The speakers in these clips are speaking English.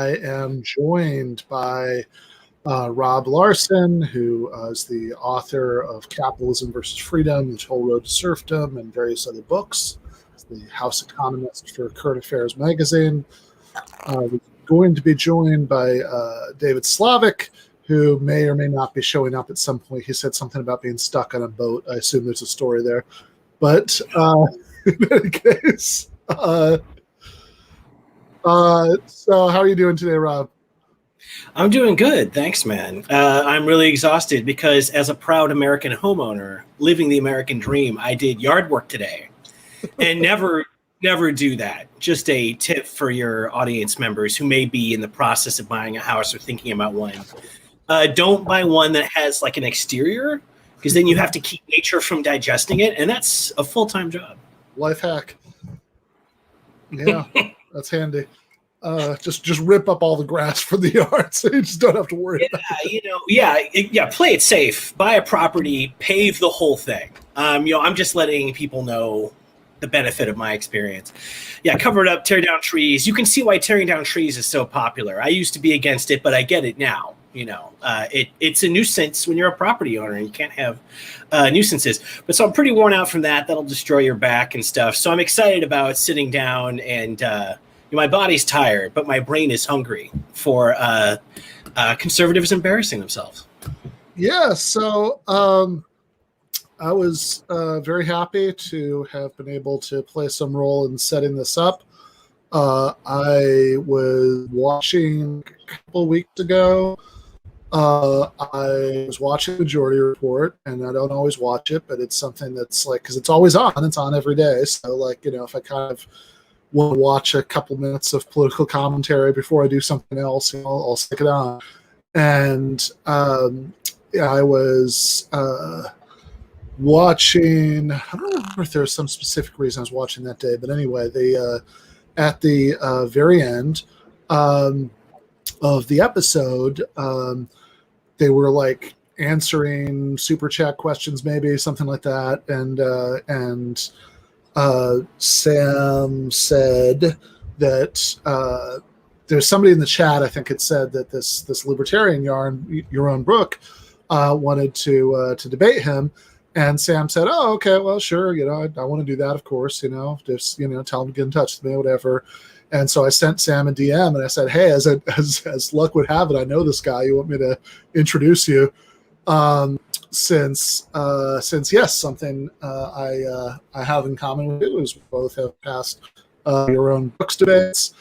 I am joined by Rob Larson, who is the author of Capitalism versus Freedom, The Toll Road to Serfdom, and various other books. He's the House Economist for Current Affairs magazine. We're going to be joined by David Slavick, who may or may not be showing up at some point. He said something about being stuck on a boat. I assume there's a story there. But in any case, so how are you doing today, Rob? I'm doing good. Thanks, man. I'm really exhausted because as a proud American homeowner living the American dream, I did yard work today and never do that. Just a tip for your audience members who may be in the process of buying a house or thinking about one. Don't buy one that has like an exterior, because then you have to keep nature from digesting it. And that's a full-time job. Life hack. Yeah, that's handy. Just rip up all the grass from the yard, so you just don't have to worry about it. Play it safe. Buy a property, pave the whole thing. I'm just letting people know the benefit of my experience. Yeah, cover it up, tear down trees. You can see why tearing down trees is so popular. I used to be against it, but I get it now. It's a nuisance when you're a property owner and you can't have nuisances. But so I'm pretty worn out from that. That'll destroy your back and stuff. So I'm excited about sitting down and my body's tired, but my brain is hungry for conservatives embarrassing themselves. Yeah, so I was very happy to have been able to play some role in setting this up. I was watching a couple weeks ago. I was watching Majority Report, and I don't always watch it, but it's something that's like, because it's always on. It's on every day. So, if I kind of want to watch a couple minutes of political commentary before I do something else, I'll stick it on. And I was watching. I don't remember if there was some specific reason I was watching that day, but anyway, at the very end of the episode, they were like answering super chat questions, maybe something like that, and Sam said that there's somebody in the chat. I think it said that this libertarian Yaron Brook wanted to debate him. And Sam said, "Oh, okay, well, sure. I want to do that, of course. Just tell him to get in touch with me, whatever." And so I sent Sam a DM and I said, "Hey, as luck would have it, I know this guy. You want me to introduce you? Since yes, something I have in common with you is we both have passed your own books debates.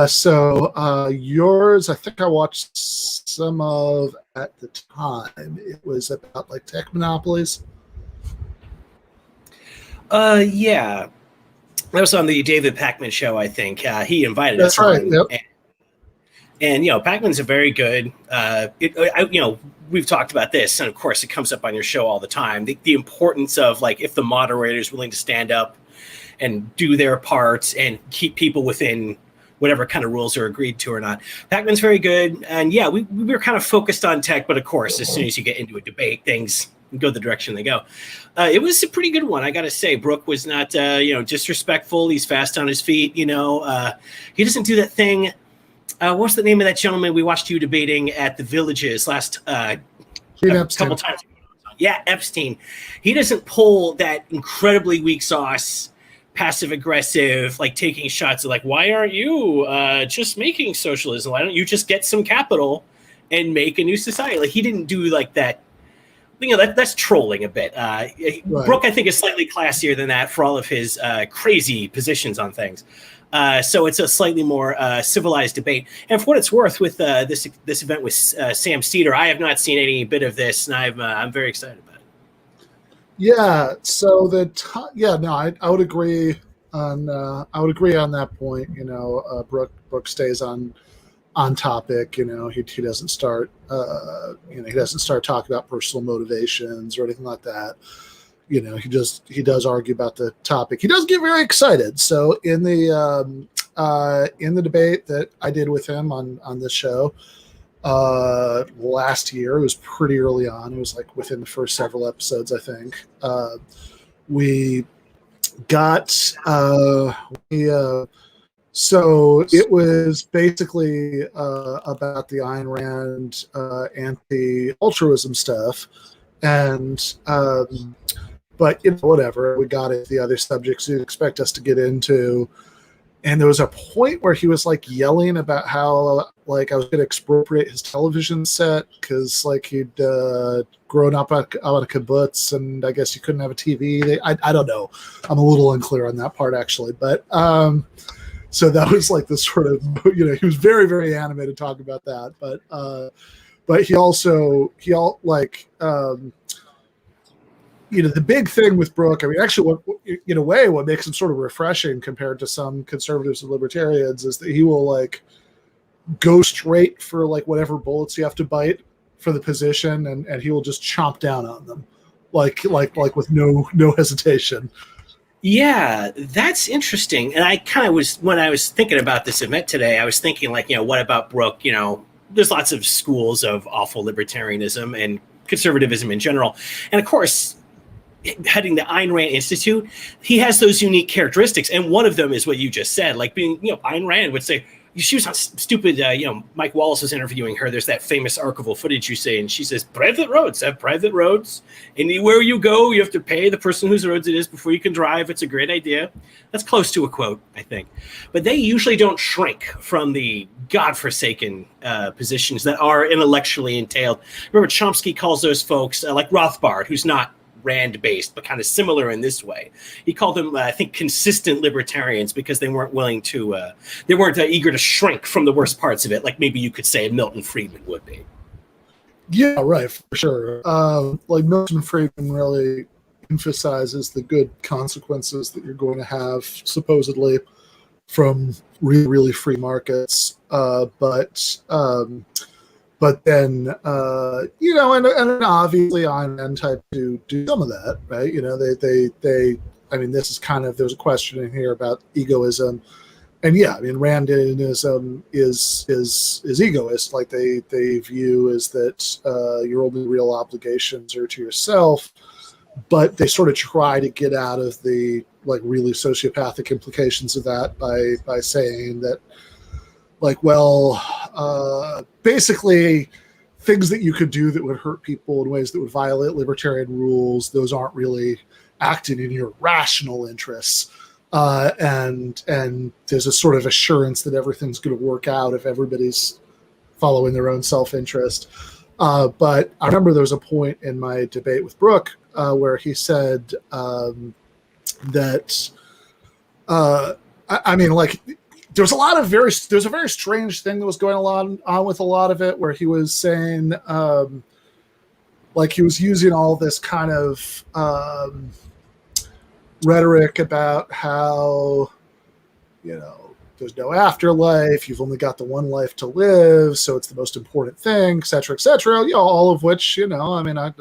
So yours, I think I watched some of at the time. It was about like tech monopolies." Yeah. That was on the David Pakman show, I think. He invited us. That's right. Yep. And Pakman's a very good, we've talked about this, and of course it comes up on your show all the time. The importance of if the moderator is willing to stand up and do their parts and keep people within whatever kind of rules are agreed to or not. Pakman's very good. And yeah, we were kind of focused on tech, but of course, as soon as you get into a debate, things go the direction they go. It was a pretty good one, I got to say. Brook was not, disrespectful. He's fast on his feet. He doesn't do that thing. What's the name of that gentleman we watched you debating at the Villages last couple times? Yeah, Epstein. He doesn't pull that incredibly weak sauce, passive aggressive, taking shots of why aren't you just making socialism? Why don't you just get some capital and make a new society? He didn't do that. That's trolling a bit. Right. Brook, I think, is slightly classier than that for all of his crazy positions on things. So it's a slightly more civilized debate. And for what it's worth, with this event with Sam Seder, I have not seen any bit of this, and I'm very excited about it. Yeah. So I would agree on that point. Brook stays on topic. He doesn't start talking about personal motivations or anything like that. He does argue about the topic. He does get very excited. So in the debate that I did with him on this show last year, it was pretty early on. It was within the first several episodes, I think. We got So it was basically about the Ayn Rand anti-altruism stuff, and but whatever, we got it. The other subjects you'd expect us to get into, and there was a point where he was like yelling about how like I was going to expropriate his television set because like he'd grown up on a kibbutz, and I guess you couldn't have a TV. I don't know. I'm a little unclear on that part actually, but. So that was like this sort of, he was very, very animated talking about that. But he like, the big thing with Brook, I mean, actually, in a way, what makes him sort of refreshing compared to some conservatives and libertarians is that he will like go straight for like whatever bullets you have to bite for the position, and he will just chomp down on them, like with no hesitation. Yeah, that's interesting. And I kind of was, when I was thinking about this event today, I was thinking like, what about Brook? There's lots of schools of awful libertarianism and conservatism in general. And of course, heading the Ayn Rand Institute, he has those unique characteristics. And one of them is what you just said, like being, Ayn Rand would say, she was on stupid, Mike Wallace was interviewing her. There's that famous archival footage you say, and she says, private roads have private roads. Anywhere you go, you have to pay the person whose roads it is before you can drive. It's a great idea. That's close to a quote, I think. But they usually don't shrink from the godforsaken positions that are intellectually entailed. Remember, Chomsky calls those folks like Rothbard, who's not Rand-based, but kind of similar in this way. He called them, I think, consistent libertarians because they weren't willing to, they weren't eager to shrink from the worst parts of it, like maybe you could say Milton Friedman would be. Yeah, right, for sure. Like Milton Friedman really emphasizes the good consequences that you're going to have, supposedly, from really, really free markets. But then, and obviously Ayn Rand type to do some of that, right? I mean, this is kind of, there's a question in here about egoism. And yeah, I mean, Randianism is egoist. Like they view is that your only real obligations are to yourself, but they sort of try to get out of the like really sociopathic implications of that by saying that, like, well, basically things that you could do that would hurt people in ways that would violate libertarian rules, those aren't really acting in your rational interests. And there's a sort of assurance that everything's going to work out if everybody's following their own self-interest. But I remember there was a point in my debate with Brook where he said that, I mean, like, there's a very strange thing that was going on with a lot of it, where he was saying, like, he was using all this kind of rhetoric about how, there's no afterlife, you've only got the one life to live, so it's the most important thing, et cetera, all of which, I mean, I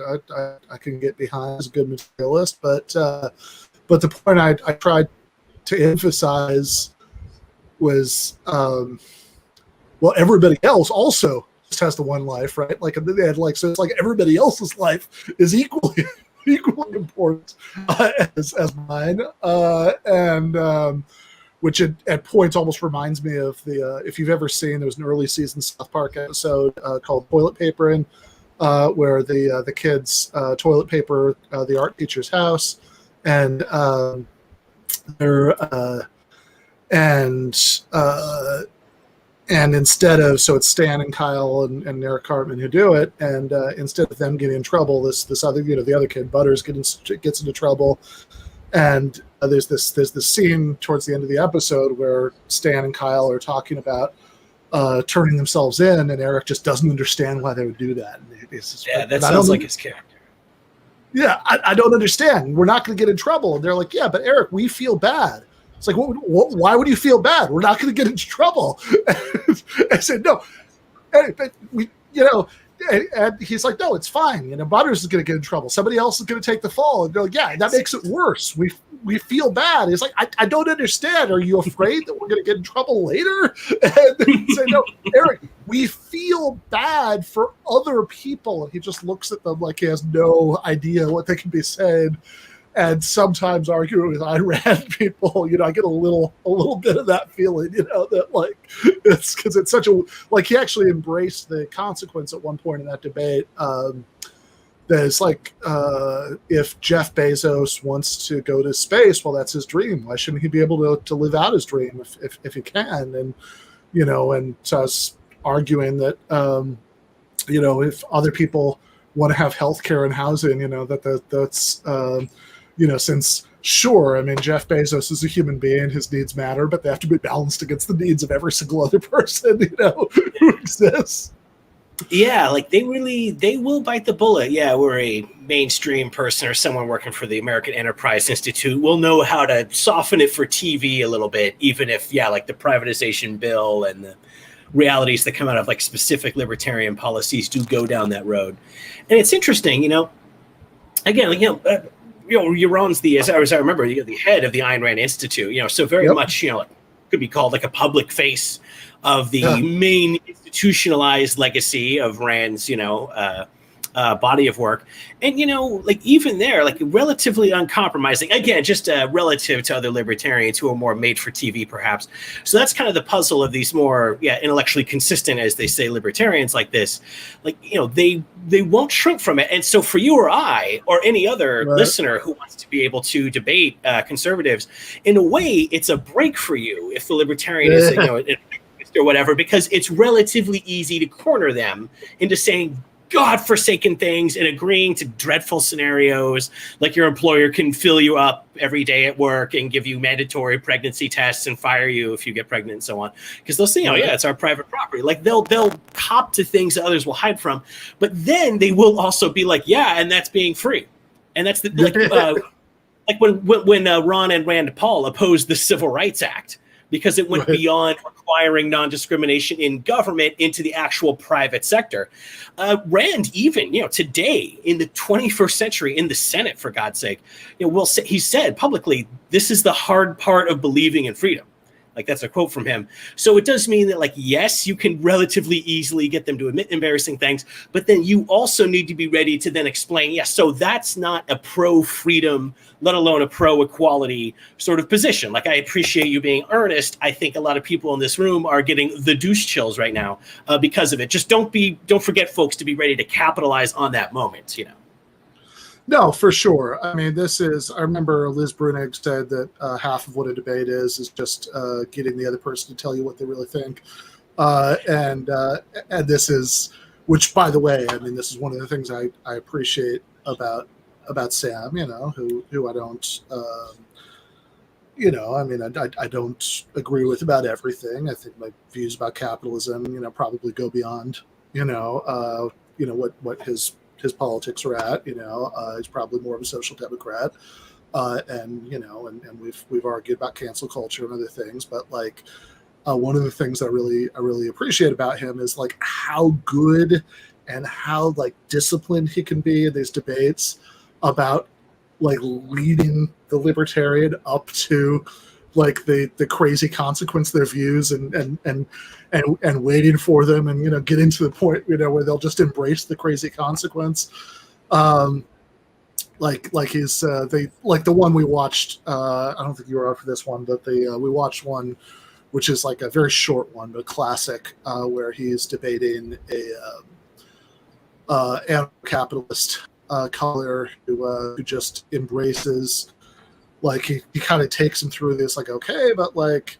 can get behind as a good materialist, but the point I tried to emphasize was, well, everybody else also just has the one life, right? Like, they had so it's like everybody else's life is equally important as mine, and which at points almost reminds me of the if you've ever seen, there was an early season South Park episode called Toilet Papering, where the kids toilet paper the art teacher's house, and they're and instead of, so it's Stan and Kyle and Eric Cartman who do it, and instead of them getting in trouble, this other, the other kid Butters gets into trouble, and there's this scene towards the end of the episode where Stan and Kyle are talking about turning themselves in, and Eric just doesn't understand why they would do that. That sounds like his character. Yeah, I don't understand. We're not going to get in trouble. And they're like, yeah, but Eric, we feel bad. It's like, why would you feel bad? We're not going to get into trouble. I said, no. But we, and he's like, no, it's fine. Butters is going to get in trouble. Somebody else is going to take the fall. And they're like, yeah, that makes it worse. We feel bad. He's like, I don't understand. Are you afraid that we're going to get in trouble later? And he said, no, Eric, we feel bad for other people. And he just looks at them like he has no idea what they can be saying. and sometimes arguing with Ayn Rand people, I get a little bit of that feeling, that like it's because it's such a like he actually embraced the consequence at one point in that debate. That it's like if Jeff Bezos wants to go to space, well, that's his dream. Why shouldn't he be able to live out his dream if he can? And and so I was arguing that if other people want to have healthcare and housing, that's since sure, I mean, Jeff Bezos is a human being, his needs matter, but they have to be balanced against the needs of every single other person, who exists. Yeah, like they will bite the bullet. Yeah, we're a mainstream person or someone working for the American Enterprise Institute. We'll know how to soften it for TV a little bit, even if, like the privatization bill and the realities that come out of like specific libertarian policies do go down that road. And it's interesting, again, Yaron's as I remember, the head of the Ayn Rand Institute, so very much, could be called like a public face of the main institutionalized legacy of Rand's, body of work. And, like even there, like relatively uncompromising, again, just relative to other libertarians who are more made for TV, perhaps. So that's kind of the puzzle of these more, intellectually consistent, as they say, libertarians like this. Like, they won't shrink from it. And so for you or I or any other listener who wants to be able to debate conservatives, in a way, it's a break for you if the libertarian is, or whatever, because it's relatively easy to corner them into saying godforsaken things and agreeing to dreadful scenarios, like your employer can fill you up every day at work and give you mandatory pregnancy tests and fire you if you get pregnant and so on, because they'll say, it's our private property. Like they'll cop to things that others will hide from, but then they will also be like, and that's being free. And that's like when Ron and Rand Paul opposed the Civil Rights Act, because it went beyond requiring non-discrimination in government into the actual private sector. Rand, even, today in the 21st century in the Senate, for God's sake, he said publicly, this is the hard part of believing in freedom. Like that's a quote from him. So it does mean that, like, yes, you can relatively easily get them to admit embarrassing things, but then you also need to be ready to then explain, so that's not a pro-freedom, let alone a pro-equality sort of position. Like, I appreciate you being earnest. I think a lot of people in this room are getting the douche chills right now because of it. Just don't forget, folks, to be ready to capitalize on that moment, No, for sure. I mean, I remember Liz Brunig said that half of what a debate is just getting the other person to tell you what they really think. And this is, which, by the way, I mean, this is one of the things I appreciate about Sam, who I don't, I mean, I don't agree with about everything. I think my views about capitalism, probably go beyond, what his politics are at. He's probably more of a social democrat, and we've argued about cancel culture and other things. But like, one of the things I really appreciate about him is like how good and how like disciplined he can be in these debates about like leading the libertarian up to like the crazy consequence of their views and waiting for them and getting to the point where they'll just embrace the crazy consequence. Like his like the one we watched, I don't think you were up for this one, but we watched one which is like a very short one but classic, where he's debating a anarcho-capitalist color who just embraces, like he kind of takes him through this, like, okay, but like,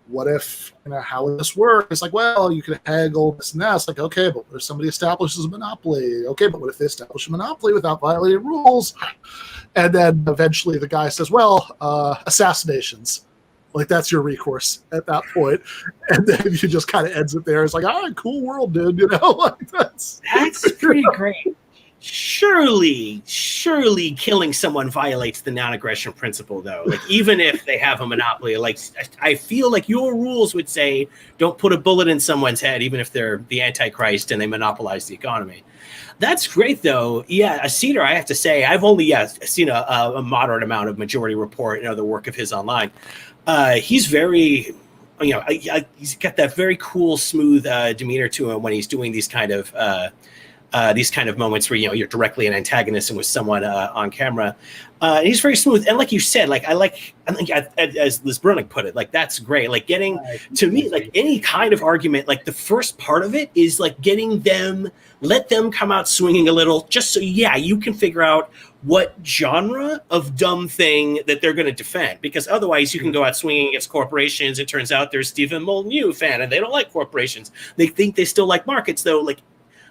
what if, how would this work? It's like, well, you could haggle this and that. It's like, okay, but what if somebody establishes a monopoly? Okay, but what if they establish a monopoly without violating rules? And then eventually the guy says, well, assassinations. Like, that's your recourse at that point. And then you just kind of ends it there. It's like, all right, cool world, dude. Like that's pretty great. Surely killing someone violates the non-aggression principle, though. Like, even if they have a monopoly, like, I feel like your rules would say don't put a bullet in someone's head, even if they're the Antichrist and they monopolize the economy. That's great, though. Yeah, Seder, I have to say, I've only seen a moderate amount of Majority Report and other work of his online. He's very, he's got that very cool, smooth demeanor to him when he's doing these kind of these kind of moments where, you're directly an antagonist and with someone on camera. And he's very smooth. And like you said, like, I think as Liz Brunig put it, like, that's great. Like getting, to me, like any kind of argument, like the first part of it is like let them come out swinging a little, just so, you can figure out what genre of dumb thing that they're going to defend. Because otherwise you can go out swinging against corporations. It turns out there's Stephen Molyneux fan and they don't like corporations. They think they still like markets, though. Like,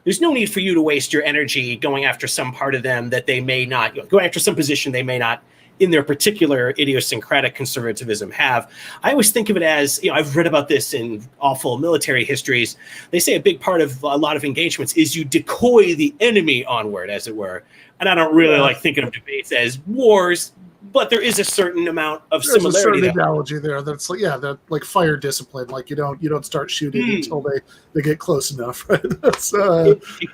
there's no need for you to waste your energy going after some part of them that they may not, going after some position they may not, in their particular idiosyncratic conservatism, have. I always think of it as, I've read about this in awful military histories. They say a big part of a lot of engagements is you decoy the enemy onward, as it were. And I don't really like thinking of debates as wars, but there is a certain amount of similarity. There's a certain analogy there that's like, that like fire discipline. Like you don't start shooting until they get close enough, right? That's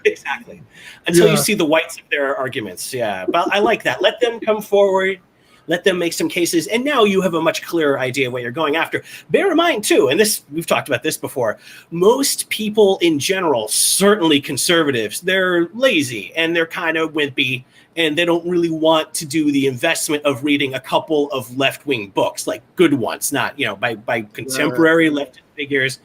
exactly. Until you see the whites of their arguments. Yeah, but I like that. Let them come forward. Let them make some cases, and now you have a much clearer idea what you're going after. Bear in mind, too, and this, we've talked about this before, most people in general, certainly conservatives, they're lazy and they're kind of wimpy, and they don't really want to do the investment of reading a couple of left-wing books, like good ones, not, by contemporary leftist figures.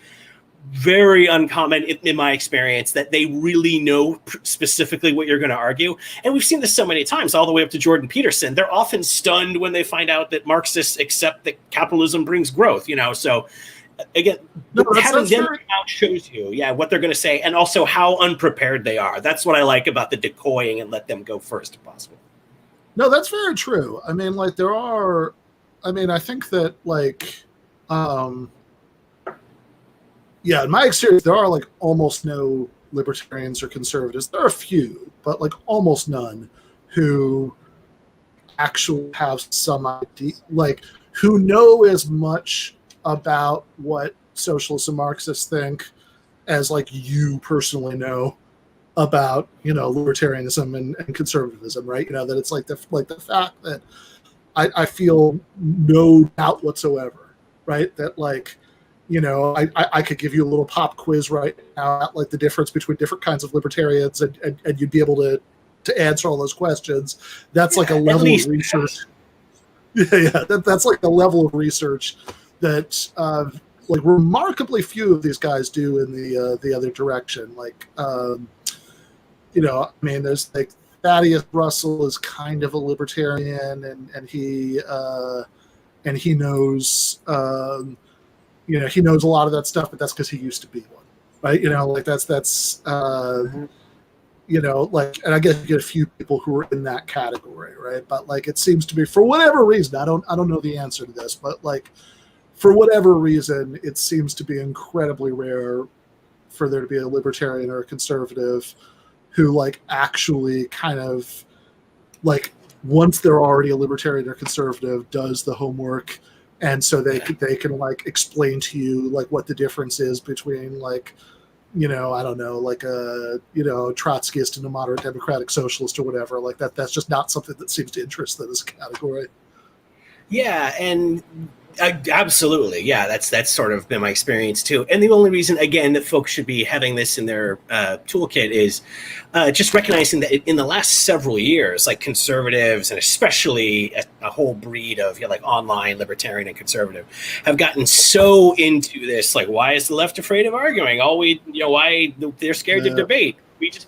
Very uncommon in my experience that they really know specifically what you're going to argue. And we've seen this so many times, all the way up to Jordan Peterson. They're often stunned when they find out that Marxists accept that capitalism brings growth, So again, having them come out shows you, what they're going to say, and also how unprepared they are. That's what I like about the decoying and let them go first if possible. No, that's very true. I mean, like I think that like, in my experience, there are like almost no libertarians or conservatives. There are a few, but like almost none who actually have some idea, like who know as much about what socialists and Marxists think as like you personally know about, libertarianism and conservatism, right? That it's like the fact that I feel no doubt whatsoever, right? That like, I could give you a little pop quiz right now, like the difference between different kinds of libertarians, and you'd be able to answer all those questions. That's like a level of research. That's like the level of research that like remarkably few of these guys do in the other direction. Like, I mean, there's like Thaddeus Russell is kind of a libertarian, and he knows. He knows a lot of that stuff, but that's because he used to be one, right? Like that's and I guess you get a few people who are in that category, right? But like it seems to be, for whatever reason, I don't know the answer to this, but like for whatever reason, it seems to be incredibly rare for there to be a libertarian or a conservative who like actually kind of like, once they're already a libertarian or conservative, does the homework. And so they can like explain to you like what the difference is between like, I don't know, like a, Trotskyist and a moderate democratic socialist or whatever. Like that's just not something that seems to interest them as a category. Yeah. And absolutely. Yeah. That's sort of been my experience too. And the only reason, again, that folks should be having this in their toolkit is just recognizing that in the last several years, like conservatives and especially a whole breed of like online libertarian and conservative have gotten so into this. Like, why is the left afraid of arguing? Why they're scared to debate?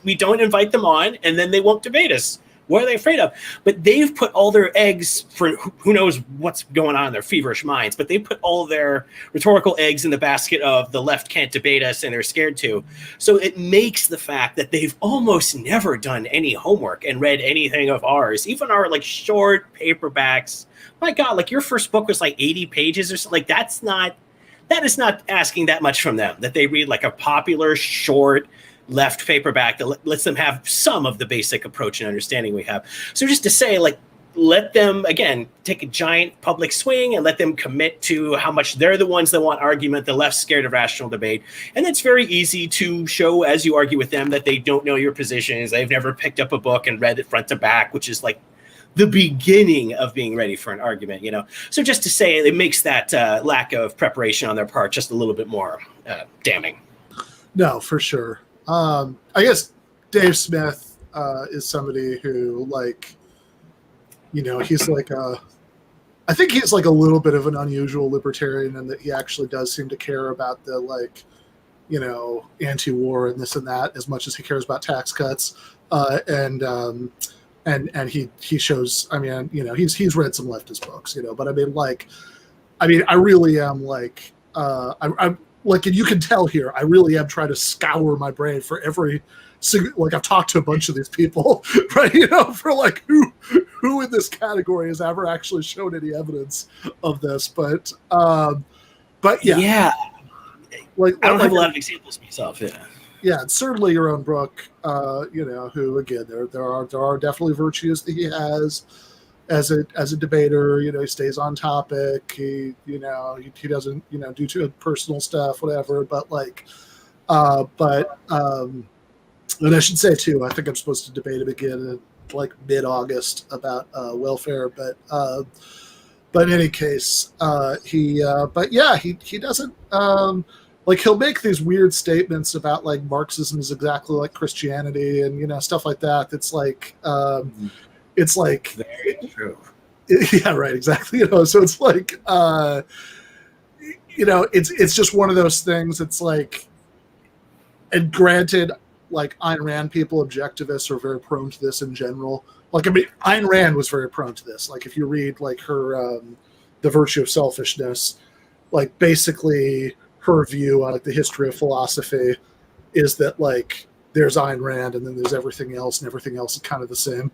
We don't invite them on, and then they won't debate us. What are they afraid of? But they've put all their eggs, for who knows what's going on in their feverish minds, but they put all their rhetorical eggs in the basket of the left can't debate us and they're scared to. So it makes the fact that they've almost never done any homework and read anything of ours, even our like short paperbacks. My God, like your first book was like 80 pages or something. Like that is not asking that much from them, that they read like a popular short left paperback that lets them have some of the basic approach and understanding we have. So just to say, like, let them, again, take a giant public swing and let them commit to how much they're the ones that want argument, the left's scared of rational debate. And it's very easy to show as you argue with them that they don't know your positions. They've never picked up a book and read it front to back, which is like the beginning of being ready for an argument, So just to say, it makes that lack of preparation on their part just a little bit more damning. No, for sure. I guess Dave Smith is somebody who, like, he's like I think he's like a little bit of an unusual libertarian in that he actually does seem to care about the, like, anti-war and this and that as much as he cares about tax cuts. And he shows, I mean, he's read some leftist books, but I really am like, I'm like, and you can tell here, I really am trying to scour my brain for every like, I've talked to a bunch of these people, right? For like who in this category has ever actually shown any evidence of this, but yeah. Like, I don't have a lot of examples myself. Yeah, and certainly your own Brook, who, again, there are definitely virtues that he has as a debater. He stays on topic. He doesn't do too personal stuff, whatever. But and I should say too, I think I'm supposed to debate him again in like mid-August about welfare. But in any case, he doesn't. Like, he'll make these weird statements about, like, Marxism is exactly like Christianity and, stuff like that. It's like, it's like, very true. Yeah, right. Exactly. So it's like, it's just one of those things. It's like, and granted, like, Ayn Rand people, objectivists, are very prone to this in general. Like, I mean, Ayn Rand was very prone to this. Like, if you read, like, her, The Virtue of Selfishness, like, basically her view on, like, the history of philosophy is that, like, there's Ayn Rand and then there's everything else, and everything else is kind of the same.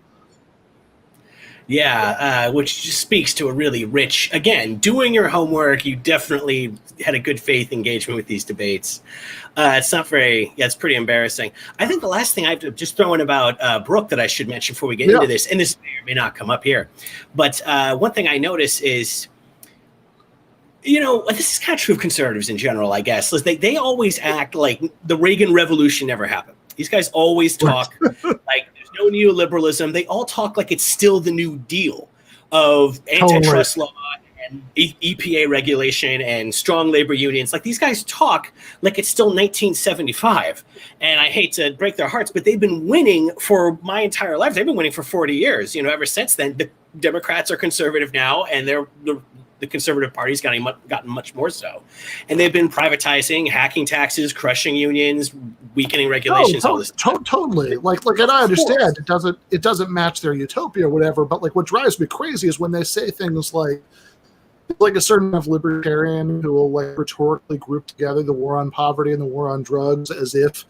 Yeah, which just speaks to a really rich, again, doing your homework. You definitely had a good faith engagement with these debates. It's not very, it's pretty embarrassing. I think the last thing I have to just throw in about Brook that I should mention before we get into this, and this may or may not come up here, but one thing I notice is, this is kind of true of conservatives in general, I guess. They always act like the Reagan Revolution never happened. These guys always talk like there's no neoliberalism. They all talk like it's still the New Deal of antitrust law and EPA regulation and strong labor unions. Like, these guys talk like it's still 1975. And I hate to break their hearts, but they've been winning for my entire life. They've been winning for 40 years. Ever since then, the Democrats are conservative now, and the conservative party's gotten much more so. And they've been privatizing, hacking taxes, crushing unions, weakening regulations, all this. Totally. Like, and I understand it doesn't match their utopia or whatever, but, like, what drives me crazy is when they say things like a certain kind of libertarian who will, like, rhetorically group together the war on poverty and the war on drugs as if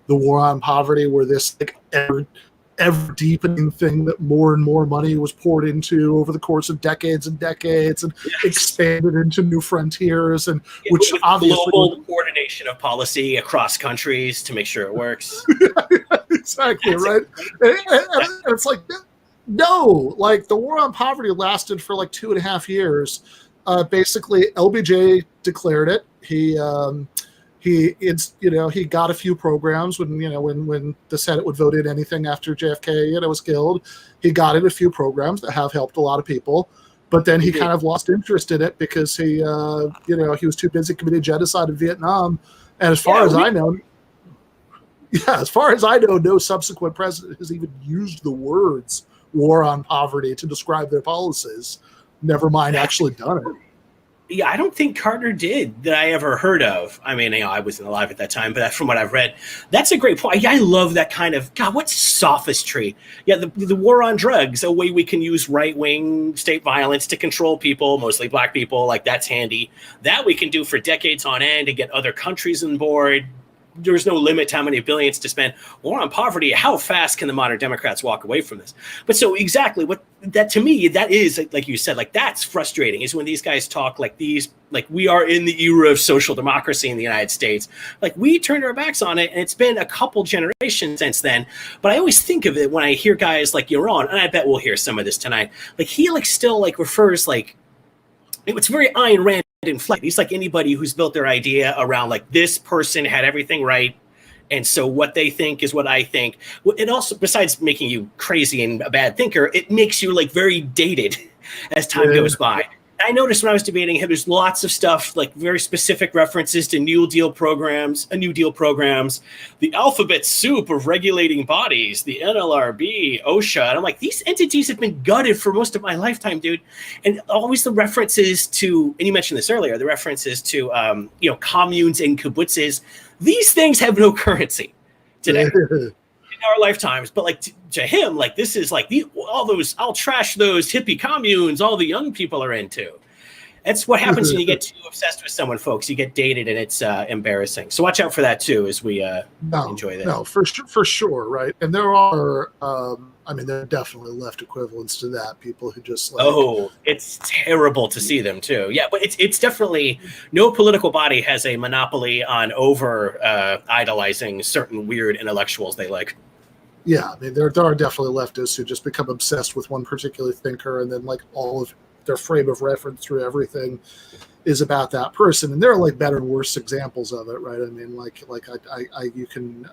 the war on poverty were this, like, ever deepening thing that more and more money was poured into over the course of decades and decades, and expanded into new frontiers, and which obviously global coordination of policy across countries to make sure it works. Exactly. Right. And it's like, no, like, the war on poverty lasted for like 2.5 years. Basically, LBJ declared it. He got a few programs when the Senate would vote in anything after JFK was killed. He got in a few programs that have helped a lot of people, but then he kind of lost interest in it because he was too busy committing genocide in Vietnam. And as far as I know, no subsequent president has even used the words war on poverty to describe their policies. Never mind actually done it. Yeah, I don't think Carter did that I ever heard of. I mean, I wasn't alive at that time, but from what I've read, that's a great point. I love that kind of, God, what sophistry. Yeah, the war on drugs, a way we can use right-wing state violence to control people, mostly black people, like, that's handy. That we can do for decades on end to get other countries on board. There's no limit to how many billions to spend. War on poverty, how fast can the modern Democrats walk away from this? But so exactly what that, to me, that is, like you said, like, that's frustrating, is when these guys talk like these, like, we are in the era of social democracy in the United States. Like, we turned our backs on it, and it's been a couple generations since then. But I always think of it when I hear guys like Yaron, and I bet we'll hear some of this tonight. Like, he still refers, like, it's very Ayn Rand in flight. He's like anybody who's built their idea around, like, this person had everything right, and so what they think is what I think. It also, besides making you crazy and a bad thinker, it makes you, like, very dated as time goes by. I noticed when I was debating him, there's lots of stuff, like very specific references to New Deal programs, the alphabet soup of regulating bodies, the NLRB, OSHA. And I'm like, these entities have been gutted for most of my lifetime, dude. And always the references to, and you mentioned this earlier, the references to, communes and kibbutzes. These things have no currency today. In our lifetimes, but like to him, like this is like all those, I'll trash those hippie communes all the young people are into. That's what happens when you get too obsessed with someone, folks. You get dated, and it's embarrassing. So watch out for that too as we enjoy this. No, for sure, right? And there are, there are definitely left equivalents to that. People who just like, oh, it's terrible to see them too. Yeah, but it's definitely, no political body has a monopoly on over idolizing certain weird intellectuals they like. Yeah, I mean, there are definitely leftists who just become obsessed with one particular thinker, and then like all of their frame of reference through everything is about that person. And there are like better and worse examples of it, right? I mean, you can,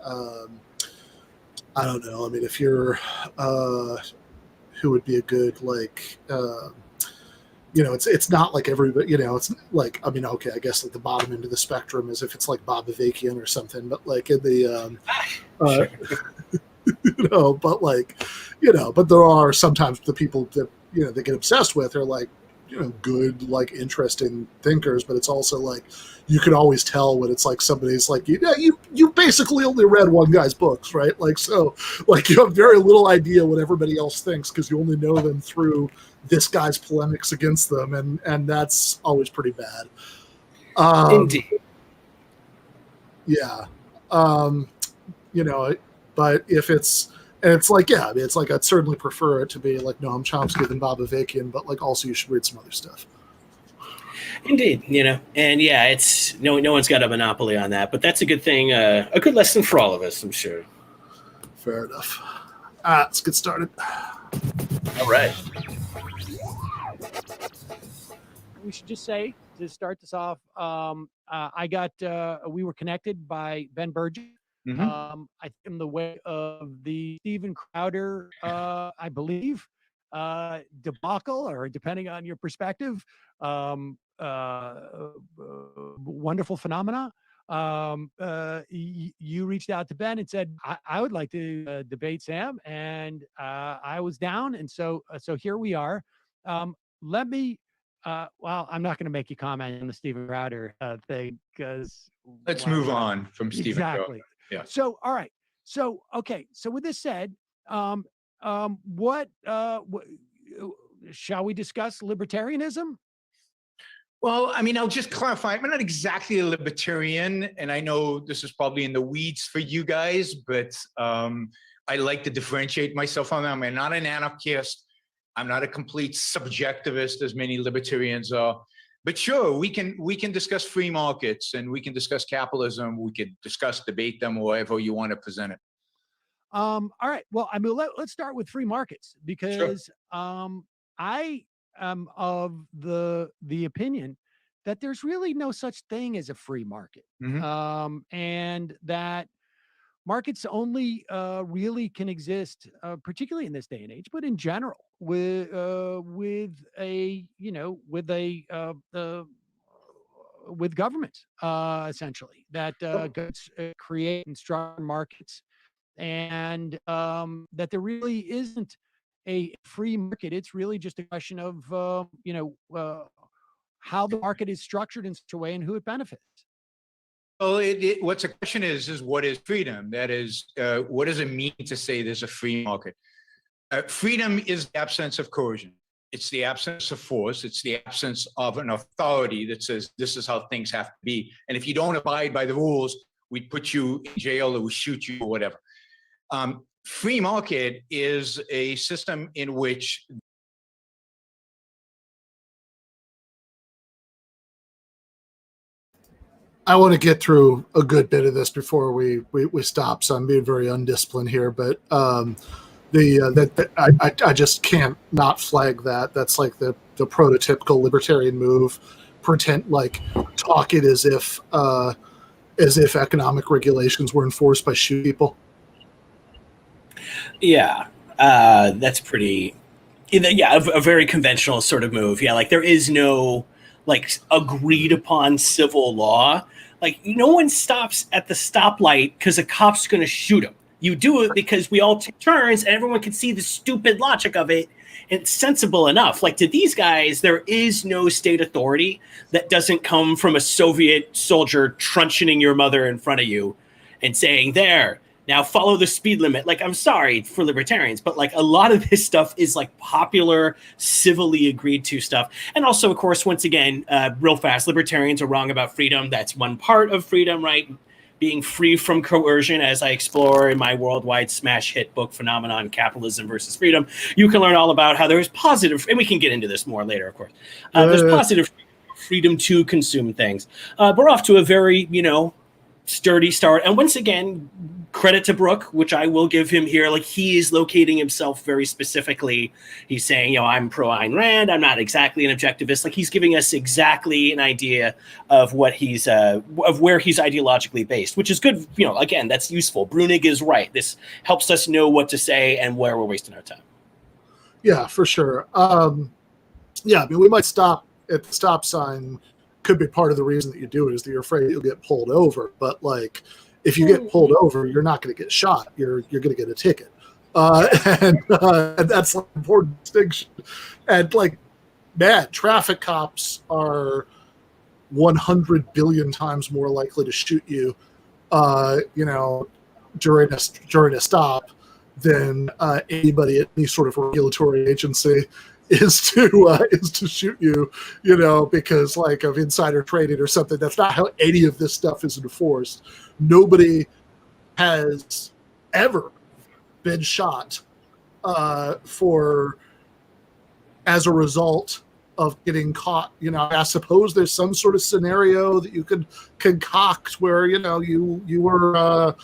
I don't know. I mean, if you're, who would be a good, like, it's not like everybody, it's like, I mean, okay, I guess like the bottom end of the spectrum is if it's like Bob Avakian or something, but like in the, Sure. but there are sometimes the people that, they get obsessed with are like, good, like interesting thinkers, but it's also like, you can always tell when it's like somebody's like, you basically only read one guy's books, right? Like, so like you have very little idea what everybody else thinks because you only know them through this guy's polemics against them. And that's always pretty bad. Indeed. Yeah. But if it's like, yeah, I mean, it's like I'd certainly prefer it to be like Noam Chomsky than Bob Avakian, but like also you should read some other stuff. Indeed, and yeah, it's no one's got a monopoly on that, but that's a good thing, a good lesson for all of us, I'm sure. Fair enough. Let's get started. All right. We should just say to start this off, we were connected by Ben Burgess. Mm-hmm. I think in the way of the Steven Crowder, I believe, debacle, or depending on your perspective, wonderful phenomena. You reached out to Ben and said, I would like to debate Sam, and I was down, and so here we are. Let me. Well, I'm not going to make you comment on the Steven Crowder thing because let's move on from Steven exactly. Crowder. Yeah. So, all right. So, okay. So, with this said, what shall we discuss libertarianism? Well, I mean, I'll just clarify. I'm not exactly a libertarian, and I know this is probably in the weeds for you guys, but I like to differentiate myself on that. I'm not an anarchist. I'm not a complete subjectivist, as many libertarians are. But sure, we can discuss free markets, and we can discuss capitalism. We could debate them, however you want to present it. All right. Well, I mean, let's start with free markets because I am of the opinion that there's really no such thing as a free market, and that markets only really can exist, particularly in this day and age, but in general, with governments, essentially, that create and structure markets, and that there really isn't a free market. It's really just a question of how the market is structured in such a way and who it benefits. Well, what's the question is what is freedom? That is, what does it mean to say there's a free market? Freedom is the absence of coercion. It's the absence of force. It's the absence of an authority that says this is how things have to be. And if you don't abide by the rules, we put you in jail or we shoot you or whatever. Free market is a system in which I want to get through a good bit of this before we stop, so I'm being very undisciplined here. But I just can't not flag that. That's like the prototypical libertarian move. Pretend like talk it as if economic regulations were enforced by shoe people. Yeah, that's pretty. Yeah, a very conventional sort of move. Yeah, like there is no like agreed upon civil law. Like no one stops at the stoplight because a cop's going to shoot him. You do it because we all take turns and everyone can see the stupid logic of it. And it's sensible enough. Like to these guys, there is no state authority that doesn't come from a Soviet soldier truncheoning your mother in front of you and saying, there, now follow the speed limit. Like, I'm sorry for libertarians, but like a lot of this stuff is like popular, civilly agreed to stuff. And also, of course, once again, real fast, libertarians are wrong about freedom. That's one part of freedom, right? Being free from coercion, as I explore in my worldwide smash hit book, Phenomenon, Capitalism versus Freedom. You can learn all about how there's positive, and we can get into this more later, of course. There's positive freedom to consume things. We're off to a very, sturdy start. And once again, credit to Brook, which I will give him here. Like he is locating himself very specifically. He's saying, I'm pro Ayn Rand. I'm not exactly an objectivist. Like he's giving us exactly an idea of what he's, of where he's ideologically based, which is good. Again, that's useful. Brunig is right. This helps us know what to say and where we're wasting our time. Yeah, for sure. Yeah, I mean, we might stop at the stop sign. Could be part of the reason that you do it is that you're afraid you'll get pulled over. But like, if you get pulled over, you're not going to get shot. You're going to get a ticket, and that's like an important distinction. And like, man, traffic cops are 100 billion times more likely to shoot you, during a stop than anybody at any sort of regulatory agency is to shoot you, because like of insider trading or something. That's not how any of this stuff is enforced. Nobody has ever been shot as a result of getting caught. I suppose there's some sort of scenario that you could concoct where you were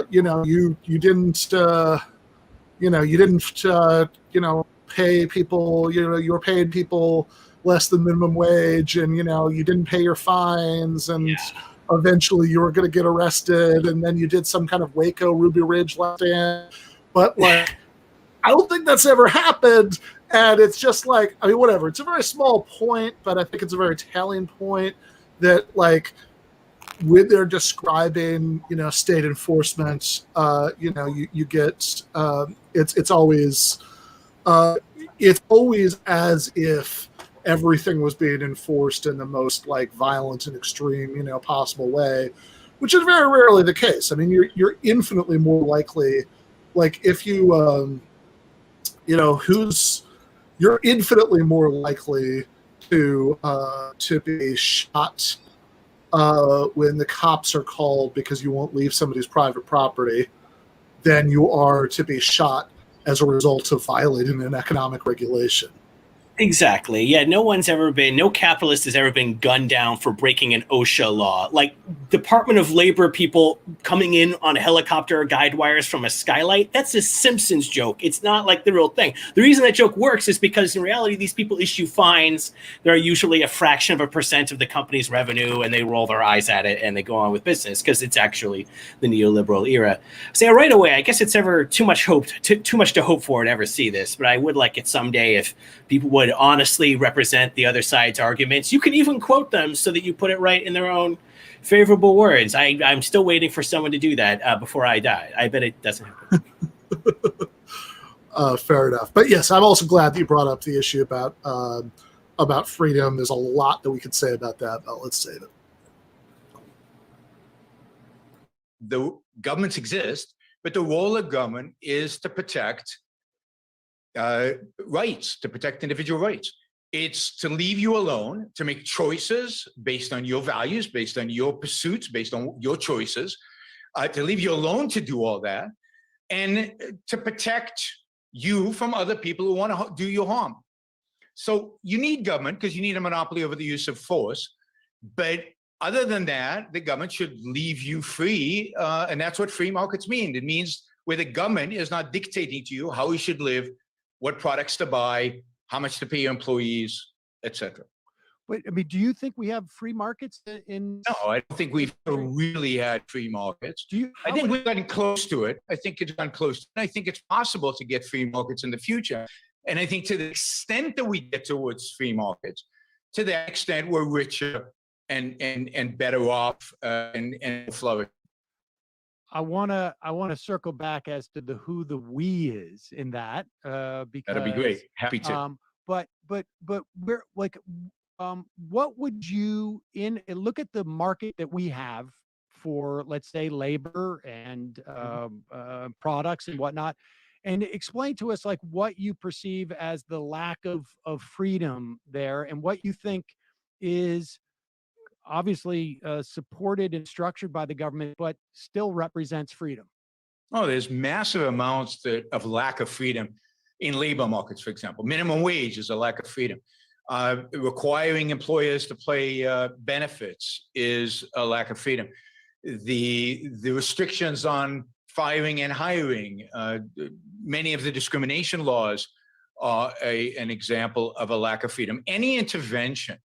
you didn't pay people, you were paying people less than minimum wage, and you didn't pay your fines, and eventually you were going to get arrested, and then you did some kind of Waco Ruby Ridge left hand. But like, I don't think that's ever happened, and it's just like, I mean, whatever. It's a very small point, but I think it's a very telling point that like when they're describing state enforcement, you get it's always as if everything was being enforced in the most like violent and extreme, possible way, which is very rarely the case. I mean, you're infinitely more likely, like if you're infinitely more likely to be shot when the cops are called because you won't leave somebody's private property than you are to be shot as a result of violating an economic regulation. Exactly. Yeah, no capitalist has ever been gunned down for breaking an OSHA law. Like Department of Labor people coming in on helicopter guide wires from a skylight, that's a Simpsons joke. It's not like the real thing. The reason that joke works is because in reality, these people issue fines. They're usually a fraction of a percent of the company's revenue, and they roll their eyes at it and they go on with business because it's actually the neoliberal era. So right away, I guess it's ever too much to hope for to ever see this, but I would like it someday if people would honestly represent the other side's arguments. You can even quote them so that you put it right in their own favorable words. I'm still waiting for someone to do that before I die. I bet it doesn't happen. Fair enough. But yes, I'm also glad that you brought up the issue about freedom. There's a lot that we could say about that, but let's save it. The governments exist, but the role of government is to protect rights, to protect individual rights. It's to leave you alone, to make choices based on your values, based on your pursuits, based on your choices, to leave you alone to do all that, and to protect you from other people who want to do you harm. So you need government because you need a monopoly over the use of force. But other than that, the government should leave you free. And that's what free markets mean. It means where the government is not dictating to you how you should live, what products to buy, how much to pay your employees, etc. Wait, I mean, do you think we have free markets in? No, I don't think we've really had free markets. I think we've gotten close to it. I think it's gotten close. And I think it's possible to get free markets in the future. And I think to the extent that we get towards free markets, to that extent we're richer and better off and flourish. I wanna circle back as to who the we is in that, because That'd be great. Happy to. But we're like, what would you look at the market that we have for, let's say, labor and products and whatnot, and explain to us like what you perceive as the lack of freedom there, and what you think is obviously supported and structured by the government, but still represents freedom. Oh, there's massive amounts of lack of freedom in labor markets, for example. Minimum wage is a lack of freedom. Requiring employers to pay benefits is a lack of freedom. The restrictions on firing and hiring, many of the discrimination laws are an example of a lack of freedom. Any intervention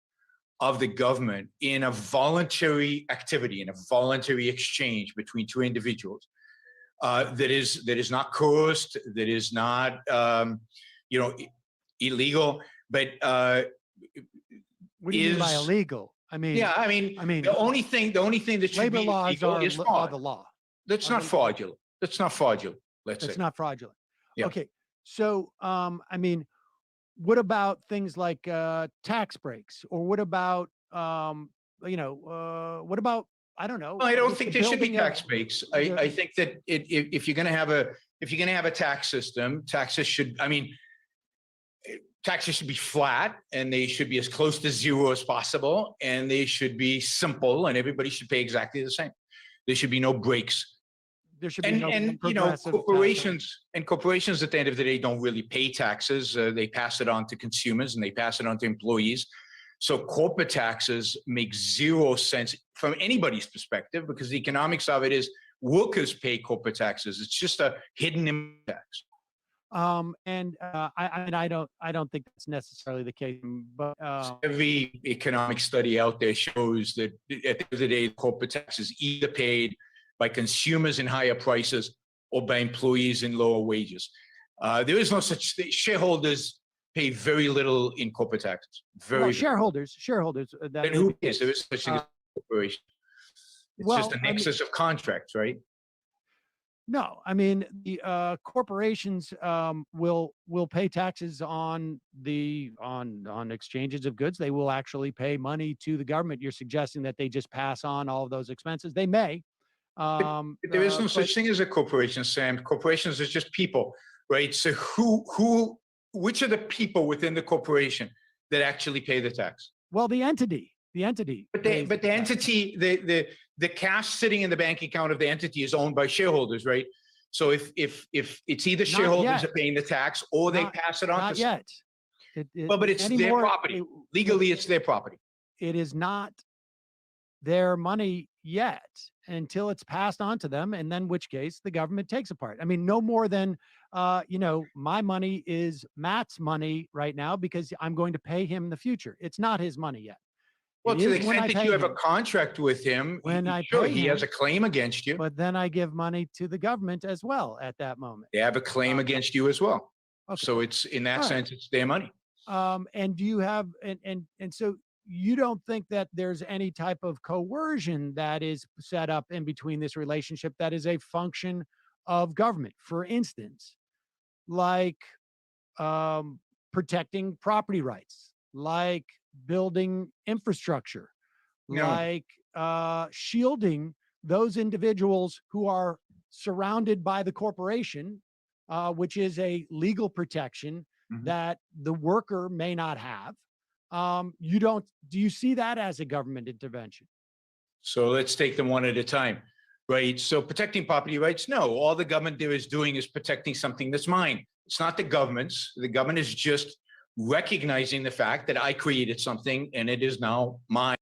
of the government in a voluntary activity, in a voluntary exchange between two individuals, that is not coerced, that is not illegal, but what do you mean by illegal? I mean, the only thing that should labor be laws legal is fraud. are the law. That's not fraudulent. That's not fraudulent. Let's say it's not fraudulent. Yeah. Okay, so I mean, what about things like tax breaks, or what about what about, I don't know. Well, I don't think there should be tax breaks. I think that if you're going to have a tax system, taxes should be flat, and they should be as close to zero as possible, and they should be simple, and everybody should pay exactly the same. There should be no breaks. There should be corporations at the end of the day don't really pay taxes. They pass it on to consumers and they pass it on to employees. So corporate taxes make zero sense from anybody's perspective, because the economics of it is workers pay corporate taxes. It's just a hidden tax. I don't think that's necessarily the case, but every economic study out there shows that at the end of the day, corporate tax is either paid by consumers in higher prices or by employees in lower wages. There is no such thing. Shareholders pay very little in corporate taxes. Shareholders. Then who pays? There is such thing as a corporation. It's just a nexus of contracts, right? No, I mean, the corporations will pay taxes on exchanges of goods. They will actually pay money to the government. You're suggesting that they just pass on all of those expenses. They may. There is no such thing as a corporation, Sam. Corporations are just people, right? So which are the people within the corporation that actually pay the tax? Well, the entity. But the entity, the cash sitting in the bank account of the entity is owned by shareholders, right? So if it's either shareholders are paying the tax or they pass it on. Not yet. But it's their property. Legally, it's their property. It is not their money yet until it's passed on to them, and then which case the government takes a part. I mean, no more than my money is Matt's money right now because I'm going to pay him in the future. It's not his money yet. Well, to the extent that you have a contract with him, he has a claim against you. But then I give money to the government as well at that moment. They have a claim against you as well. Okay. So it's in that sense, it's their money. And do you have and so you don't think that there's any type of coercion that is set up in between this relationship that is a function of government? For instance, like protecting property rights, like building infrastructure, like shielding those individuals who are surrounded by the corporation, which is a legal protection that the worker may not have. Do you see that as a government intervention? So let's take them one at a time, right? So protecting property rights, no, all the government there is doing is protecting something that's mine. It's not the government's. The government is just recognizing the fact that I created something and it is now mine.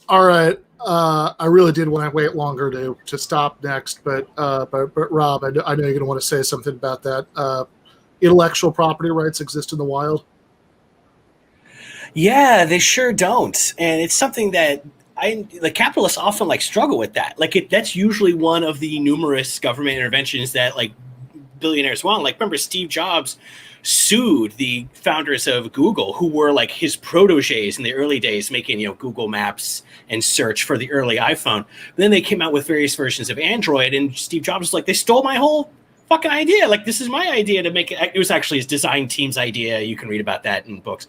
All right. I really did want to wait longer to stop next, but Rob, I know you're going to want to say something about that. Intellectual property rights exist in the wild? Yeah, they sure don't, and it's something that the capitalists often struggle with that. That's usually one of the numerous government interventions that billionaires want. Like, remember, Steve Jobs sued the founders of Google, who were like his proteges in the early days, making, Google Maps and search for the early iPhone. But then they came out with various versions of Android, and Steve Jobs was like, they stole my whole fucking idea. Like, this is my idea to make it. It was actually his design team's idea. You can read about that in books.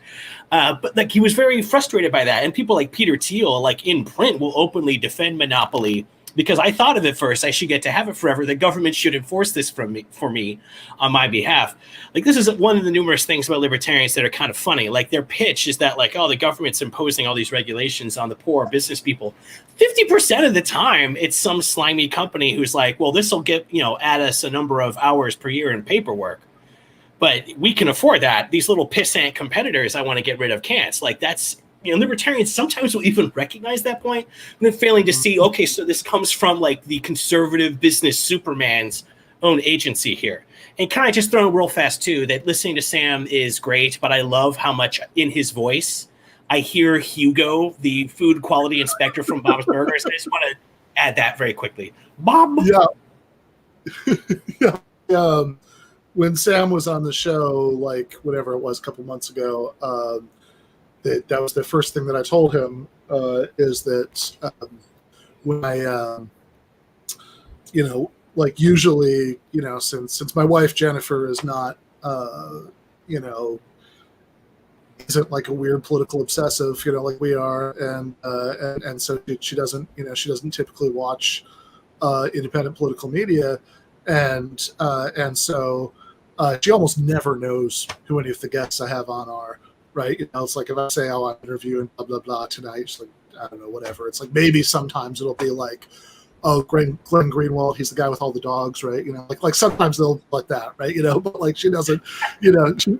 But like, he was very frustrated by that. And people like Peter Thiel, like in print, will openly defend monopoly, because I thought of it first. I should get to have it forever. The government should enforce this for me on my behalf. Like, this is one of the numerous things about libertarians that are kind of funny. Like, their pitch is that, like, oh, the government's imposing all these regulations on the poor business people. 50% of the time, it's some slimy company who's like, well, this will get, add us a number of hours per year in paperwork. But we can afford that. These little pissant competitors I want to get rid of can't. Like, that's, libertarians sometimes will even recognize that point, and then failing to see, okay, so this comes from like the conservative business Superman's own agency here. And can I just throw in real fast too, that listening to Sam is great, but I love how much in his voice I hear Hugo, the food quality inspector from Bob's Burgers. I just want to add that very quickly. Bob. Yeah. Yeah. When Sam was on the show, like whatever it was, a couple months ago, that was the first thing that I told him, is that when I, like usually, since my wife Jennifer is not, isn't like a weird political obsessive, like we are, and so she doesn't, she doesn't typically watch independent political media, and so she almost never knows who any of the guests I have on are. Right, it's like if I say, "Oh, I'm interviewing blah blah blah tonight," she's like, "I don't know, whatever." It's like maybe sometimes it'll be like, "Oh, Glenn Greenwald, he's the guy with all the dogs," right? Like sometimes they'll like that, right? But like she doesn't,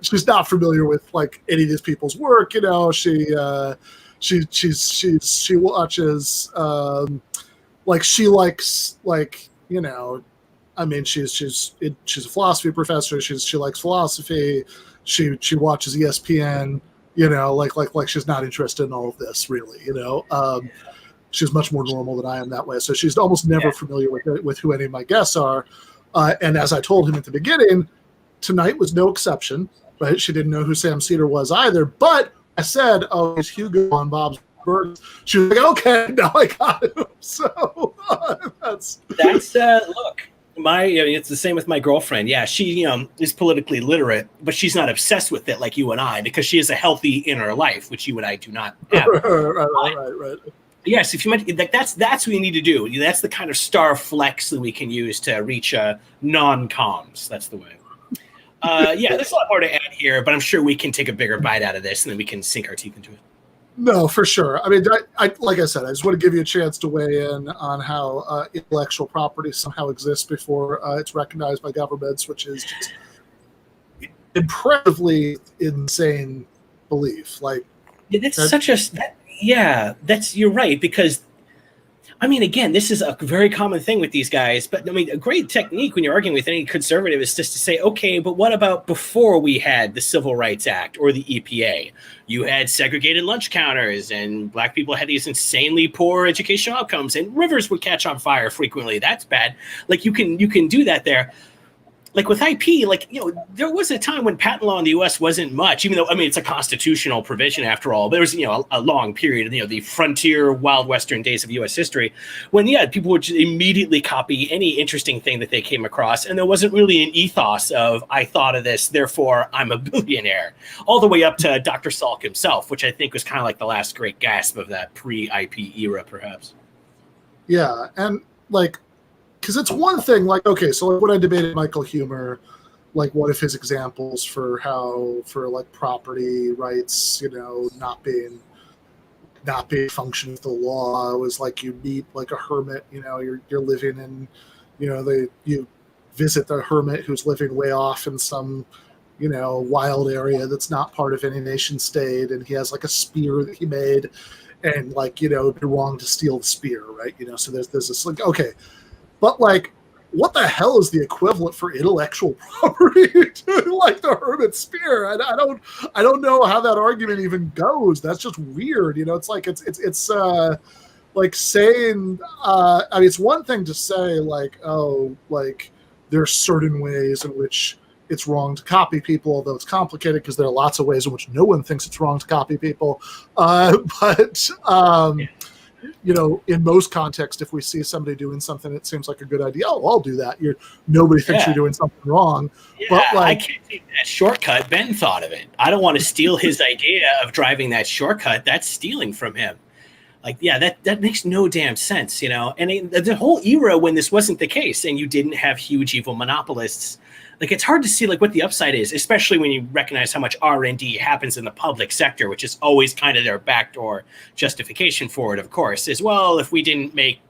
she's not familiar with like any of these people's work. She watches, like she likes like I mean, she's a philosophy professor. She likes philosophy. She watches ESPN. Like she's not interested in all of this really. She's much more normal than I am that way. So she's almost never familiar with who any of my guests are. And as I told him at the beginning, tonight was no exception. Right? She didn't know who Sam Seder was either. But I said, "Oh, it's Hugo on Bob's Burgers." She was like, "Okay, now I got him." So that's look. It's the same with my girlfriend. Yeah, she is politically literate, but she's not obsessed with it like you and I, because she has a healthy inner life, which you and I do not have. Right. Yes, if you might, like that's what you need to do. That's the kind of star flex that we can use to reach non-coms. That's the way. There's a lot more to add here, but I'm sure we can take a bigger bite out of this, and then we can sink our teeth into it. No, for sure. I mean, I like I said, I just want to give you a chance to weigh in on how intellectual property somehow exists before it's recognized by governments, which is just impressively insane belief. Like, you're right, because I mean, again, this is a very common thing with these guys, but I mean, a great technique when you're arguing with any conservative is just to say, okay, but what about before we had the Civil Rights Act or the EPA? You had segregated lunch counters, and black people had these insanely poor educational outcomes, and rivers would catch on fire frequently. That's bad. Like, you can do that there. Like with IP, there was a time when patent law in the U.S. wasn't much, even though, I mean, it's a constitutional provision after all. But there was, a long period, the frontier, wild western days of U.S. history when, people would just immediately copy any interesting thing that they came across. And there wasn't really an ethos of, I thought of this, therefore I'm a billionaire, all the way up to Dr. Salk himself, which I think was kind of like the last great gasp of that pre-IP era, perhaps. Yeah. And because it's one thing, like, okay, so like when I debated Michael Huemer, like one of his examples for property rights, not being function of the law was like you meet like a hermit, you're living in, you visit the hermit who's living way off in some, wild area that's not part of any nation state, and he has like a spear that he made, and like, it'd be wrong to steal the spear, right? So there's this like, okay. But like, what the hell is the equivalent for intellectual property to like the hermit spear? I don't know how that argument even goes. That's just weird. It's like it's like saying. I mean, it's one thing to say like, oh, like there are certain ways in which it's wrong to copy people, although it's complicated because there are lots of ways in which no one thinks it's wrong to copy people. You know, in most contexts, if we see somebody doing something that seems like a good idea, oh, I'll do that. Nobody thinks you're doing something wrong. Yeah, but I can't take that shortcut. Ben thought of it. I don't want to steal his idea of driving that shortcut. That's stealing from him. Like, yeah, that makes no damn sense, you know? And the whole era when this wasn't the case and you didn't have huge evil monopolists, like, it's hard to see like what the upside is, especially when you recognize how much R&D happens in the public sector, which is always kind of their backdoor justification for it, of course, as well. If we didn't make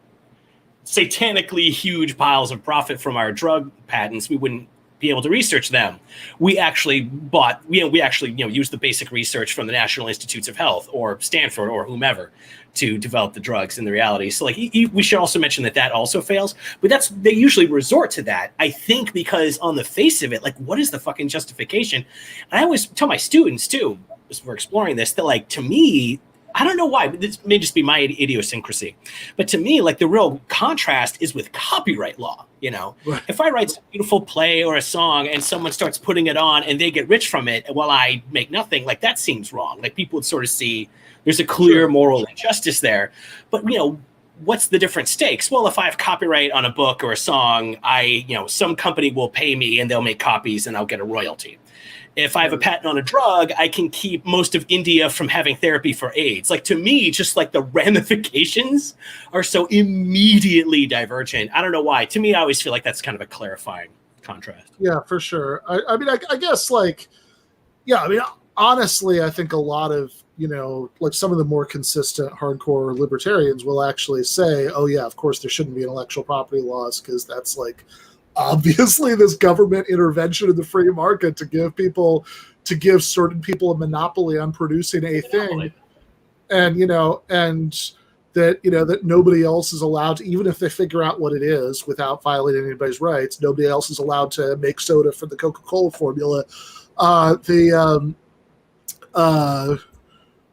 satanically huge piles of profit from our drug patents, we wouldn't be able to research them. We actually used the basic research from the National Institutes of Health or Stanford or whomever to develop the drugs in the reality. So like we should also mention that also fails, but they usually resort to that, I think, because on the face of it, like, what is the fucking justification? And I always tell my students too, as we're exploring this, that like, to me, I don't know why, but this may just be my idiosyncrasy, but to me, like, the real contrast is with copyright law. You know, right. If I write a beautiful play or a song and someone starts putting it on and they get rich from it while I make nothing, like, that seems wrong. Like, people would sort of see there's a clear moral injustice there. But, you know, what's the different stakes? Well, if I have copyright on a book or a song, some company will pay me and they'll make copies and I'll get a royalty. If I have a patent on a drug, I can keep most of India from having therapy for AIDS. Like, to me, just like the ramifications are so immediately divergent. I don't know why. To me, I always feel like that's kind of a clarifying contrast. Yeah, for sure. I mean, I guess, like, yeah, I mean, honestly, I think a lot of, you know, like, some of the more consistent hardcore libertarians will actually say, oh, yeah, of course there shouldn't be intellectual property laws because that's, like, obviously this government intervention in the free market to give certain people a monopoly on producing a thing, and that nobody else is allowed to, even if they figure out what it is without violating anybody's rights, nobody else is allowed to make soda for the Coca-Cola formula,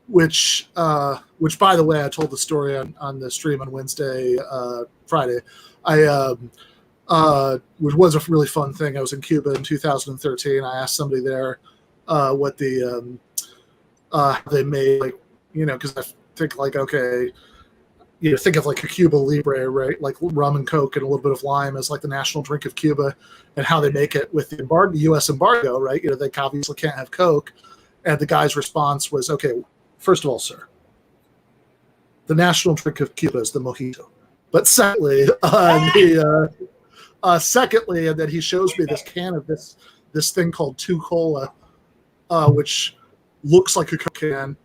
which by the way, I told the story on the stream on Friday. Which was a really fun thing. I was in Cuba in 2013. I asked somebody there what they made, like, you know, because I think, like, okay, you know, think of like a Cuba Libre, right? Like rum and Coke and a little bit of lime as like the national drink of Cuba, and how they make it with the U.S. embargo, right? You know, they obviously can't have Coke. And the guy's response was, okay, first of all, sir, the national drink of Cuba is the mojito. But secondly, secondly, and then he shows me this can of this thing called 2 Cola, which looks like a Coke can,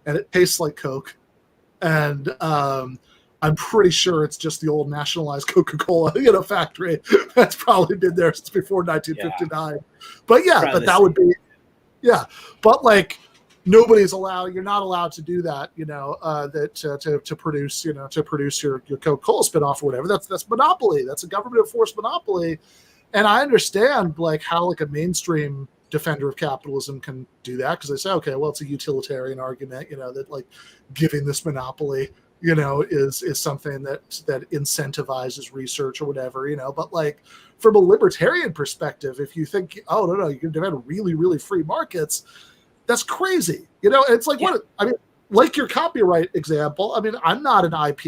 and it tastes like Coke. And I'm pretty sure it's just the old nationalized Coca-Cola, you know, factory that's probably been there since before 1959. Yeah. But yeah, but that would be, yeah. But like, nobody's allowed. You're not allowed to do that. You know, to produce your Coca-Cola spinoff or whatever. That's monopoly. That's a government enforced monopoly. And I understand like how like a mainstream defender of capitalism can do that, because they say, okay, well, it's a utilitarian argument. You know, that like giving this monopoly, you know, is something that incentivizes research or whatever. You know, but like from a libertarian perspective, if you think, oh no, you can demand really, really free markets, that's crazy. You know, it's like, what, I mean, like your copyright example, I mean, I'm not an IP,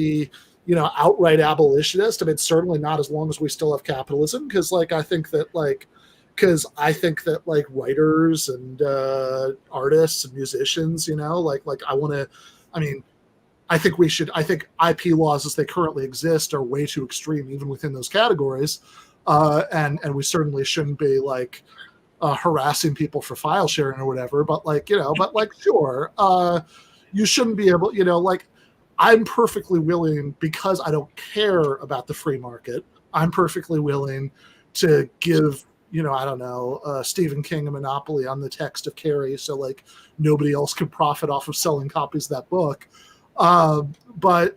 you know, outright abolitionist. I mean, certainly not as long as we still have capitalism, because like, I think that writers and artists and musicians, you know, like I think IP laws as they currently exist are way too extreme, even within those categories. And we certainly shouldn't be like, harassing people for file sharing or whatever, but like, you know, sure, you shouldn't be able, you know, like, I'm perfectly willing, because I don't care about the free market, I'm perfectly willing to give, you know, I don't know, Stephen King a monopoly on the text of Carrie, so like nobody else can profit off of selling copies of that book. But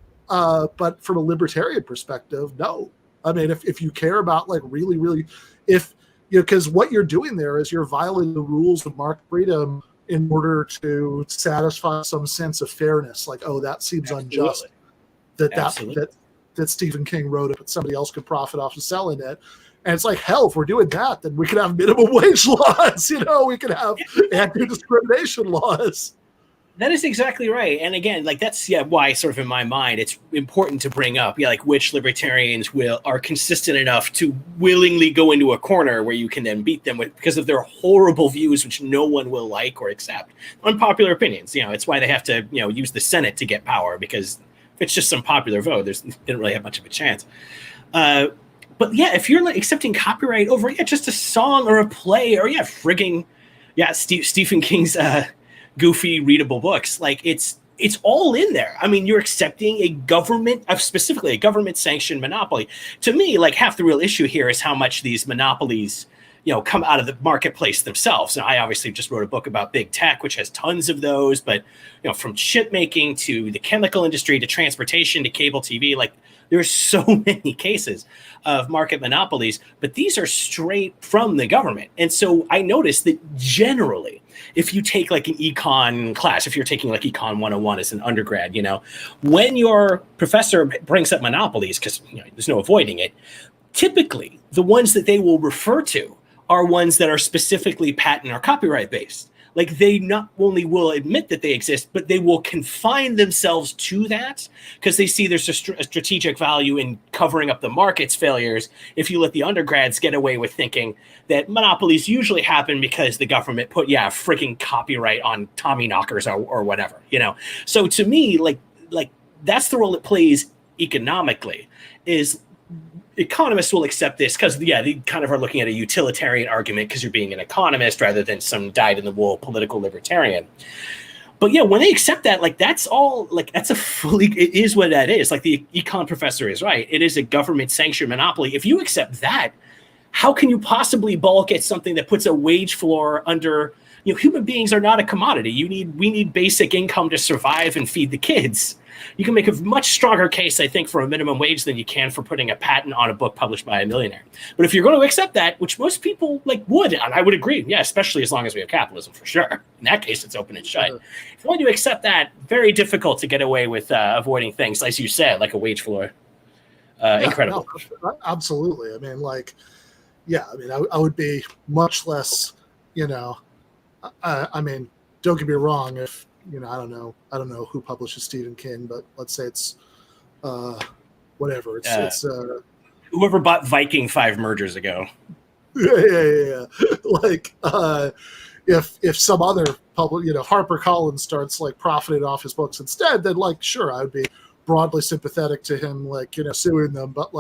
from a libertarian perspective, no. I mean, if you care about like really, really, if you know, because what you're doing there is you're violating the rules of market freedom in order to satisfy some sense of fairness. Like, oh, that seems unjust that Stephen King wrote it, but somebody else could profit off of selling it. And it's like, hell, if we're doing that, then we could have minimum wage laws. We could have anti-discrimination laws. That is exactly right. And again, like that's why sort of in my mind, it's important to bring up, like which libertarians are consistent enough to willingly go into a corner where you can then beat them because of their horrible views, which no one will like or accept. Unpopular opinions. It's why they have to, use the Senate to get power, because if it's just some popular vote, they don't really have much of a chance. But yeah, if you're like accepting copyright over just a song or a play or Stephen King's goofy readable books, like it's all in there. I mean, you're accepting a government, specifically a government sanctioned monopoly. To me, like half the real issue here is how much these monopolies come out of the marketplace themselves. And I obviously just wrote a book about big tech, which has tons of those, but from chip making to the chemical industry to transportation to cable TV, like there's so many cases of market monopolies, but these are straight from the government. And so I noticed that generally, if you take like an econ class, if you're taking like Econ 101 as an undergrad, when your professor brings up monopolies, because there's no avoiding it, typically the ones that they will refer to are ones that are specifically patent or copyright based. Like they not only will admit that they exist, but they will confine themselves to that because they see there's a strategic value in covering up the market's failures. If you let the undergrads get away with thinking that monopolies usually happen because the government put freaking copyright on Tommy knockers or whatever, So to me, like that's the role it plays economically. Is economists will accept this because, they kind of are looking at a utilitarian argument because you're being an economist rather than some dyed-in-the-wool political libertarian. But when they accept that, like that's all, like that's it is what that is. Like the econ professor is right. It is a government-sanctioned monopoly. If you accept that, how can you possibly balk at something that puts a wage floor under? Human beings are not a commodity. We need basic income to survive and feed the kids. You can make a much stronger case, I think, for a minimum wage than you can for putting a patent on a book published by a millionaire. But if you're going to accept that, which most people would, and I would agree, especially as long as we have capitalism for sure. In that case, it's open and shut. If you want to accept that, very difficult to get away with avoiding things, as you said, like a wage floor. Incredible. No, absolutely. I mean, I would be much less, I mean, don't get me wrong. If I don't know who publishes Stephen King, but let's say it's whatever. It's whoever bought Viking 5 mergers ago. Yeah. Like if some other public, HarperCollins starts like profiting off his books instead, then sure, I would be broadly sympathetic to him, suing them. But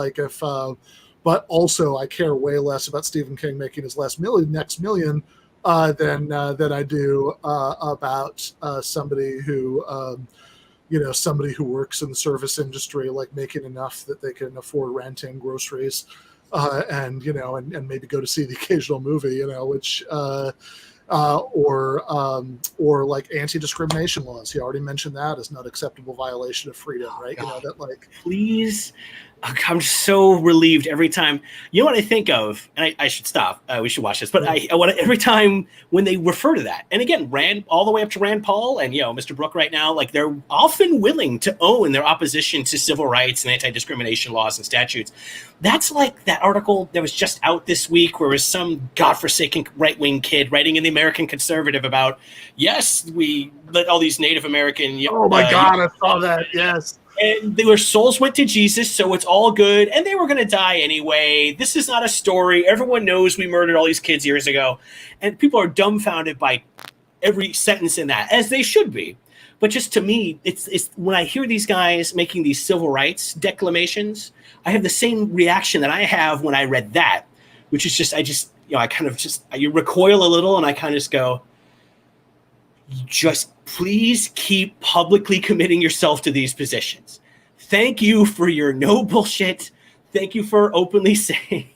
but also I care way less about Stephen King making his next million. Than I do about somebody who works in the service industry, making enough that they can afford renting groceries, and maybe go to see the occasional movie, which or anti-discrimination laws. He already mentioned that as not acceptable violation of freedom, right? God. Please. I'm so relieved every time. You know what I think of, and I should stop. We should watch this, but I want every time when they refer to that, and again, Rand all the way up to Rand Paul and Mr. Brook right now, they're often willing to own their opposition to civil rights and anti-discrimination laws and statutes. That's like that article that was just out this week where was some godforsaken right-wing kid writing in the American Conservative about, yes, we let all these Native American. Oh my God, I saw that. Yes. And their souls went to Jesus, so it's all good. And they were going to die anyway. This is not a story. Everyone knows we murdered all these kids years ago. And people are dumbfounded by every sentence in that, as they should be. But just to me, it's when I hear these guys making these civil rights declamations, I have the same reaction that I have when I read that, which is just, you recoil a little and I kind of just go, just please keep publicly committing yourself to these positions. Thank you for your no bullshit. Thank you for openly saying,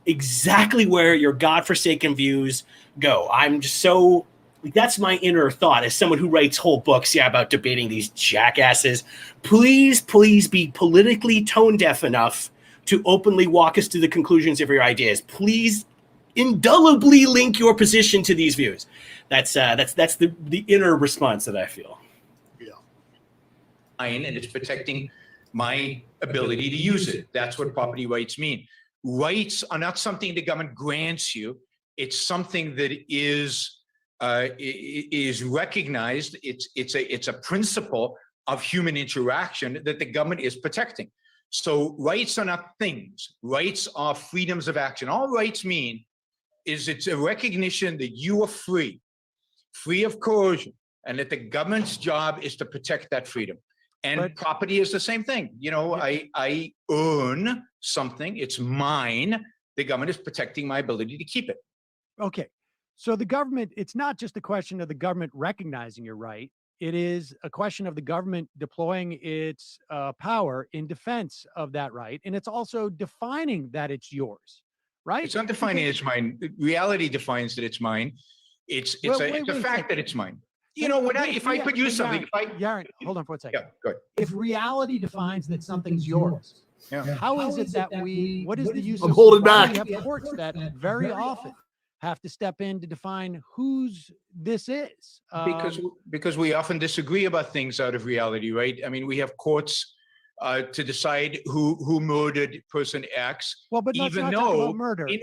exactly where your godforsaken views go. I'm just so, that's my inner thought as someone who writes whole books about debating these jackasses. Please be politically tone deaf enough to openly walk us to the conclusions of your ideas. Please indelibly link your position to these views. That's the inner response that I feel. And it's protecting my ability to use it. That's what property rights mean. Rights are not something the government grants you. It's something that is recognized. It's a principle of human interaction that the government is protecting. So rights are not things. Rights are freedoms of action. All rights mean is it's a recognition that you are free of coercion, and that the government's job is to protect that freedom. And property is the same thing. You know, I own something, it's mine. The government is protecting my ability to keep it. Okay. So the government, it's not just a question of the government recognizing your right. It is a question of the government deploying its power in defense of that right. And it's also defining that it's yours, right? It's not defining it's mine. Reality defines that it's mine. It's a fact that it's mine. You know, if I produce something, Yaron, hold on for a second. Yeah, go ahead. If reality defines that something's yours, how is it that what is the use I'm of holding back. We have courts that very often have to step in to define whose this is. Because we often disagree about things out of reality, right? I mean, we have courts to decide who murdered person X. Well, but even though murder. In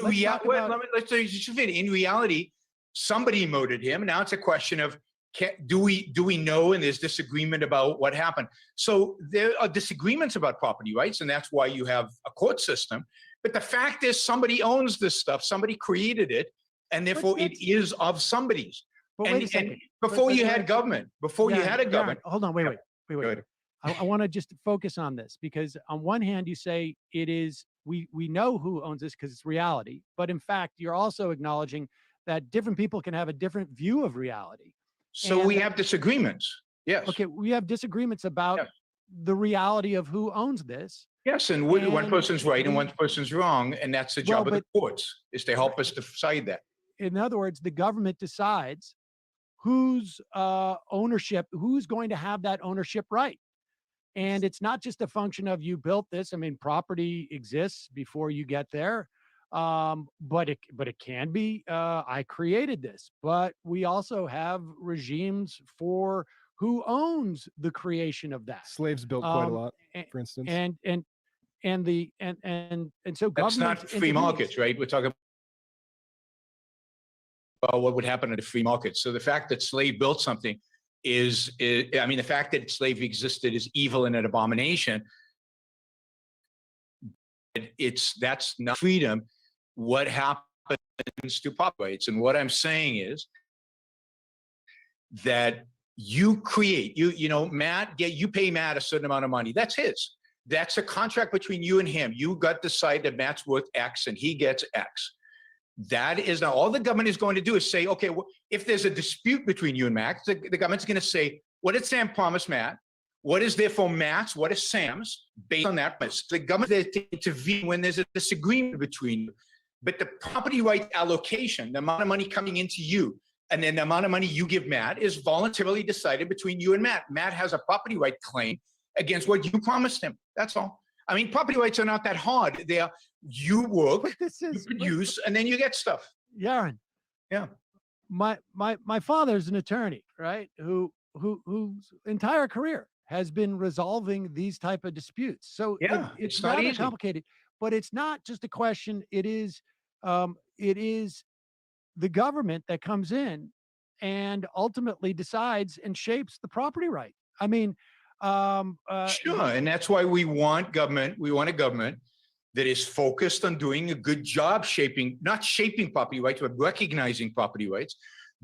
reality, somebody murdered him. Now it's a question of do we know? And there's disagreement about what happened. So there are disagreements about property rights, and that's why you have a court system. But the fact is, somebody owns this stuff. Somebody created it, and therefore it is of somebody's. And before you had government, you had a government. Hold on, wait. I want to just focus on this, because on one hand you say it is, we know who owns this because it's reality, but in fact you're also acknowledging that different people can have a different view of reality. So we have disagreements. Yes. Okay, we have disagreements about the reality of who owns this. Yes, and one person's right and one person's wrong, and that's the job of the courts, is to help us decide that. In other words, the government decides whose ownership, who's going to have that ownership right. And it's not just a function of you built this. I mean, property exists before you get there. But it can be, I created this, but we also have regimes for who owns the creation of that. Slaves built quite a lot, for instance. And so that's not free markets, right? We're talking about what would happen in a free market. So the fact that slave built something is I mean, the fact that slave existed is evil and an abomination. That's not freedom. What happens to property rights? And what I'm saying is that you create, you know, Matt, you pay Matt a certain amount of money. That's his. That's a contract between you and him. You got to decide that Matt's worth X and he gets X. That is now all the government is going to do is say, okay, well, if there's a dispute between you and Matt, the government's going to say, what did Sam promise Matt? What is therefore Matt's? What is Sam's? Based on that, the government is to intervene when there's a disagreement between you. But the property right allocation, the amount of money coming into you, and then the amount of money you give Matt is voluntarily decided between you and Matt. Matt has a property right claim against what you promised him. That's all. I mean, property rights are not that hard. They are, you work, you produce, and then you get stuff. Yaron. Yeah. My father's an attorney, right? Whose entire career has been resolving these type of disputes. So yeah, it's not easy. Complicated, but it's not just a question. It is the government that comes in and ultimately decides and shapes the property right. I mean, sure. And that's why we want government. We want a government that is focused on doing a good job shaping, not shaping property rights, but recognizing property rights,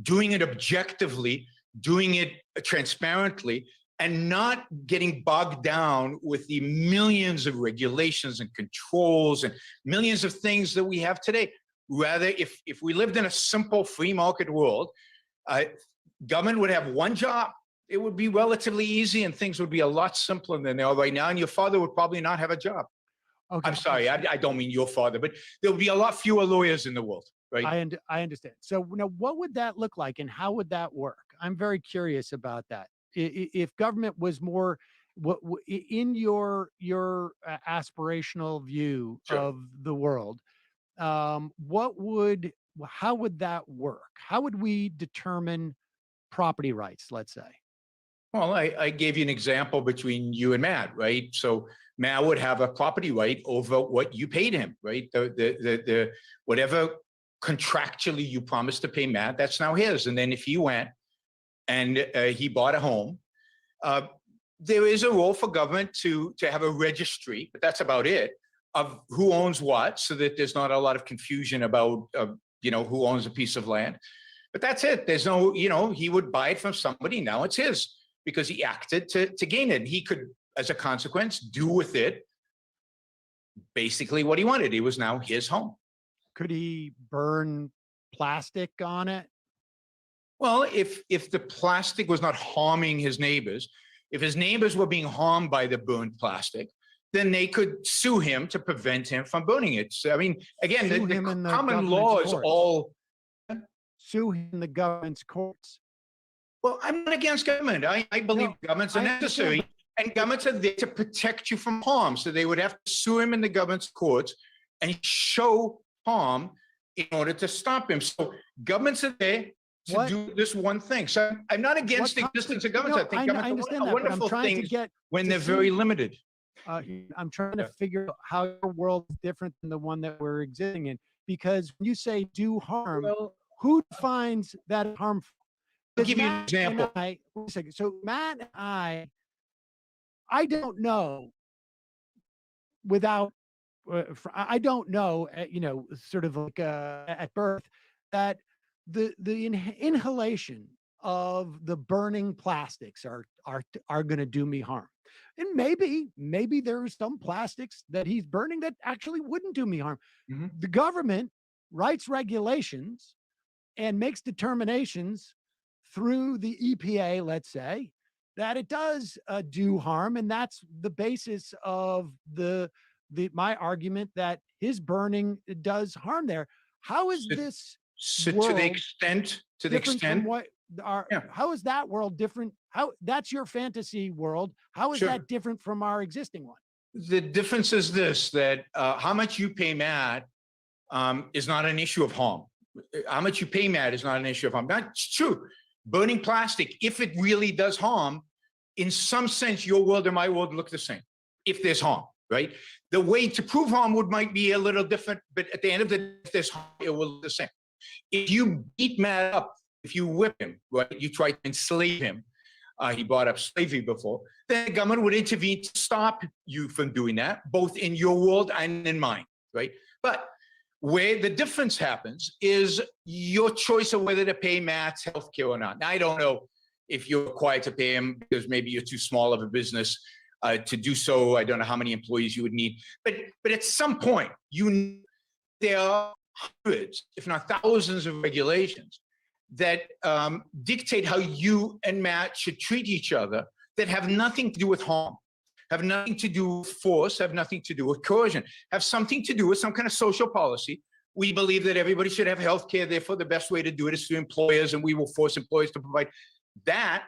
doing it objectively, doing it transparently, and not getting bogged down with the millions of regulations and controls and millions of things that we have today. Rather, if we lived in a simple free market world, government would have one job. It would be relatively easy and things would be a lot simpler than they are right now. And your father would probably not have a job. Okay. I'm sorry, I don't mean your father, but there would be a lot fewer lawyers in the world, right? I understand. So now what would that look like and how would that work? I'm very curious about that. If government was more, in your aspirational view of the world, how would that work? How would we determine property rights, let's say? Well, I gave you an example between you and Matt, right? So Matt would have a property right over what you paid him, right? The whatever contractually you promised to pay Matt, that's now his. And then if he went and he bought a home, there is a role for government to have a registry, but that's about it, of who owns what, so that there's not a lot of confusion about who owns a piece of land. But that's it. There's no, he would buy it from somebody. Now it's his because he acted to gain it. He could, as a consequence, do with it basically what he wanted. It was now his home. Could he burn plastic on it? Well, if the plastic was not harming his neighbors, if his neighbors were being harmed by the burned plastic, then they could sue him to prevent him from burning it. So, I mean, again, the common law is all... Sue him in the government's courts. Well, I'm not against government. I believe governments are necessary, and governments are there to protect you from harm. So they would have to sue him in the government's courts and show harm in order to stop him. So governments are there to do this one thing. So I'm not against the existence of governments. I think governments are wonderful things when they're very limited. I'm trying to figure out how your world is different than the one that we're existing in. Because when you say do harm, who defines that as harmful? I'll give you an example. Wait a second. So Matt and I don't know without, I don't know, sort of like at birth, that the inhalation of the burning plastics are going to do me harm. And maybe there are some plastics that he's burning that actually wouldn't do me harm. Mm-hmm. The government writes regulations and makes determinations through the EPA, let's say, that it does do harm. And that's the basis of my argument that his burning does harm there. How is this to the extent how is that world different? How that's your fantasy world. How is that different from our existing one? The difference is this, that how much you pay Matt is not an issue of harm. How much you pay Matt is not an issue of harm. That's true. Burning plastic, if it really does harm, in some sense, your world and my world look the same. If there's harm, right? The way to prove harm might be a little different, but at the end of the day, if there's harm, it will look the same. If you beat Matt up, if you whip him, right, you try to enslave him, he brought up slavery before, then the government would intervene to stop you from doing that, both in your world and in mine, right? But where the difference happens is your choice of whether to pay Matt's healthcare or not. Now, I don't know if you're required to pay him because maybe you're too small of a business to do so. I don't know how many employees you would need, but at some point, there are hundreds, if not thousands, of regulations that dictate how you and Matt should treat each other that have nothing to do with harm, have nothing to do with force, have nothing to do with coercion, have something to do with some kind of social policy. We believe that everybody should have health care. Therefore, the best way to do it is through employers, and we will force employers to provide that.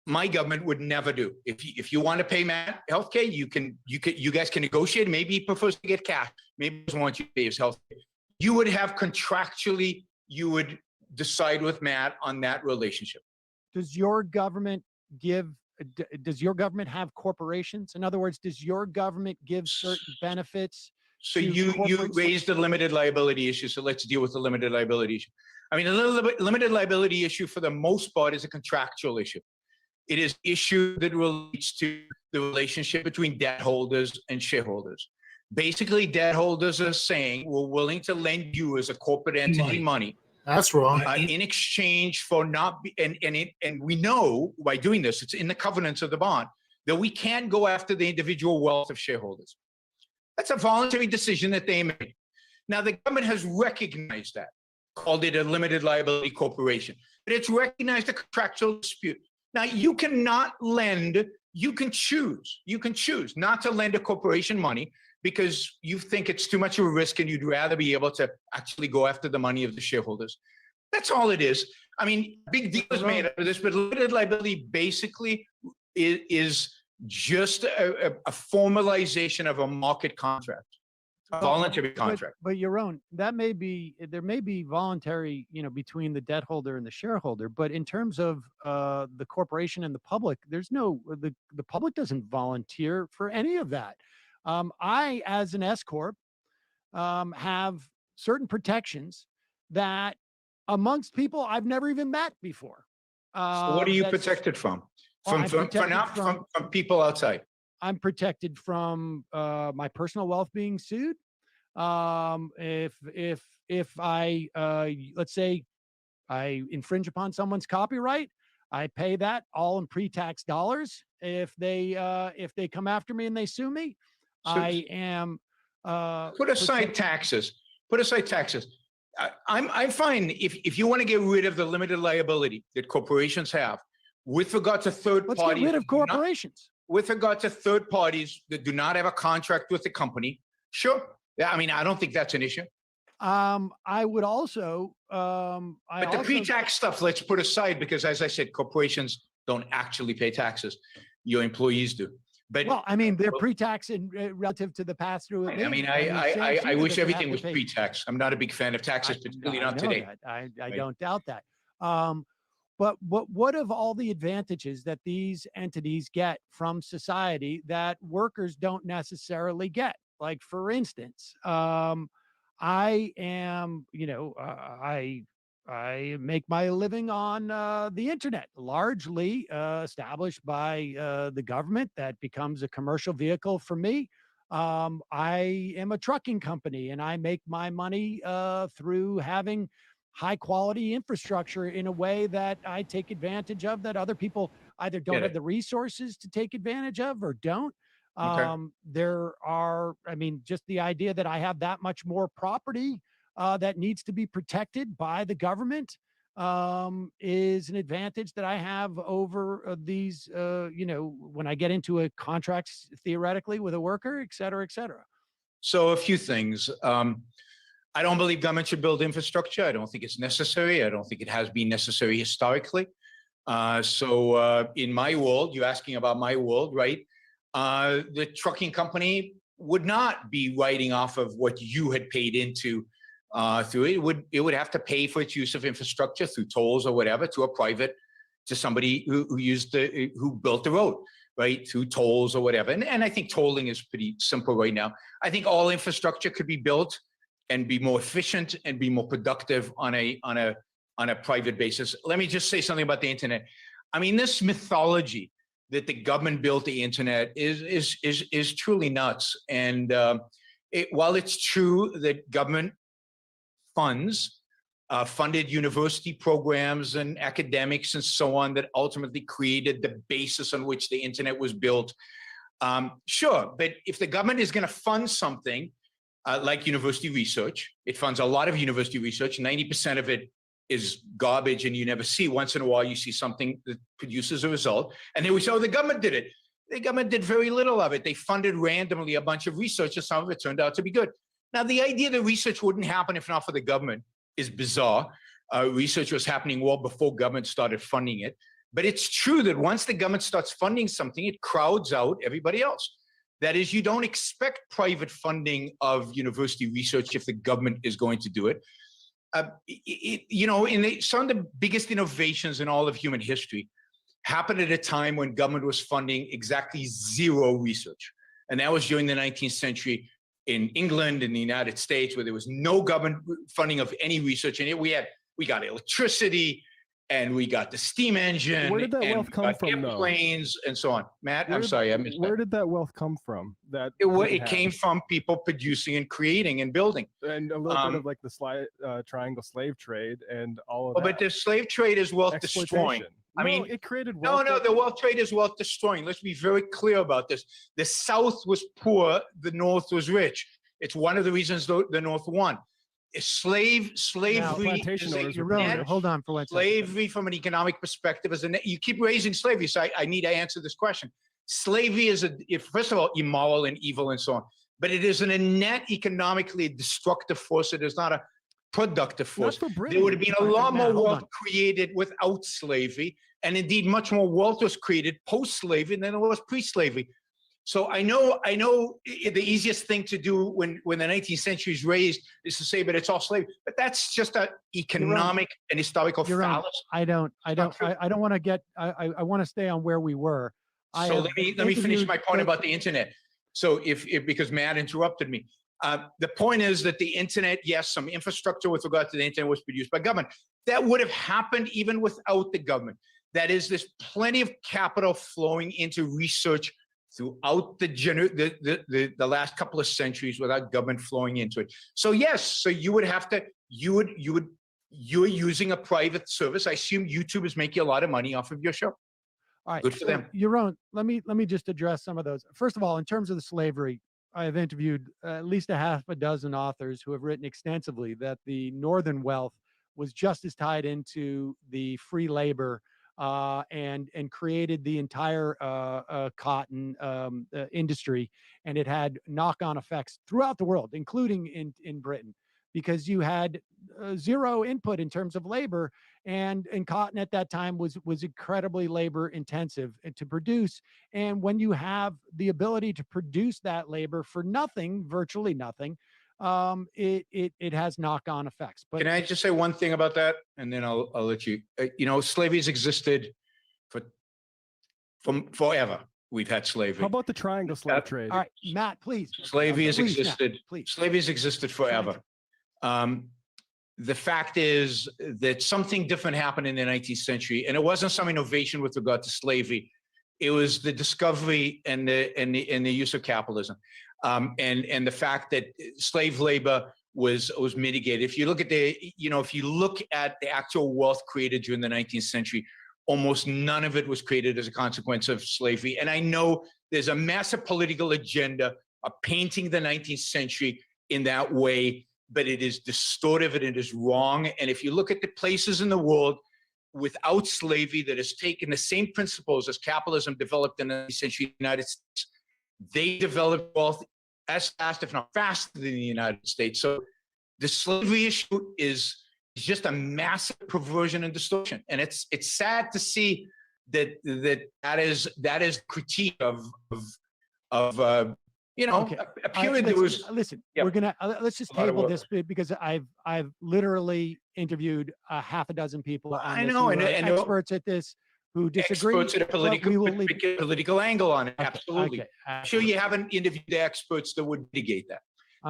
My government would never do. If you want to pay Matt health care, you guys can negotiate. Maybe he prefers to get cash. Maybe he doesn't want you to pay his health care. You would have contractually, you would decide with Matt on that relationship. Does your government have corporations? In other words, does your government give certain benefits? So you raised the limited liability issue. So let's deal with the limited liability issue. I mean, limited liability issue for the most part is a contractual issue. It is an issue that relates to the relationship between debt holders and shareholders. Basically, debt holders are saying, we're willing to lend you as a corporate entity money. That's wrong. In exchange for and we know by doing this, it's in the covenants of the bond, that we can't go after the individual wealth of shareholders. That's a voluntary decision that they made. Now, the government has recognized that, called it a limited liability corporation, but it's recognized a contractual dispute. Now, you cannot lend, you can choose not to lend a corporation money because you think it's too much of a risk and you'd rather be able to actually go after the money of the shareholders. That's all it is. I mean, big deal is made out of this, but limited liability basically is just a formalization of a market contract. voluntary contract. But Yaron, there may be voluntary, between the debt holder and the shareholder. But in terms of the corporation and the public, there's the public doesn't volunteer for any of that. I, as an S corp, have certain protections that amongst people I've never even met before. So what are you protected from? From people outside? I'm protected from my personal wealth being sued. If I let's say I infringe upon someone's copyright, I pay that all in pre-tax dollars. If they come after me and they sue me, I am put aside taxes. Put aside taxes. I'm fine if you want to get rid of the limited liability that corporations have with regard to third parties. Let's get rid of corporations. With regard to third parties that do not have a contract with the company, sure. I mean, I don't think that's an issue. I would also. But the pre-tax stuff, let's put aside, because as I said, corporations don't actually pay taxes. Your employees do. But well, I mean, they're pre-tax in relative to the pass-through. I wish everything was pre-tax. I'm not a big fan of taxes, particularly not today. I don't doubt that. But what of all the advantages that these entities get from society that workers don't necessarily get? Like, for instance, I am, I make my living on the internet, largely established by the government that becomes a commercial vehicle for me. I am a trucking company, and I make my money through having high quality infrastructure in a way that I take advantage of that other people either don't have the resources to take advantage of or don't. There are, just the idea that I have that much more property that needs to be protected by the government is an advantage that I have over these, when I get into a contract theoretically with a worker, et cetera, et cetera. So a few things. I don't believe government should build infrastructure. I don't think it's necessary. I don't think it has been necessary historically. So in my world, you're asking about my world, right? The trucking company would not be writing off of what you had paid into through it. It would have to pay for its use of infrastructure through tolls or whatever to somebody who built the road, right? Through tolls or whatever. And I think tolling is pretty simple right now. I think all infrastructure could be built and be more efficient and be more productive on a private basis. Let me just say something about the internet. I mean, this mythology that the government built the internet is truly nuts. And while it's true that government funded university programs and academics and so on that ultimately created the basis on which the internet was built, sure. But if the government is going to fund something like university research, it funds a lot of university research. 90% of it is garbage, and you never see. Once in a while, you see something that produces a result. And then we say, oh, the government did it. The government did very little of it. They funded randomly a bunch of research, and some of it turned out to be good. Now, the idea that research wouldn't happen if not for the government is bizarre. Research was happening well before government started funding it. But it's true that once the government starts funding something, it crowds out everybody else. That is, you don't expect private funding of university research if the government is going to do it. Some of the biggest innovations in all of human history happened at a time when government was funding exactly zero research. And that was during the 19th century in England, in the United States, where there was no government funding of any research. And we got electricity, and we got the steam engine. Where did that wealth come from, airplanes, and so on. Matt, I'm sorry, I missed that. Where did that wealth come from? It came from people producing and creating and building. And a little bit of like the triangle slave trade and all of that. But the slave trade is wealth destroying. I mean, it created wealth. No, the wealth trade is wealth destroying. Let's be very clear about this. The South was poor, the North was rich. It's one of the reasons the North won. Slavery. Hold on for 1 second. Slavery, from an economic perspective, you keep raising slavery, so I need to answer this question. Slavery is first of all immoral and evil and so on, but it is a net economically destructive force. It is not a productive force. There would have been a lot more wealth created without slavery, and indeed much more wealth was created post-slavery than it was pre-slavery. So I know the easiest thing to do when the 19th century is raised is to say, but it's all slavery. But that's just an economic and historical fallacy. I don't want to get, I want to stay on where we were. So let me finish my point about the internet. So if because Matt interrupted me, the point is that the internet, yes, some infrastructure with regard to the internet was produced by government. That would have happened even without the government. That is, there's plenty of capital flowing into research throughout the last couple of centuries without government flowing into it. So yes, so you would have to, you're using a private service. I assume YouTube is making a lot of money off of your show. All right, good for them. Yaron, let me just address some of those. First of all, in terms of the slavery, I have interviewed at least a half a dozen authors who have written extensively that the northern wealth was just as tied into the free labor and created the entire cotton industry, and it had knock-on effects throughout the world, including in Britain, because you had zero input in terms of labor, and cotton at that time was incredibly labor intensive to produce. And when you have the ability to produce that labor for nothing, virtually nothing, it has knock-on effects. But can I just say one thing about that, and then I'll let you. You know, slavery has existed from forever. We've had slavery. How about the triangle slave trade? All right, Matt, please. Slavery has existed. Matt, please. Slavery has existed forever. The fact is that something different happened in the 19th century, and it wasn't some innovation with regard to slavery. It was the discovery and the use of capitalism, and the fact that slave labor was mitigated. If you look at the actual wealth created during the 19th century, almost none of it was created as a consequence of slavery. And I know there's a massive political agenda of painting the 19th century in that way, but it is distortive and it is wrong. And if you look at the places in the world without slavery that has taken the same principles as capitalism developed in the 19th century United States, they developed wealth as fast, if not faster, than the United States. So the slavery issue is just a massive perversion and distortion. And it's sad to see that is critique of Okay. a period that was. Listen, Yep. we're gonna let's just table this bit because I've literally interviewed a half a dozen people on I this know, who and are experts at this who disagree. Experts at a political angle on it. Absolutely. Okay, I'm sure you haven't interviewed the experts that would mitigate that.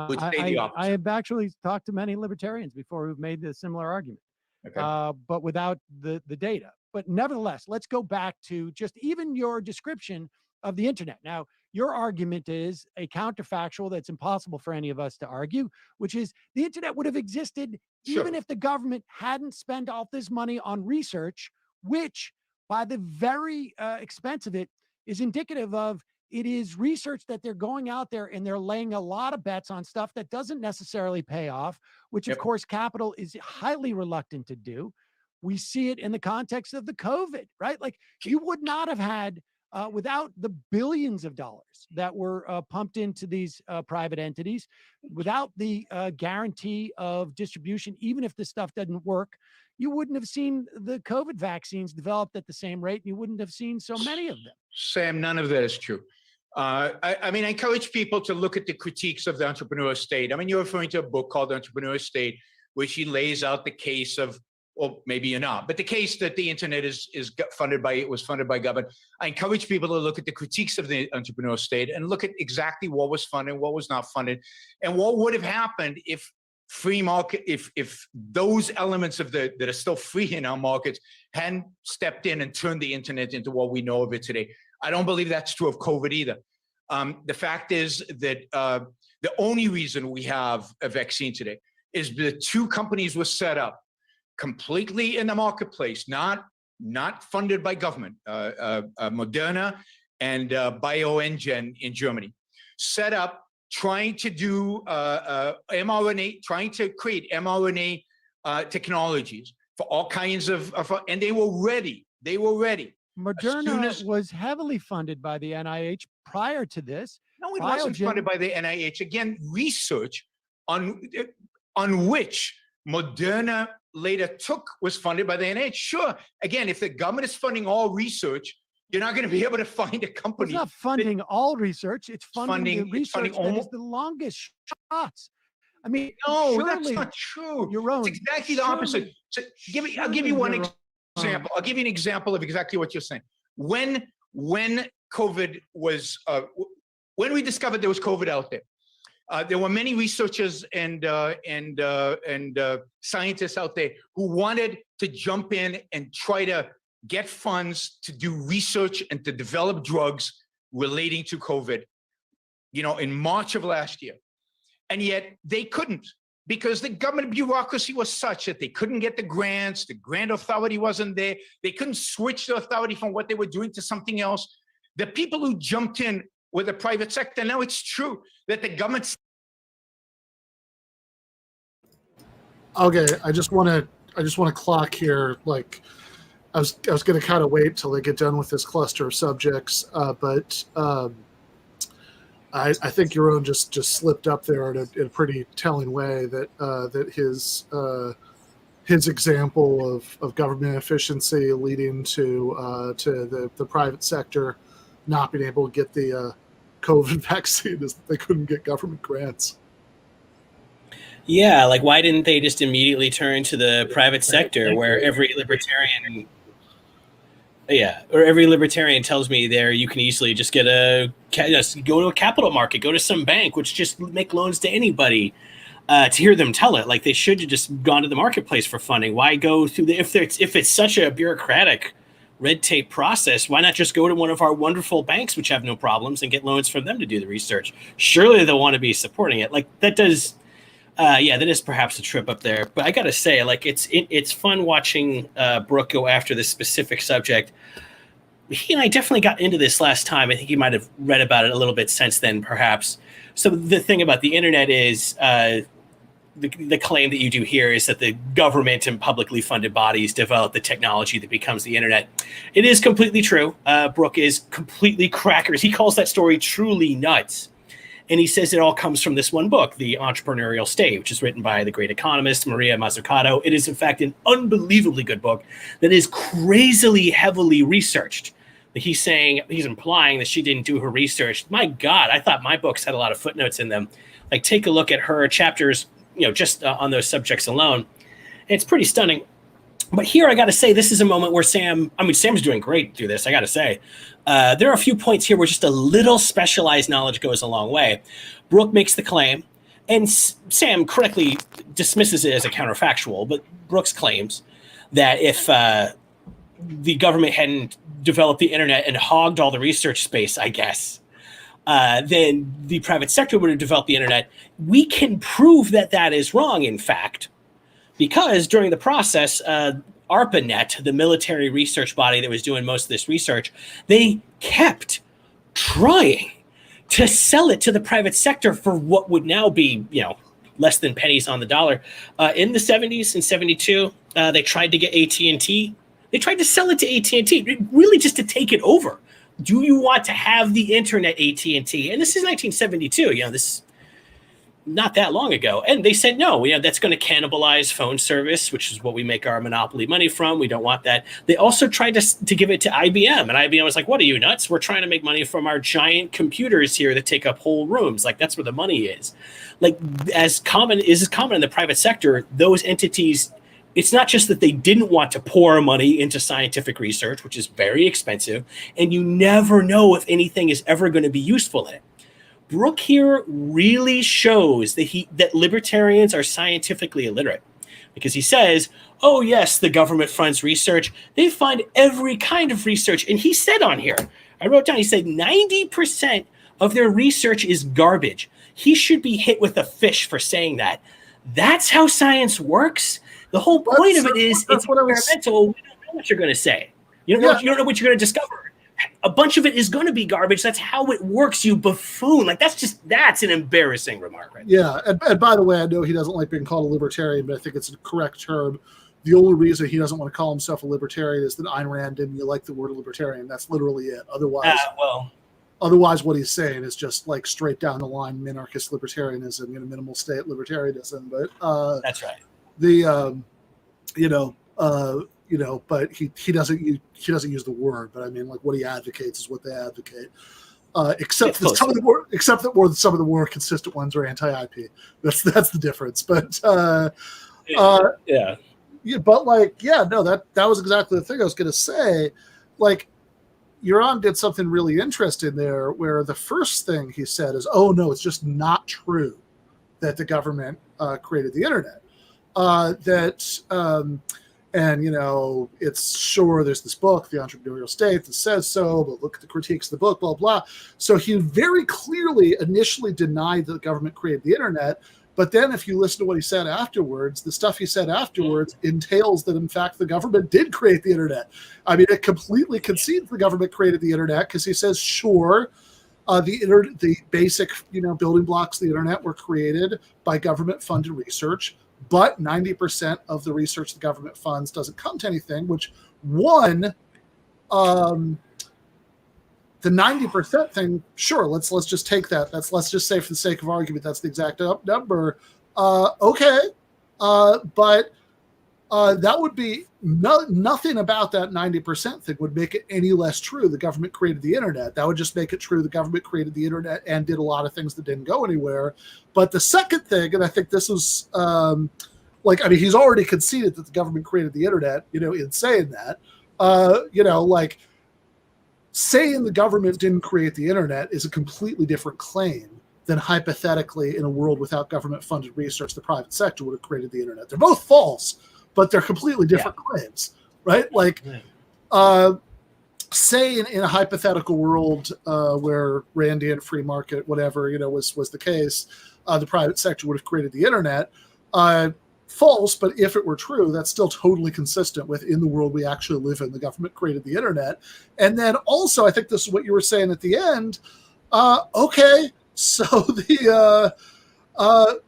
Would say the opposite. I have actually talked to many libertarians before who've made the similar argument, Okay. but without the data. But nevertheless, let's go back to just even your description of the internet. Now, your argument is a counterfactual that's impossible for any of us to argue, which is the internet would have existed even if the government hadn't spent all this money on research, which by the very expense of it is indicative of it is research that they're going out there and they're laying a lot of bets on stuff that doesn't necessarily pay off, which of course capital is highly reluctant to do. We see it in the context of the COVID, right? Like you would not have had without the billions of dollars that were pumped into these private entities, without the guarantee of distribution, even if this stuff doesn't work, you wouldn't have seen the COVID vaccines developed at the same rate. And you wouldn't have seen so many of them. Sam, none of that is true. I mean, I encourage people to look at the critiques of the entrepreneurial state. I mean, you're referring to a book called The Entrepreneurial State, which he lays out the case of, well, maybe you're not, but the case that the internet was funded by government. I encourage people to look at the critiques of the entrepreneurial state and look at exactly what was funded, what was not funded, and what would have happened if free market, if those elements of that are still free in our markets hadn't stepped in and turned the internet into what we know of it today. I don't believe that's true of COVID either. The fact is that the only reason we have a vaccine today is the two companies were set up completely in the marketplace, not funded by government, Moderna and BioNTech in Germany, set up trying to do mRNA, trying to create mRNA technologies for all kinds of, and they were ready. They were ready. Moderna was heavily funded by the NIH prior to this. No, it wasn't funded by the NIH. Again, research on which Moderna later was funded by the NIH. Sure, again, if the government is funding all research, You're not going to be able to find a Well, company. it's not funding all research. It's funding the it's funding research that is the longest shots. I mean, No, that's surely, not true. Yaron, It's exactly the opposite. So I'll give you one example. I'll give you an example of exactly what you're saying. When COVID was, when we discovered there was COVID out there were many researchers and scientists out there who wanted to jump in and try to get funds to do research and to develop drugs relating to COVID, in March of last year. And yet they couldn't, because the government bureaucracy was such that they couldn't get the grants. The grant authority wasn't there. They couldn't switch the authority from what they were doing to something else. The people who jumped in were the private sector. Now it's true that the government. Okay, I just want to clock here. Like, I was going to kind of wait till they get done with this cluster of subjects, but I think Yaron just slipped up there in a pretty telling way that his example of government efficiency leading to the private sector not being able to get the COVID vaccine is that they couldn't get government grants. Yeah, like why didn't they just immediately turn to the private sector where every libertarian tells me there you can easily just get go to a capital market, go to some bank, which just make loans to anybody. To hear them tell it, like they should have just gone to the marketplace for funding. Why go through if it's such a bureaucratic red tape process, why not just go to one of our wonderful banks which have no problems and get loans from them to do the research? Surely they'll want to be supporting it. Like that does that is perhaps a trip up there. But I gotta say, like it's fun watching Brook go after this specific subject. He and I definitely got into this last time. I think he might have read about it a little bit since then, perhaps. So the thing about the internet is the claim that you do here is that the government and publicly funded bodies develop the technology that becomes the internet. It is completely true. Brook is completely crackers. He calls that story truly nuts. And he says it all comes from this one book, The Entrepreneurial State, which is written by the great economist Maria Mazzucato. It is, in fact, an unbelievably good book that is crazily heavily researched. He's implying that she didn't do her research. My God, I thought my books had a lot of footnotes in them. Like, take a look at her chapters, just on those subjects alone. It's pretty stunning. But here, I got to say, this is a moment where Sam's doing great through this, I got to say. There are a few points here where just a little specialized knowledge goes a long way. Brook makes the claim, and Sam correctly dismisses it as a counterfactual, but Brooks claims that if the government hadn't developed the internet and hogged all the research space, I guess, then the private sector would have developed the internet. We can prove that that is wrong, in fact, because during the process, ARPANET, the military research body that was doing most of this research, they kept trying to sell it to the private sector for what would now be, less than pennies on the dollar. In the 70s and 72, they tried to get AT&T. They tried to sell it to AT&T, really just to take it over. Do you want to have the internet, AT&T? And this is 1972. This not that long ago. And they said, no, that's going to cannibalize phone service, which is what we make our monopoly money from. We don't want that. They also tried to give it to IBM. And IBM was like, what are you, nuts? We're trying to make money from our giant computers here that take up whole rooms. Like, that's where the money is. Like, as common in the private sector, those entities, it's not just that they didn't want to pour money into scientific research, which is very expensive, and you never know if anything is ever going to be useful in it. Brook here really shows that libertarians are scientifically illiterate, because he says, oh, yes, the government funds research. They fund every kind of research. And he said on here, I wrote down, he said 90% of their research is garbage. He should be hit with a fish for saying that. That's how science works. The whole point of it is it's experimental. We don't know what you're going to say. You don't know what you're going to discover. A bunch of it is going to be garbage. That's how it works, you buffoon. Like, that's an embarrassing remark, right? Yeah, and by the way, I know he doesn't like being called a libertarian, but I think it's a correct term. The only reason he doesn't want to call himself a libertarian is that Ayn Rand didn't like the word libertarian. That's literally it. Otherwise, what he's saying is just like straight down the line minarchist libertarianism, minimal state libertarianism. But that's right. but he doesn't use the word. But I mean, like what he advocates is what they advocate. Except that some of the more consistent ones are anti-IP. That's the difference. But yeah. But that was exactly the thing I was going to say. Like, Yaron did something really interesting there, where the first thing he said is, "Oh no, it's just not true that the government created the internet." And it's sure there's this book, The Entrepreneurial State, that says so, but look at the critiques of the book, blah, blah. So he very clearly initially denied that the government created the internet. But then if you listen to what he said afterwards, the stuff he said afterwards entails that, in fact, the government did create the internet. I mean, it completely concedes the government created the internet, because he says, sure, the basic building blocks of the internet were created by government-funded research. But 90% of the research the government funds doesn't come to anything, which the 90% thing, sure, let's just take that. Let's just say for the sake of argument, that's the exact number. Okay. But that would be nothing about that 90% thing would make it any less true the government created the internet. That would just make it true the government created the internet and did a lot of things that didn't go anywhere. But the second thing, and I think this was he's already conceded that the government created the internet, in saying that, saying the government didn't create the internet is a completely different claim than hypothetically in a world without government funded research, the private sector would have created the internet. They're both false, but they're completely different claims, right? Saying in a hypothetical world where Randian free market, whatever, was the case, the private sector would have created the internet. False, but if it were true, that's still totally consistent with in the world we actually live in, the government created the internet. And then also, I think this is what you were saying at the end. Okay, so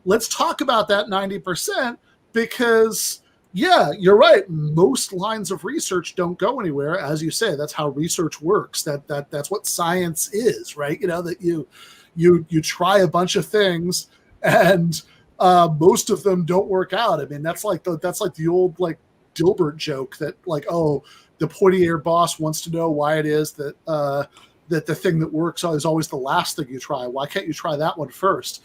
let's talk about that 90%, because yeah, you're right. Most lines of research don't go anywhere. As you say, that's how research works. That's what science is, right? That you try a bunch of things and most of them don't work out. I mean, that's like the old Dilbert joke that the pointy-eared boss wants to know why it is that that the thing that works is always the last thing you try. Why can't you try that one first?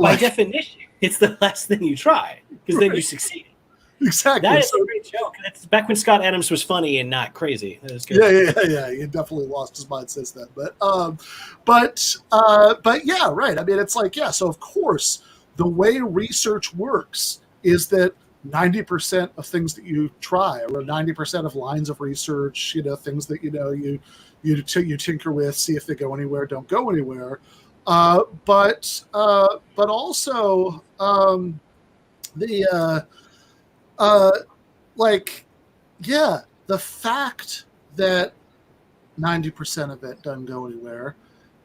By definition, it's the last thing you try, because then you succeed. Exactly. That is a great joke. That's back when Scott Adams was funny and not crazy. That was good. Yeah. He definitely lost his mind since then. But yeah, right. I mean, it's so of course the way research works is that 90% of things that you try, or 90% of lines of research, things that you tinker with, see if they go anywhere, don't go anywhere. But also the fact that 90% of it doesn't go anywhere,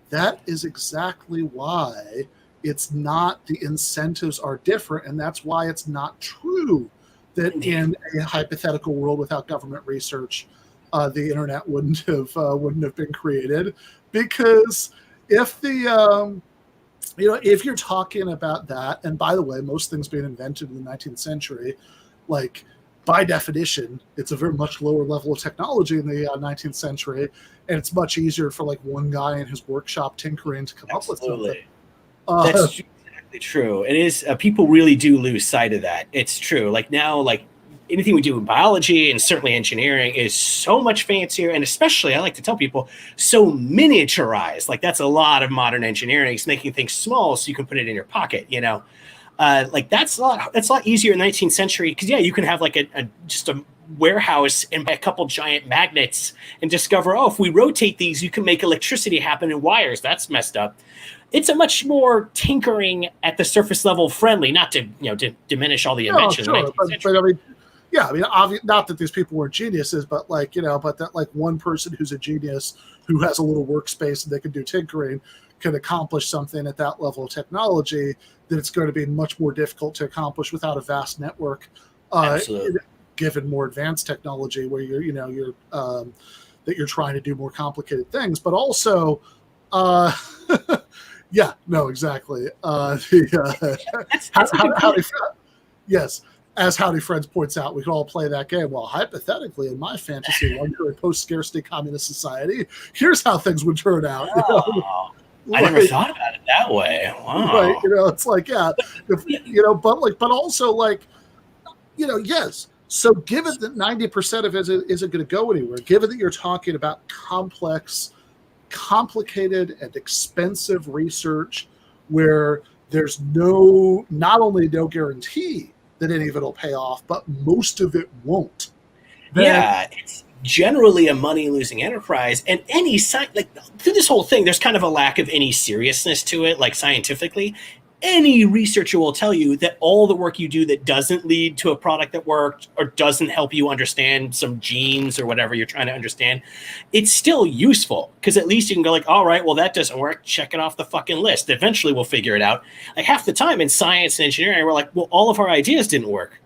that is exactly why it's not, the incentives are different, and that's why it's not true that in a hypothetical world without government research, the internet wouldn't have been created. Because if if you're talking about that, and by the way, most things being invented in the 19th century, by definition, it's a very much lower level of technology in the 19th century, and it's much easier for one guy in his workshop tinkering to come up with something. That's exactly true. It is. People really do lose sight of that. It's true. Now, anything we do in biology and certainly engineering is so much fancier, and especially I like to tell people, so miniaturized. That's a lot of modern engineering. It's making things small so you can put it in your pocket. That's a lot easier in the 19th century, because you can have just a warehouse and buy a couple giant magnets and discover, if we rotate these, you can make electricity happen in wires. That's messed up. It's a much more tinkering at the surface level friendly, not to diminish all the inventions. Sure, not that these people were geniuses, but that one person who's a genius who has a little workspace and they can do tinkering can accomplish something at that level of technology that it's going to be much more difficult to accomplish without a vast network. Given more advanced technology, where you're that you're trying to do more complicated things, but also, exactly. Yes, as Howdy Friends points out, we can all play that game. Well, hypothetically, in my fantasy luxury post-scarcity communist society, here's how things would turn out. Oh, I never thought about it that way. Wow. Right, it's like, but also like, yes. So given that 90% of it isn't going to go anywhere, given that you're talking about complex, complicated, and expensive research where there's not only no guarantee that any of it will pay off, but most of it won't. It's generally a money-losing enterprise, and through this whole thing, there's kind of a lack of any seriousness to it, like scientifically. Any researcher will tell you that all the work you do that doesn't lead to a product that worked or doesn't help you understand some genes or whatever you're trying to understand, it's still useful, because at least you can go like, all right, well, that doesn't work. Check it off the fucking list. Eventually we'll figure it out. Like half the time in science and engineering, we're like, well, all of our ideas didn't work.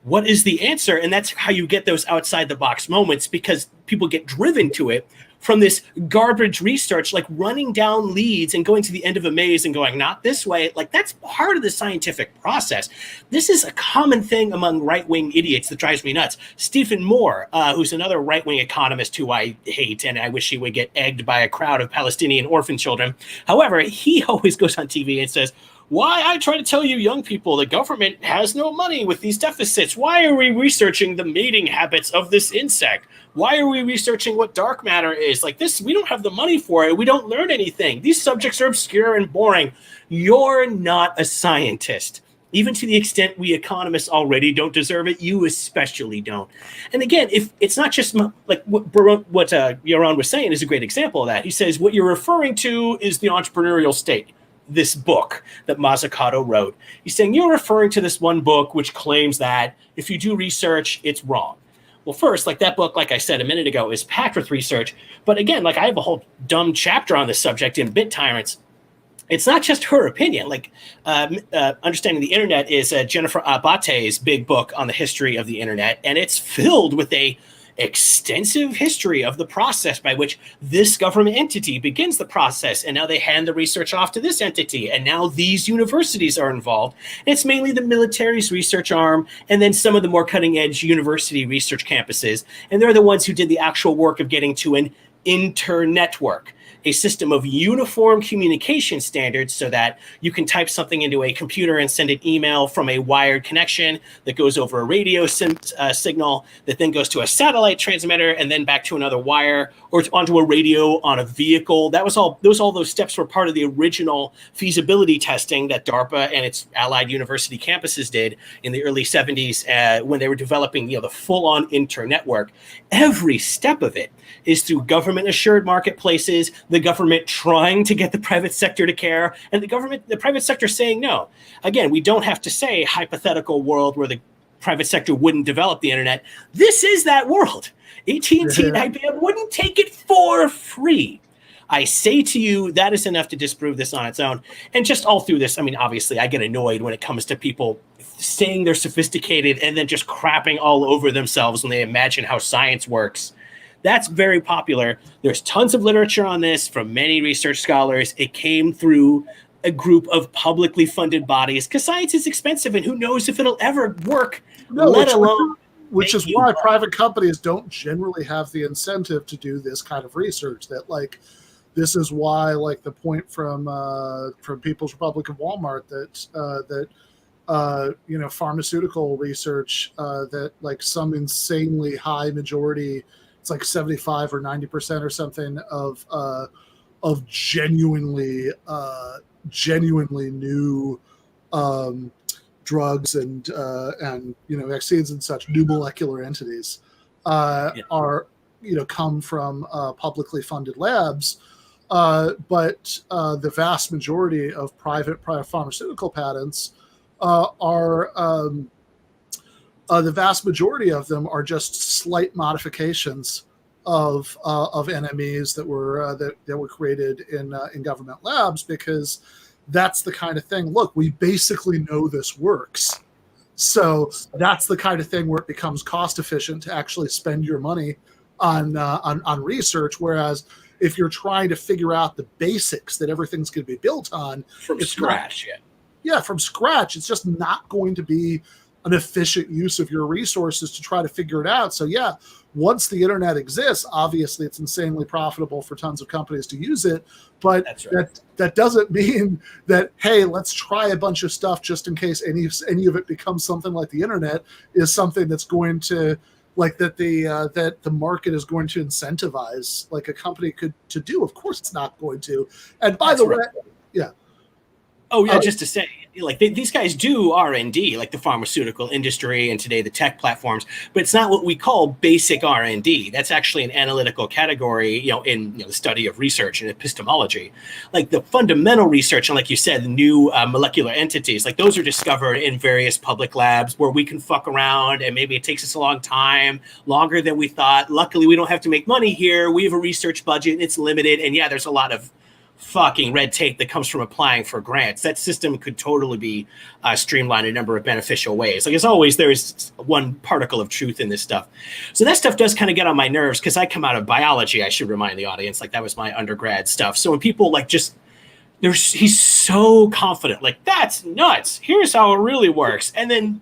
What is the answer? And that's how you get those outside the box moments, because people get driven to it from this garbage research, like running down leads and going to the end of a maze and going, not this way. Like that's part of the scientific process. This is a common thing among right-wing idiots that drives me nuts. Stephen Moore, who's another right-wing economist who I hate, and I wish he would get egged by a crowd of Palestinian orphan children. However, he always goes on TV and says, why I try to tell you young people the government has no money with these deficits. Why are we researching the mating habits of this insect? Why are we researching what dark matter is? Like this, we don't have the money for it. We don't learn anything. These subjects are obscure and boring. You're not a scientist. Even to the extent we economists already don't deserve it, you especially don't. And again, if it's not just like what Yaron was saying is a great example of that. He says, what you're referring to is the entrepreneurial state. This book that Mazzucato wrote. He's saying you're referring to this one book which claims that if you do research, it's wrong. Well, first, like that book, like I said a minute ago, is packed with research. But again, like I have a whole dumb chapter on this subject in Bit Tyrants. It's not just her opinion. Like Understanding the Internet is Jennifer Abate's big book on the history of the internet, and it's filled with a extensive history of the process by which this government entity begins the process, and now they hand the research off to this entity, and now these universities are involved. And it's mainly the military's research arm, and then some of the more cutting-edge university research campuses, and they're the ones who did the actual work of getting to an internetwork, a system of uniform communication standards so that you can type something into a computer and send an email from a wired connection that goes over a radio signal that then goes to a satellite transmitter and then back to another wire or onto a radio on a vehicle. All those steps were part of the original feasibility testing that DARPA and its allied university campuses did in the early 70s when they were developing the full-on internetwork. Every step of it is through government-assured marketplaces, the government trying to get the private sector to care, and the private sector saying no. Again, we don't have to say hypothetical world where the private sector wouldn't develop the internet. This is that world. AT&T and IBM wouldn't take it for free. I say to you, that is enough to disprove this on its own. And just all through this, I mean, obviously, I get annoyed when it comes to people saying they're sophisticated and then just crapping all over themselves when they imagine how science works. That's very popular. There's tons of literature on this from many research scholars. It came through a group of publicly funded bodies because science is expensive and who knows if it'll ever work, which is why private companies don't generally have the incentive to do this kind of research. This is why the point from People's Republic of Walmart that pharmaceutical research that some insanely high majority, it's like 75 or 90% or something of genuinely new drugs and vaccines and such, new molecular entities are come from publicly funded labs, but the vast majority of private pharmaceutical patents the vast majority of them are just slight modifications of NMEs that were created in government labs, because that's the kind of thing. Look, we basically know this works, so that's the kind of thing where it becomes cost efficient to actually spend your money on research. Whereas if you're trying to figure out the basics that everything's going to be built on from scratch, from scratch, it's just not going to be an efficient use of your resources to try to figure it out. So yeah, once the internet exists, obviously it's insanely profitable for tons of companies to use it, but that doesn't mean that, hey, let's try a bunch of stuff just in case any of it becomes something like the internet is something that's going to, like, that the market is going to incentivize like a company to do. Of course it's not going to. And by the way, yeah. Oh yeah, just to say, like these guys do R&D, like the pharmaceutical industry and today the tech platforms, but it's not what we call basic R&D. That's actually an analytical category, in the study of research and epistemology. Like the fundamental research, and like you said, the new molecular entities, like those are discovered in various public labs where we can fuck around, and maybe it takes us a long time, longer than we thought. Luckily, we don't have to make money here. We have a research budget, it's limited, and yeah, there's a lot of fucking red tape that comes from applying for grants. That system could totally be streamlined in a number of beneficial ways. Like as always, there's one particle of truth in this stuff. So that stuff does kind of get on my nerves because I come out of biology, I should remind the audience. Like that was my undergrad stuff. So when people like he's so confident, like that's nuts. Here's how it really works. And then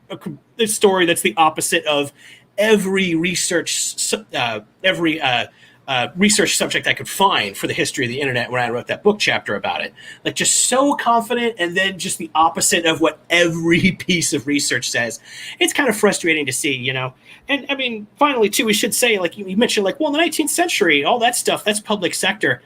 the story that's the opposite of every research subject I could find for the history of the internet when I wrote that book chapter about it. Like just so confident, and then just the opposite of what every piece of research says. It's kind of frustrating to see, And I mean, finally too, we should say, like you mentioned, like, well, in the 19th century, all that stuff, that's public sector.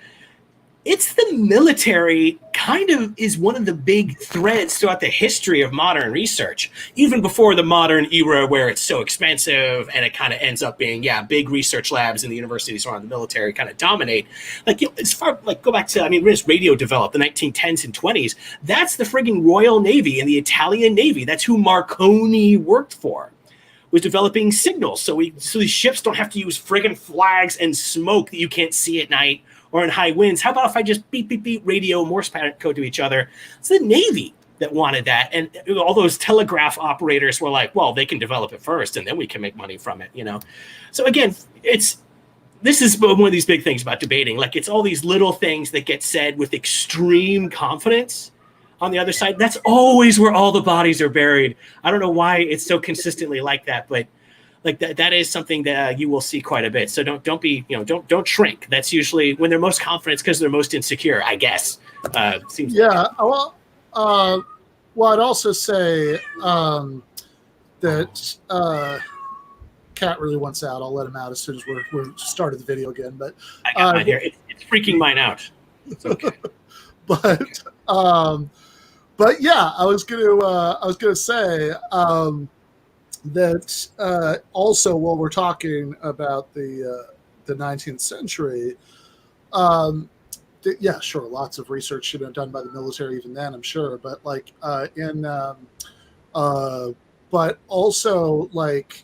It's the military kind of is one of the big threads throughout the history of modern research, even before the modern era where it's so expensive and it kind of ends up being, big research labs in the universities around the military kind of dominate. Like, as far, like, go back to, when this radio developed, the 1910s and 20s, that's the frigging Royal Navy and the Italian Navy. That's who Marconi worked for, was developing signals. So these ships don't have to use friggin' flags and smoke that you can't see at night or in high winds. How about if I just beep, beep, beep, radio Morse code to each other? It's the Navy that wanted that. And all those telegraph operators were like, well, they can develop it first and then we can make money from it, So again, this is one of these big things about debating. Like it's all these little things that get said with extreme confidence on the other side. That's always where all the bodies are buried. I don't know why it's so consistently like that, but like that is something that you will see quite a bit. So don't be, don't shrink. That's usually when they're most confident because they're most insecure, I guess. Seems like well, I'd also say that Cat really wants out. I'll let him out as soon as we're started the video again. But I got mine here. It's freaking mine out. It's okay. but yeah, I was gonna say that also while we're talking about the 19th century, yeah, sure, lots of research should have been done by the military even then, I'm sure, but like but also like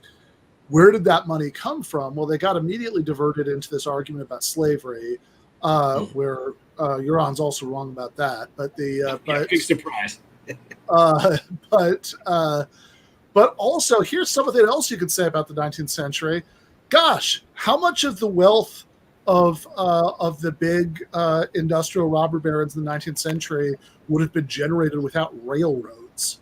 where did that money come from? Well, they got immediately diverted into this argument about slavery, where Yaron's also wrong about that, but big surprise. But also, here's something else you could say about the 19th century. Gosh, how much of the wealth of the big industrial robber barons in the 19th century would have been generated without railroads?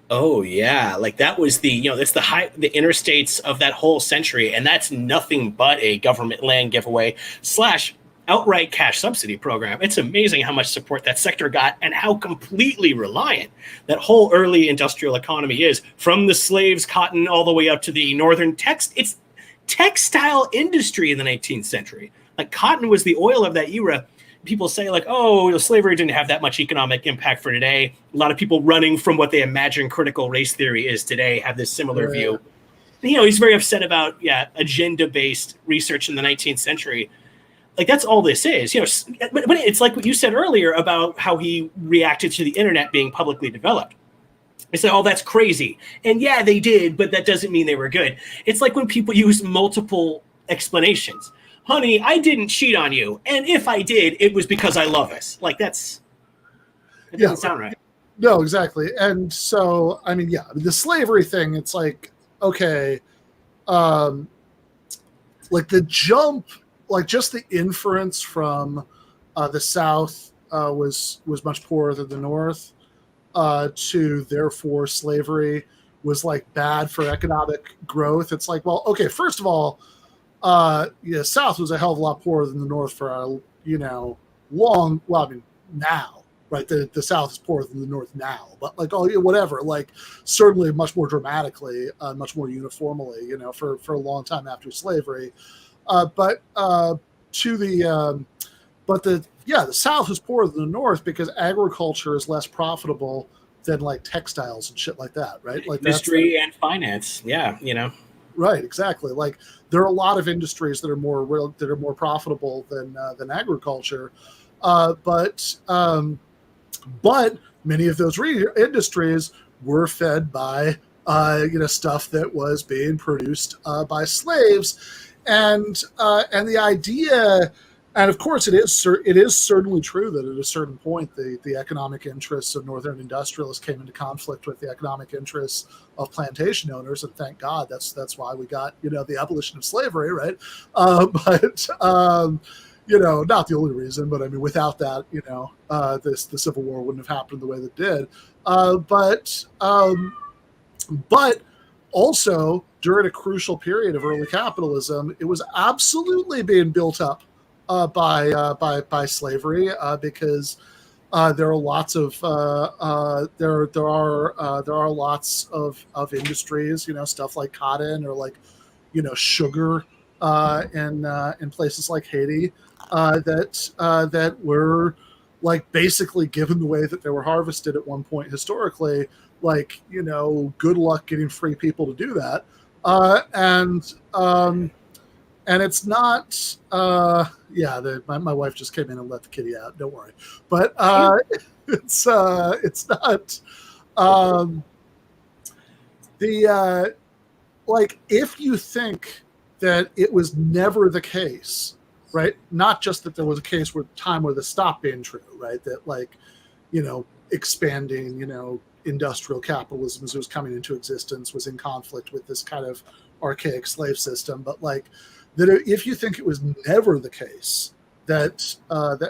Oh yeah, like that was that's the interstates of that whole century, and that's nothing but a government land giveaway / outright cash subsidy program. It's amazing how much support that sector got and how completely reliant that whole early industrial economy is, from the slaves, cotton, all the way up to the northern textile industry in the 19th century. Like cotton was the oil of that era. People say like, oh, slavery didn't have that much economic impact for today. A lot of people running from what they imagine critical race theory is today have this similar view. He's very upset about, agenda-based research in the 19th century. Like that's all this is, but it's like what you said earlier about how he reacted to the internet being publicly developed. They said, oh, that's crazy. And yeah, they did, but that doesn't mean they were good. It's like when people use multiple explanations. Honey, I didn't cheat on you. And if I did, it was because I love us. Like that doesn't sound right. No, exactly. And so, the slavery thing, it's like, okay, like the jump, like just the inference from the South was much poorer than the North, to therefore slavery was like bad for economic growth. It's like, well, okay, first of all, South was a hell of a lot poorer than the North for now, right? The South is poorer than the North now, but like, whatever, like certainly much more dramatically, much more uniformly, for a long time after slavery. But the South is poorer than the North because agriculture is less profitable than like textiles and shit like that, right? Like industry and finance, yeah, Right, exactly. Like there are a lot of industries that are more profitable than agriculture, but many of those industries were fed by stuff that was being produced by slaves, and the idea. And of course, it is certainly true that at a certain point, the economic interests of Northern industrialists came into conflict with the economic interests of plantation owners, and thank God that's why we got the abolition of slavery, right? But not the only reason, but I mean, without that, the Civil War wouldn't have happened the way that it did. But also during a crucial period of early capitalism, it was absolutely being built up by slavery, because there are lots of there are lots of industries, stuff like cotton or like sugar in places like Haiti that were like basically, given the way that they were harvested at one point historically, like good luck getting free people to do that, and it's not, my wife just came in and let the kitty out. Don't worry. But it's not, like, if you think that it was never the case, right? Not just that there was a case where this stopped being true, right? That like, expanding, industrial capitalism as it was coming into existence was in conflict with this kind of archaic slave system. But like, that if you think it was never the case that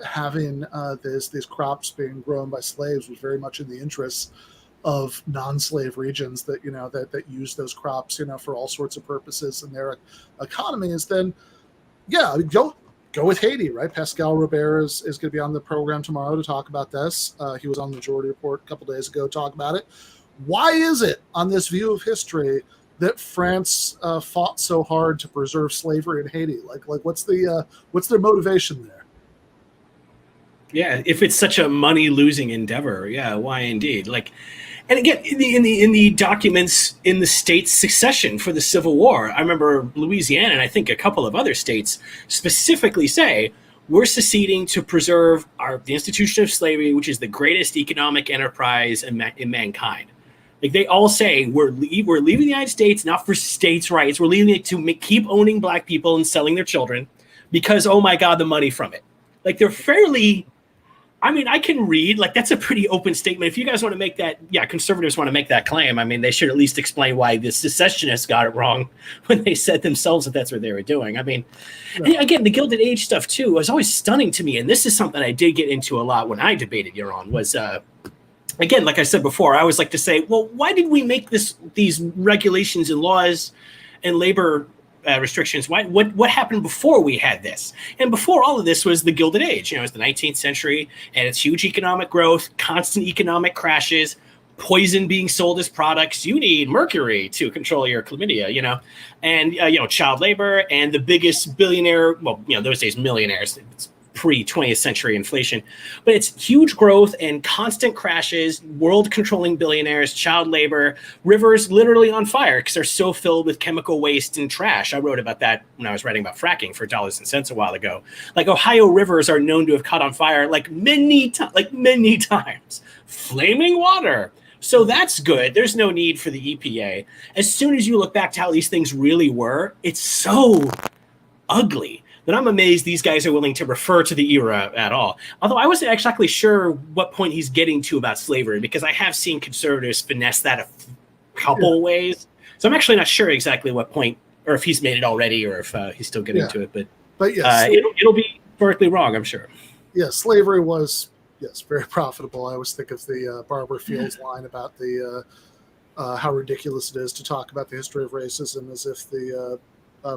having these crops being grown by slaves was very much in the interests of non-slave regions that that use those crops for all sorts of purposes in their economies, then go with Haiti, right? Pascal Robert is going to be on the program tomorrow to talk about this. He was on the Majority Report a couple days ago to talk about it. Why is it on this view of history that France fought so hard to preserve slavery in Haiti? Like what's their motivation there? Yeah, if it's such a money-losing endeavor, yeah, why indeed? Like, and again, in the documents in the state's secession for the Civil War, I remember Louisiana and I think a couple of other states specifically say we're seceding to preserve the institution of slavery, which is the greatest economic enterprise in mankind. Like they all say, we're leaving the United States not for states' rights. We're leaving it to keep owning black people and selling their children because, oh my God, the money from it. Like they're fairly, I mean, I can read, like that's a pretty open statement. If you guys want to make that, conservatives want to make that claim, I mean, they should at least explain why the secessionists got it wrong when they said themselves that that's what they were doing. I mean, and again, the Gilded Age stuff too was always stunning to me. And this is something I did get into a lot when I debated Yaron was, again, like I said before, I always like to say, well, why did we make these regulations and laws and labor restrictions? What happened before we had this? And before all of this was the Gilded Age. It was the 19th century, and it's huge economic growth, constant economic crashes, poison being sold as products. You need mercury to control your chlamydia, and child labor, and the biggest billionaire. Well, those days millionaires. It's pre-20th century inflation, but it's huge growth and constant crashes, world-controlling billionaires, child labor, rivers literally on fire because they're so filled with chemical waste and trash. I wrote about that when I was writing about fracking for Dollars and Cents a while ago. Like Ohio rivers are known to have caught on fire like many times. Flaming water. So that's good. There's no need for the EPA. As soon as you look back to how these things really were, it's so ugly that I'm amazed these guys are willing to refer to the era at all. Although I wasn't exactly sure what point he's getting to about slavery, because I have seen conservatives finesse that a couple ways. So I'm actually not sure exactly what point, or if he's made it already, or if he's still getting to it. But yes, it'll be historically wrong, I'm sure. Yeah, slavery was very profitable. I always think of the Barbara Fields line about the how ridiculous it is to talk about the history of racism as if the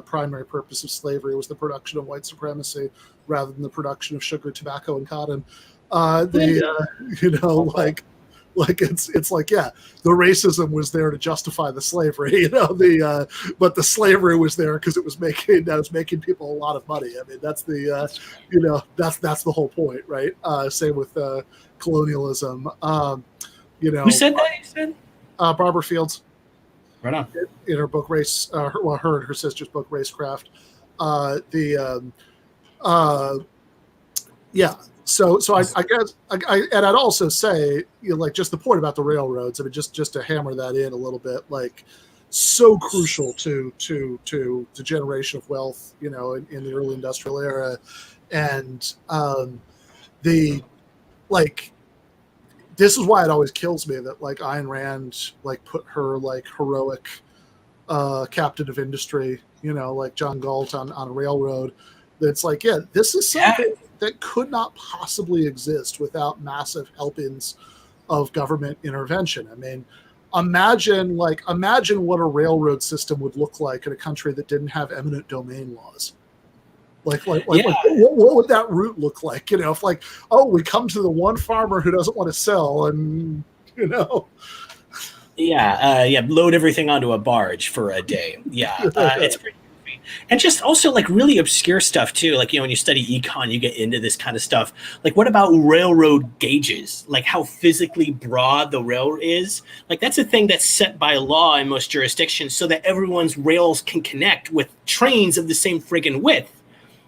primary purpose of slavery was the production of white supremacy rather than the production of sugar, tobacco, and cotton. Like it's like, yeah, the racism was there to justify the slavery, but the slavery was there because it was making people a lot of money. I mean, that's the that's the whole point, right? Same with colonialism. Who said that? You said Barbara Fields. Right on. In her book Race, her and her sister's book Racecraft. Yeah. So I guess and I'd also say, like, just the point about the railroads. I mean, just to hammer that in a little bit, like, so crucial to the generation of wealth, in the early industrial era, and this is why it always kills me that, like, Ayn Rand, like, put her, like, heroic captain of industry, like John Galt on a railroad. That's like, yeah, this is something that could not possibly exist without massive helpings of government intervention. I mean, imagine what a railroad system would look like in a country that didn't have eminent domain laws. Like what would that route look like? If, like, oh, we come to the one farmer who doesn't want to sell, and load everything onto a barge for a day. It's pretty. And just also, like, really obscure stuff too. Like, when you study econ, you get into this kind of stuff. Like, what about railroad gauges? Like, how physically broad the railroad is. Like, that's a thing that's set by law in most jurisdictions so that everyone's rails can connect with trains of the same friggin' width.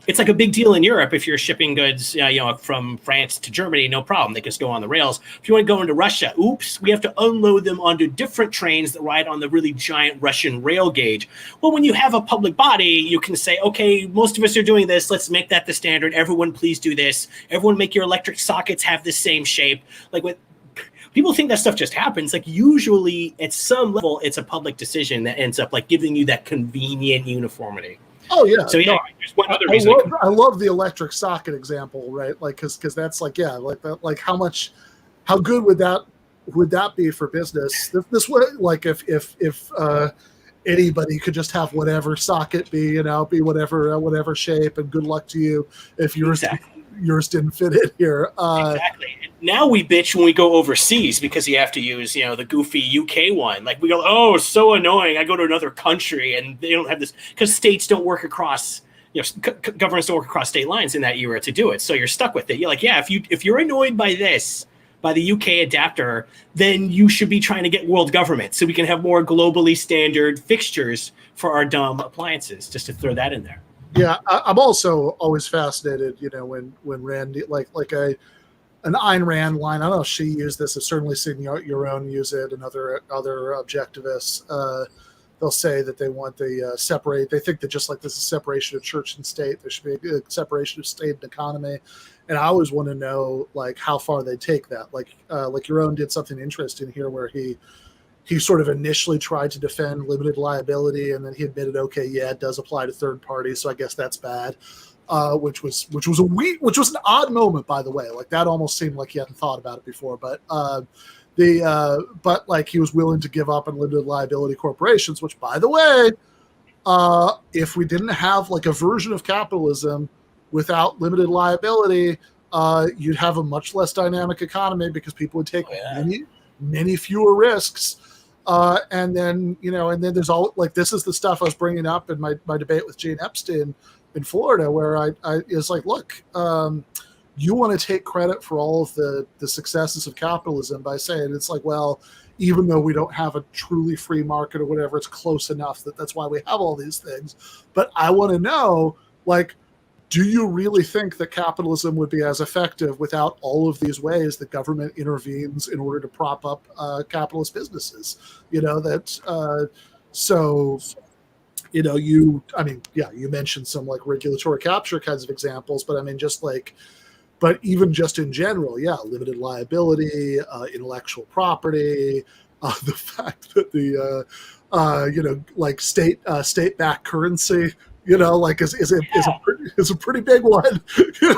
It's like a big deal in Europe if you're shipping goods, from France to Germany, no problem. They just go on the rails. If you want to go into Russia, oops, we have to unload them onto different trains that ride on the really giant Russian rail gauge. Well, when you have a public body, you can say, okay, most of us are doing this. Let's make that the standard. Everyone, please do this. Everyone, make your electric sockets have the same shape. Like, with people think that stuff just happens. Like, usually at some level, it's a public decision that ends up, like, giving you that convenient uniformity. Oh yeah. So yeah, there's one other reason. I love the electric socket example, right? Like, because that's like, yeah, like how good would that be for business? This way, like, if anybody could just have whatever socket be whatever shape, and good luck to you if yours didn't fit in here. Exactly. Now we bitch when we go overseas because you have to use, the goofy UK one. Like, we go, oh, it's so annoying. I go to another country and they don't have this, because states don't work across, governments don't work across state lines in that era to do it. So you're stuck with it. You're like, yeah, if you're annoyed by the UK adapter, then you should be trying to get world government so we can have more globally standard fixtures for our dumb appliances. Just to throw that in there. Yeah, I'm also always fascinated, when Rand, an Ayn Rand line. I don't know if she used this. I've certainly seen Yaron use it, and other objectivists. They'll say that they want the separate. They think that just like this is separation of church and state, there should be a separation of state and economy. And I always want to know, like, how far they take that. Like Yaron did something interesting here where he sort of initially tried to defend limited liability, and then he admitted, okay, yeah, it does apply to third parties, so I guess that's bad. Which was an odd moment, by the way. Like, that almost seemed like he hadn't thought about it before. But like, he was willing to give up on limited liability corporations, which, by the way, if we didn't have, like, a version of capitalism without limited liability, you'd have a much less dynamic economy because people would take many fewer risks. And then there's all, like, this is the stuff I was bringing up in my debate with Gene Epstein in Florida, where I is like, look, you want to take credit for all of the successes of capitalism by saying it's like, well, even though we don't have a truly free market or whatever, it's close enough that's why we have all these things. But I want to know, like, do you really think that capitalism would be as effective without all of these ways that government intervenes in order to prop up capitalist businesses? You mentioned some, like, regulatory capture kinds of examples, but I mean, but even just in general, yeah, limited liability, intellectual property, the fact that state-backed currency, is a pretty big one.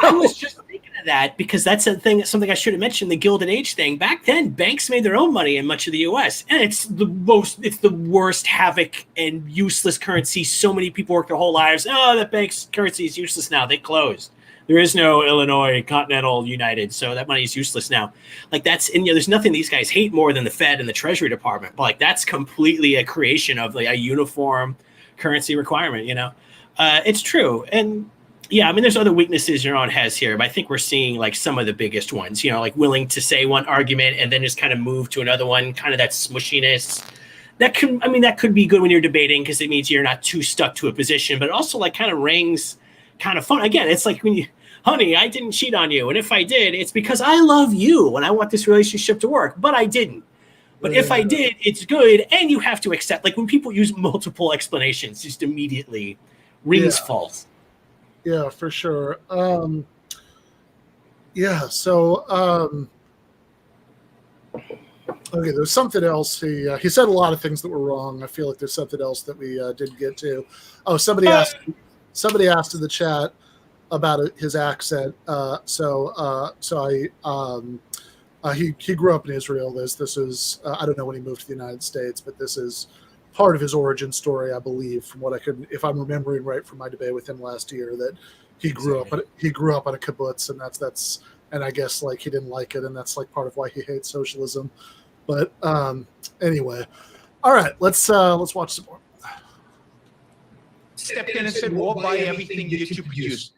I was just thinking of that because that's a thing, something I should have mentioned, the Gilded Age thing. Back then, banks made their own money in much of the U.S. and it's the worst havoc and useless currency. So many people work their whole lives. Oh, that bank's currency is useless now. They closed. There is no Illinois Continental United, so that money is useless now. Like that's, and there's nothing these guys hate more than the Fed and the Treasury Department. But like that's completely a creation of like a uniform currency requirement. It's true. And yeah, I mean, there's other weaknesses Yaron has here, but I think we're seeing like some of the biggest ones. Like willing to say one argument and then just kind of move to another one. Kind of that smushiness. That could be good when you're debating because it means you're not too stuck to a position, but it also like kind of rings kind of fun. Again, it's like when you, honey, I didn't cheat on you. And if I did, it's because I love you and I want this relationship to work, but I didn't. But if I did, it's good. And you have to accept, like when people use multiple explanations, just immediately rings false. Yeah, for sure. So, okay, there's something else. He said a lot of things that were wrong. I feel like there's something else that we didn't get to. Oh, somebody asked in the chat about his accent. He grew up in Israel. This is I don't know when he moved to the United States, but this is part of his origin story, I believe, from what I could, if I'm remembering right from my debate with him last year, that he grew up on a kibbutz, and that's and I guess like he didn't like it, and that's like part of why he hates socialism. But anyway, all right, let's watch some more. Stepped in and said, "We'll buy everything that you produce."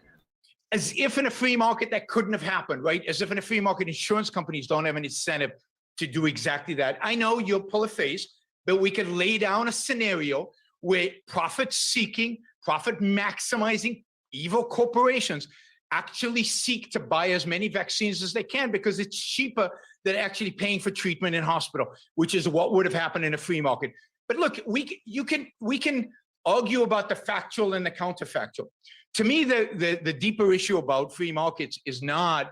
As if in a free market that couldn't have happened, right? As if in a free market, insurance companies don't have an incentive to do exactly that. I know you'll pull a face, but we could lay down a scenario where profit-seeking, profit-maximizing evil corporations actually seek to buy as many vaccines as they can because it's cheaper than actually paying for treatment in hospital, which is what would have happened in a free market. But look, we can argue about the factual and the counterfactual. To me, the deeper issue about free markets is not,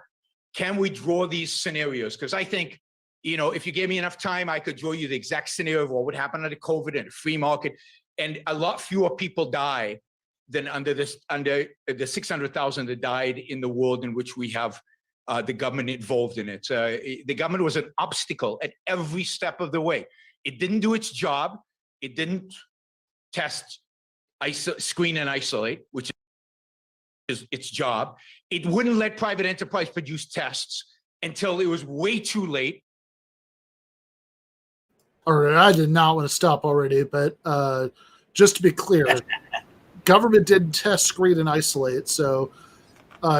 can we draw these scenarios? Because I think, if you gave me enough time, I could draw you the exact scenario of what would happen under COVID and a free market. And a lot fewer people die than under the 600,000 that died in the world in which we have the government involved in it. The government was an obstacle at every step of the way. It didn't do its job. It didn't test, screen and isolate, which is its job. It wouldn't let private enterprise produce tests until it was way too late. All right, I did not want to stop already, but just to be clear, government didn't test, screen, and isolate. So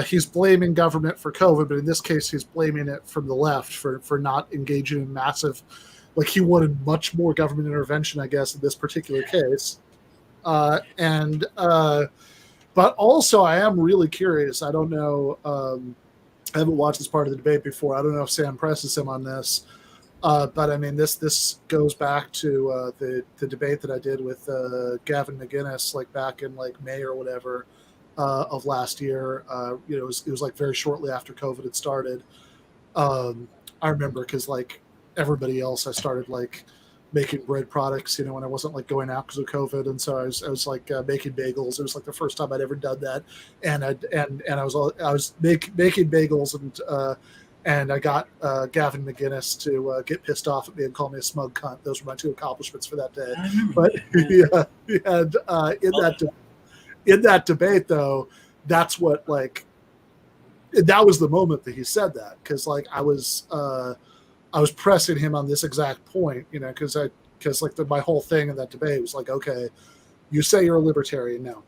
he's blaming government for COVID, but in this case, he's blaming it from the left for not engaging in massive, like he wanted much more government intervention, I guess, in this particular case. But also, I am really curious. I don't know. I haven't watched this part of the debate before. I don't know if Sam presses him on this. But I mean, this goes back to the debate that I did with Gavin McInnes, like back in like May or whatever of last year. It was like very shortly after COVID had started. I remember because like everybody else, I started like making bread products, when I wasn't like going out because of COVID, and so I was like making bagels. It was like the first time I'd ever done that, and I was making bagels, and I got Gavin McInnes to get pissed off at me and call me a smug cunt. Those were my two accomplishments for that day. But in that debate, though, that's what like that was the moment that he said that, because like I was pressing him on this exact point, because like my whole thing in that debate was like, okay, you say you're a libertarian now,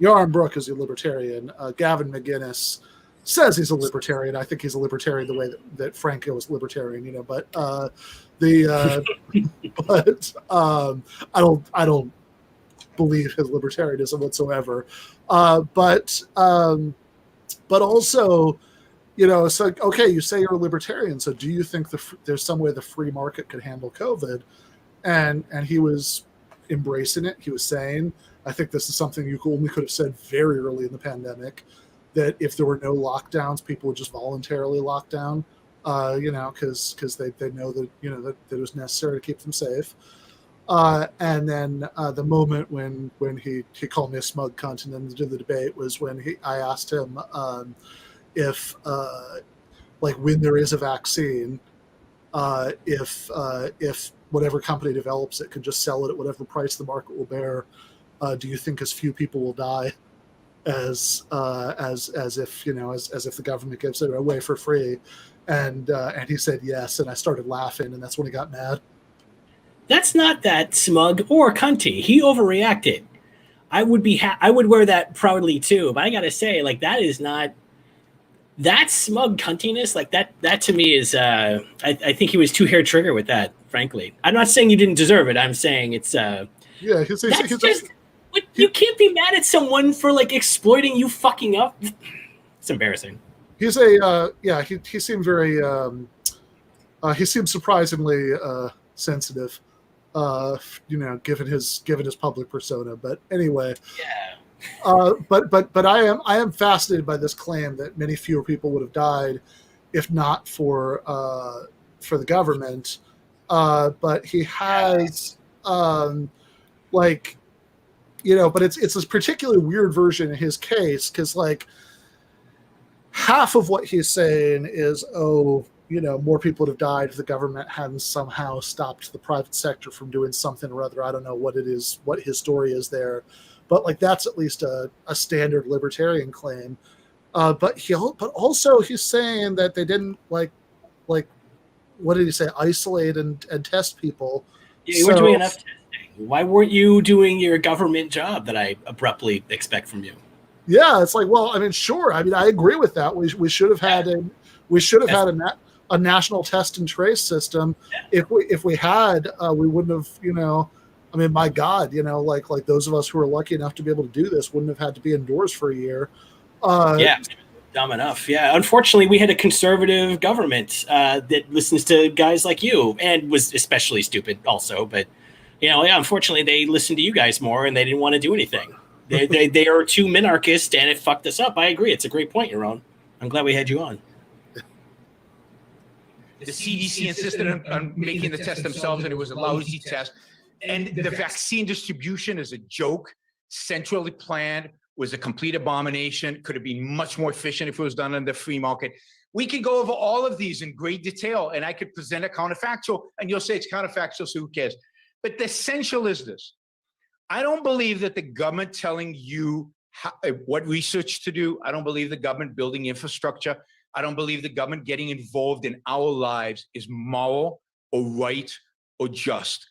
Yaron Brook is a libertarian. Gavin McInnes says he's a libertarian. I think he's a libertarian the way that Franco is libertarian, but I don't believe his libertarianism whatsoever. But also, it's like, okay, you say you're a libertarian, so do you think there's some way the free market could handle COVID? And he was embracing it. He was saying, I think this is something you only could have said very early in the pandemic, that if there were no lockdowns, people would just voluntarily lock down, because they know that, that it was necessary to keep them safe. And then the moment when he called me a smug cunt and then did the debate was when I asked him, if like when there is a vaccine, if whatever company develops it can just sell it at whatever price the market will bear, do you think as few people will die as if as if the government gives it away for free? And he said yes, and I started laughing, and that's when he got mad. That's not that smug or cunty. He overreacted. I would be I would wear that proudly too, but I gotta say, like, that is not that smug cuntiness. Like that to me is I think he was too hair trigger with that, frankly. I'm not saying you didn't deserve it. I'm saying it's yeah, that's just you can't be mad at someone for like exploiting you fucking up. It's embarrassing. He's a he seemed very he seemed surprisingly sensitive, given his public persona. But anyway, yeah. But I am fascinated by this claim that many fewer people would have died if not for the government. But he has but it's this particularly weird version in his case, because like half of what he's saying is, more people would have died if the government hadn't somehow stopped the private sector from doing something or other. I don't know what it is, what his story is there, but like that's at least a standard libertarian claim. But also he's saying that they didn't like what did he say? Isolate and test people. Yeah, you weren't doing enough testing. Why weren't you doing your government job that I abruptly expect from you? Yeah, it's like, well, I mean, sure. I mean, I agree with that. We should have had a national test and trace system. Yeah. If we had, we wouldn't have, I mean, my God, like those of us who are lucky enough to be able to do this wouldn't have had to be indoors for a year. Dumb enough. Yeah. Unfortunately, we had a conservative government that listens to guys like you, and was especially stupid also. But, unfortunately, they listened to you guys more, and they didn't want to do anything. They are too minarchist, and it fucked us up. I agree. It's a great point, Yaron. I'm glad we had you on. The CDC insisted on making the test themselves, and it was a lousy test. And the vaccine distribution is a joke, centrally planned, was a complete abomination, could have been much more efficient if it was done in the free market. We could go over all of these in great detail, and I could present a counterfactual, and you'll say it's counterfactual, so who cares? But the essential is this. I don't believe that the government telling you what research to do. I don't believe the government building infrastructure. I don't believe the government getting involved in our lives is moral or right or just.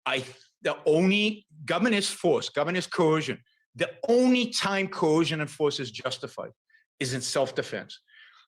The only government is force, government is coercion. The only time coercion and force is justified is in self-defense.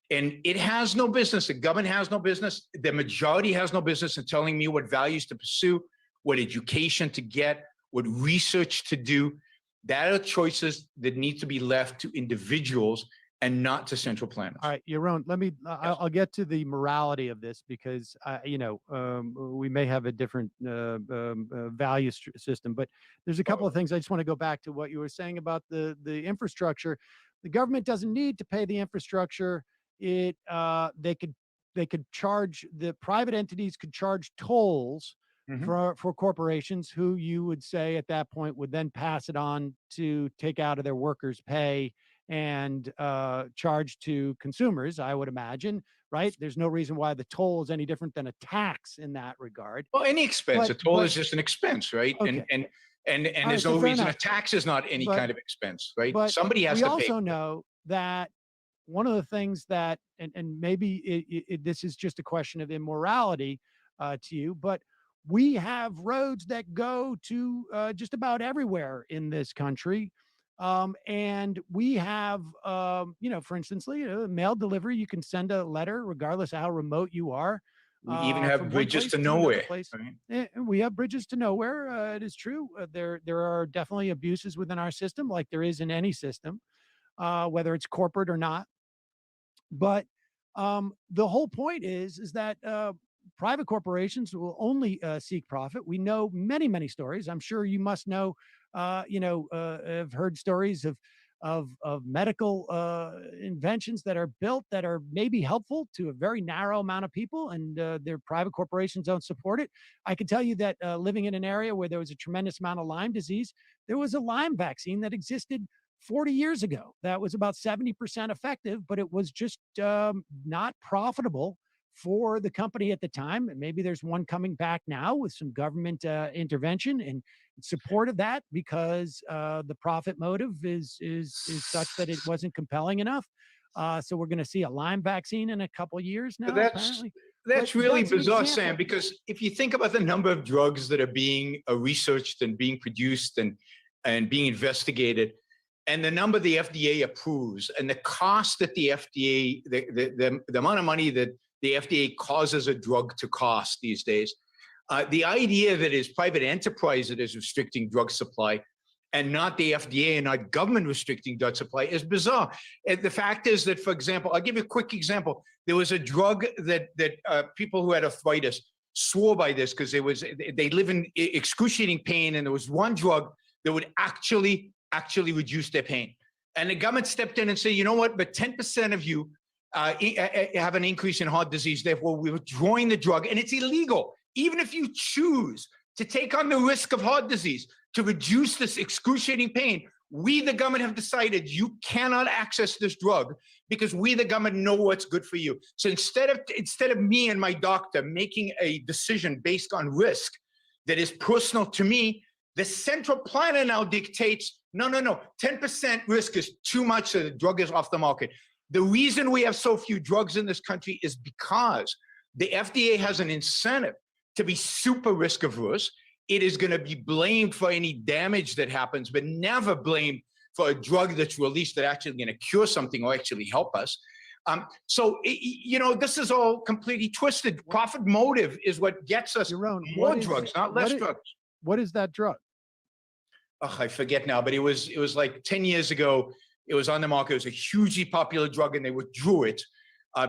And it has no business, the government has no business, the majority has no business in telling me what values to pursue, what education to get, what research to do. That are choices that need to be left to individuals and not to central planners. All right, Yaron, I'll get to the morality of this, because, we may have a different value system, but there's a couple of things. I just want to go back to what you were saying about the infrastructure. The government doesn't need to pay the infrastructure. They could charge, the private entities could charge tolls for corporations, who you would say at that point would then pass it on to take out of their workers' pay and charge to consumers, I would imagine, right? There's no reason why the toll is any different than a tax in that regard. Well, any expense, a toll is just an expense, right? Okay. And there's no reason a tax is not any kind of expense, right? But somebody has to pay. We also know that one of the things that, and maybe this is just a question of immorality to you, but we have roads that go to just about everywhere in this country. And we have, for instance, mail delivery. You can send a letter regardless of how remote you are. We even have bridges to nowhere. Right? We have bridges to nowhere. It is true. There are definitely abuses within our system, like there is in any system, whether it's corporate or not. But the whole point is that private corporations will only seek profit. We know many, many stories. I'm sure you must know. Have heard stories of medical inventions that are built that are maybe helpful to a very narrow amount of people, and their private corporations don't support it. I can tell you that living in an area where there was a tremendous amount of Lyme disease, there was a Lyme vaccine that existed 40 years ago that was about 70% effective, but it was just not profitable for the company at the time. And maybe there's one coming back now with some government intervention and support of that, because the profit motive is such that it wasn't compelling enough. So we're going to see a Lyme vaccine in a couple of years now. Apparently. That's But really that's an bizarre, example. Sam, because if you think about the number of drugs that are being researched and being produced and being investigated, and the number the FDA approves, and the cost that the FDA, the amount of money that the FDA causes a drug to cost these days, the idea that it's private enterprise that is restricting drug supply and not the FDA and not government restricting drug supply is bizarre. And the fact is that, for example, I'll give you a quick example. There was a drug that people who had arthritis swore by this because they live in excruciating pain, and there was one drug that would actually reduce their pain. And the government stepped in and said, you know what, but 10% of you have an increase in heart disease, therefore we're withdrawing the drug, and it's illegal. Even if you choose to take on the risk of heart disease to reduce this excruciating pain, we, the government, have decided you cannot access this drug because we, the government, know what's good for you. So instead of me and my doctor making a decision based on risk that is personal to me, the central planner now dictates, no, 10% risk is too much, so the drug is off the market. The reason we have so few drugs in this country is because the FDA has an incentive to be super risk averse. It is going to be blamed for any damage that happens, but never blamed for a drug that's released that actually going to cure something or actually help us. So, this is all completely twisted. Profit motive is what gets us Yaron, more drugs, not less drugs. What is that drug? Oh, I forget now, but it was like 10 years ago. It was on the market. It was a hugely popular drug, and they withdrew it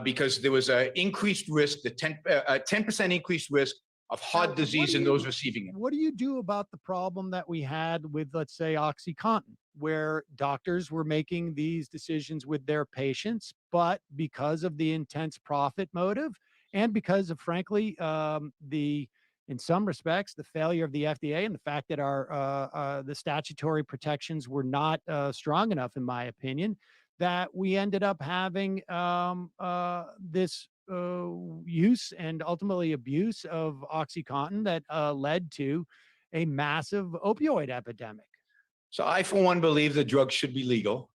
because there was an increased risk, the 10% increased risk of heart disease in those receiving it. What do you do about the problem that we had with, let's say, OxyContin, where doctors were making these decisions with their patients, but because of the intense profit motive and because of, frankly, in some respects, the failure of the FDA and the fact that the statutory protections were not strong enough, in my opinion, that we ended up having this use and ultimately abuse of OxyContin that led to a massive opioid epidemic. So I, for one, believe that drugs should be legal.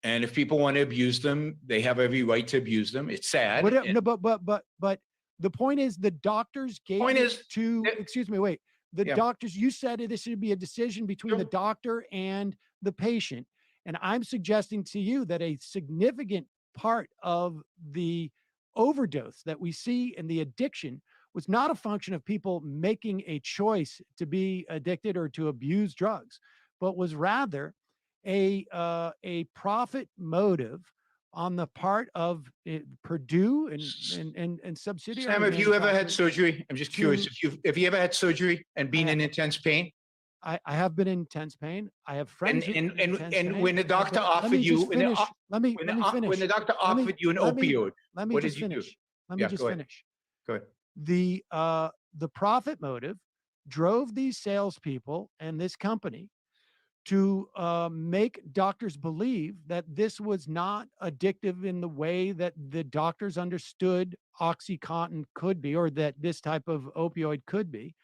And if people want to abuse them, they have every right to abuse them. It's sad. But the point is, the doctors gave doctors, you said this should be a decision between the doctor and the patient. And I'm suggesting to you that a significant part of the overdose that we see in the addiction was not a function of people making a choice to be addicted or to abuse drugs, but was rather a profit motive on the part of Purdue and subsidiary. Sam, have you ever had surgery? I'm just curious. Have you ever had surgery and been in intense pain? I have been in intense pain. I have friends. And when the doctor offered you, when the doctor offered you an opioid, what did you do? Let me just finish. Go ahead. The profit motive drove these salespeople and this company to make doctors believe that this was not addictive in the way that the doctors understood OxyContin could be, or that this type of opioid could be.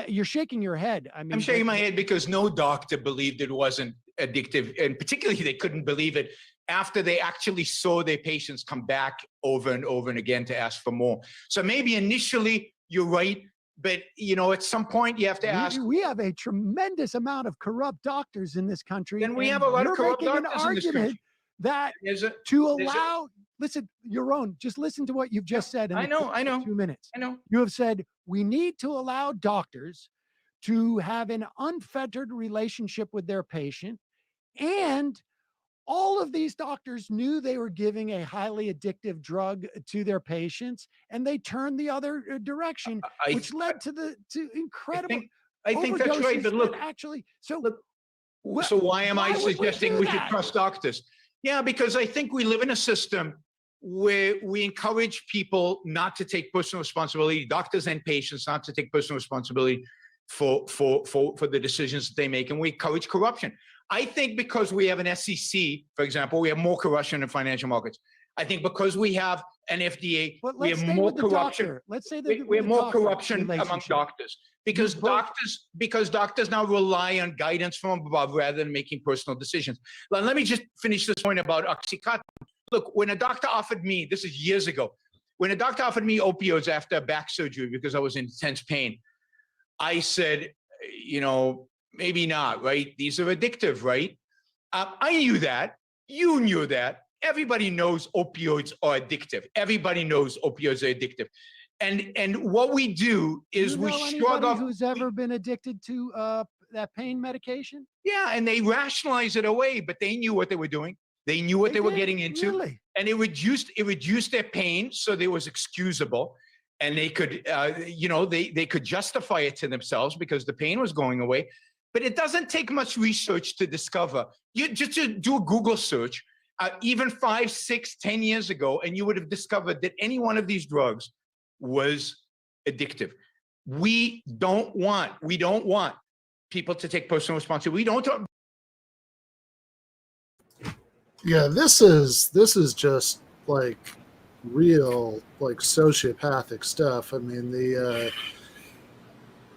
You're shaking your head. I mean, I'm shaking my head because no doctor believed it wasn't addictive, and particularly they couldn't believe it after they actually saw their patients come back over and over and again to ask for more. So maybe initially you're right, but at some point you have to ask. We have a tremendous amount of corrupt doctors in this country, and we have a lot of corrupt doctors in this country. That to allow, listen, Yaron, just listen to what you've just said. I know. 2 minutes. I know. You have said we need to allow doctors to have an unfettered relationship with their patient, and all of these doctors knew they were giving a highly addictive drug to their patients, and they turned the other direction, which led to incredible. I think that's right. But look, so why am I suggesting we should trust doctors? Yeah, because I think we live in a system where we encourage people not to take personal responsibility, doctors and patients not to take personal responsibility for the decisions that they make, and we encourage corruption. I think because we have an SEC, for example, we have more corruption in financial markets. I think because we have an FDA, we have more corruption. Let's say that we have more corruption among doctors because doctors now rely on guidance from above rather than making personal decisions. Let me just finish this point about Oxycontin. Look, when a doctor offered me, this is years ago, when a doctor offered me opioids after a back surgery because I was in intense pain, I said, maybe not, right? These are addictive, right? I knew that. You knew that. Everybody knows opioids are addictive. Everybody knows opioids are addictive. And what we do is we shrug off. Who's ever been addicted to that pain medication? Yeah, and they rationalize it away, but they knew what they were doing. They knew what they were getting into, really? And it reduced their pain, so it was excusable, and they could, they could justify it to themselves because the pain was going away. But it doesn't take much research to discover. You just do a Google search, even 5, 6, 10 years ago, and you would have discovered that any one of these drugs was addictive. We don't want people to take personal responsibility. We don't. Yeah, this is just like real like sociopathic stuff. I mean, the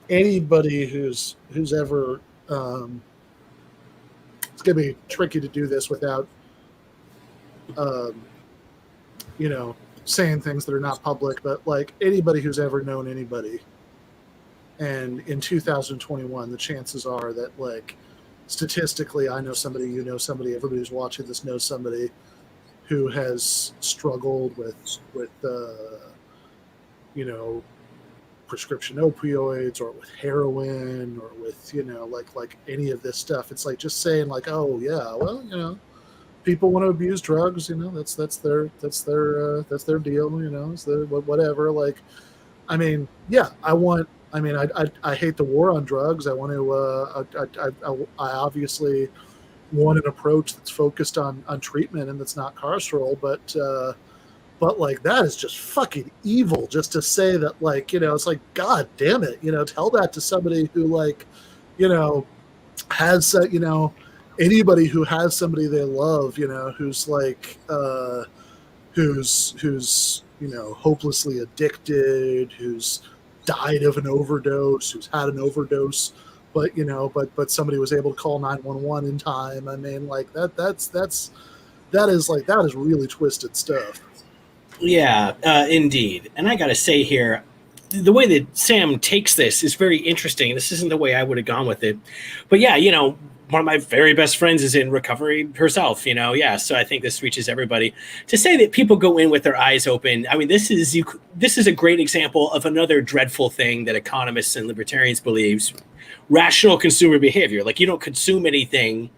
anybody who's ever it's gonna be tricky to do this without saying things that are not public, but like anybody who's ever known anybody, and in 2021 the chances are that like statistically I know somebody, you know somebody, everybody who's watching this knows somebody who has struggled with prescription opioids or with heroin or with like any of this stuff. It's like just saying like, oh yeah, well, people want to abuse drugs, that's their deal, it's their whatever. Like, I mean, yeah, I hate the war on drugs. I want to I obviously want an approach that's focused on treatment and that's not carceral, but like that is just fucking evil just to say that, like, it's like, God damn it, tell that to somebody who like, has, anybody who has somebody they love, who's like, who's hopelessly addicted, who's died of an overdose, who's had an overdose, but somebody was able to call 911 in time. I mean, like that is really twisted stuff. Yeah, indeed. And I got to say here, the way that Sam takes this is very interesting. This isn't the way I would have gone with it. But yeah, one of my very best friends is in recovery herself, so I think this reaches everybody. To say that people go in with their eyes open, I mean, this is a great example of another dreadful thing that economists and libertarians believe: rational consumer behavior. Like, you don't consume anything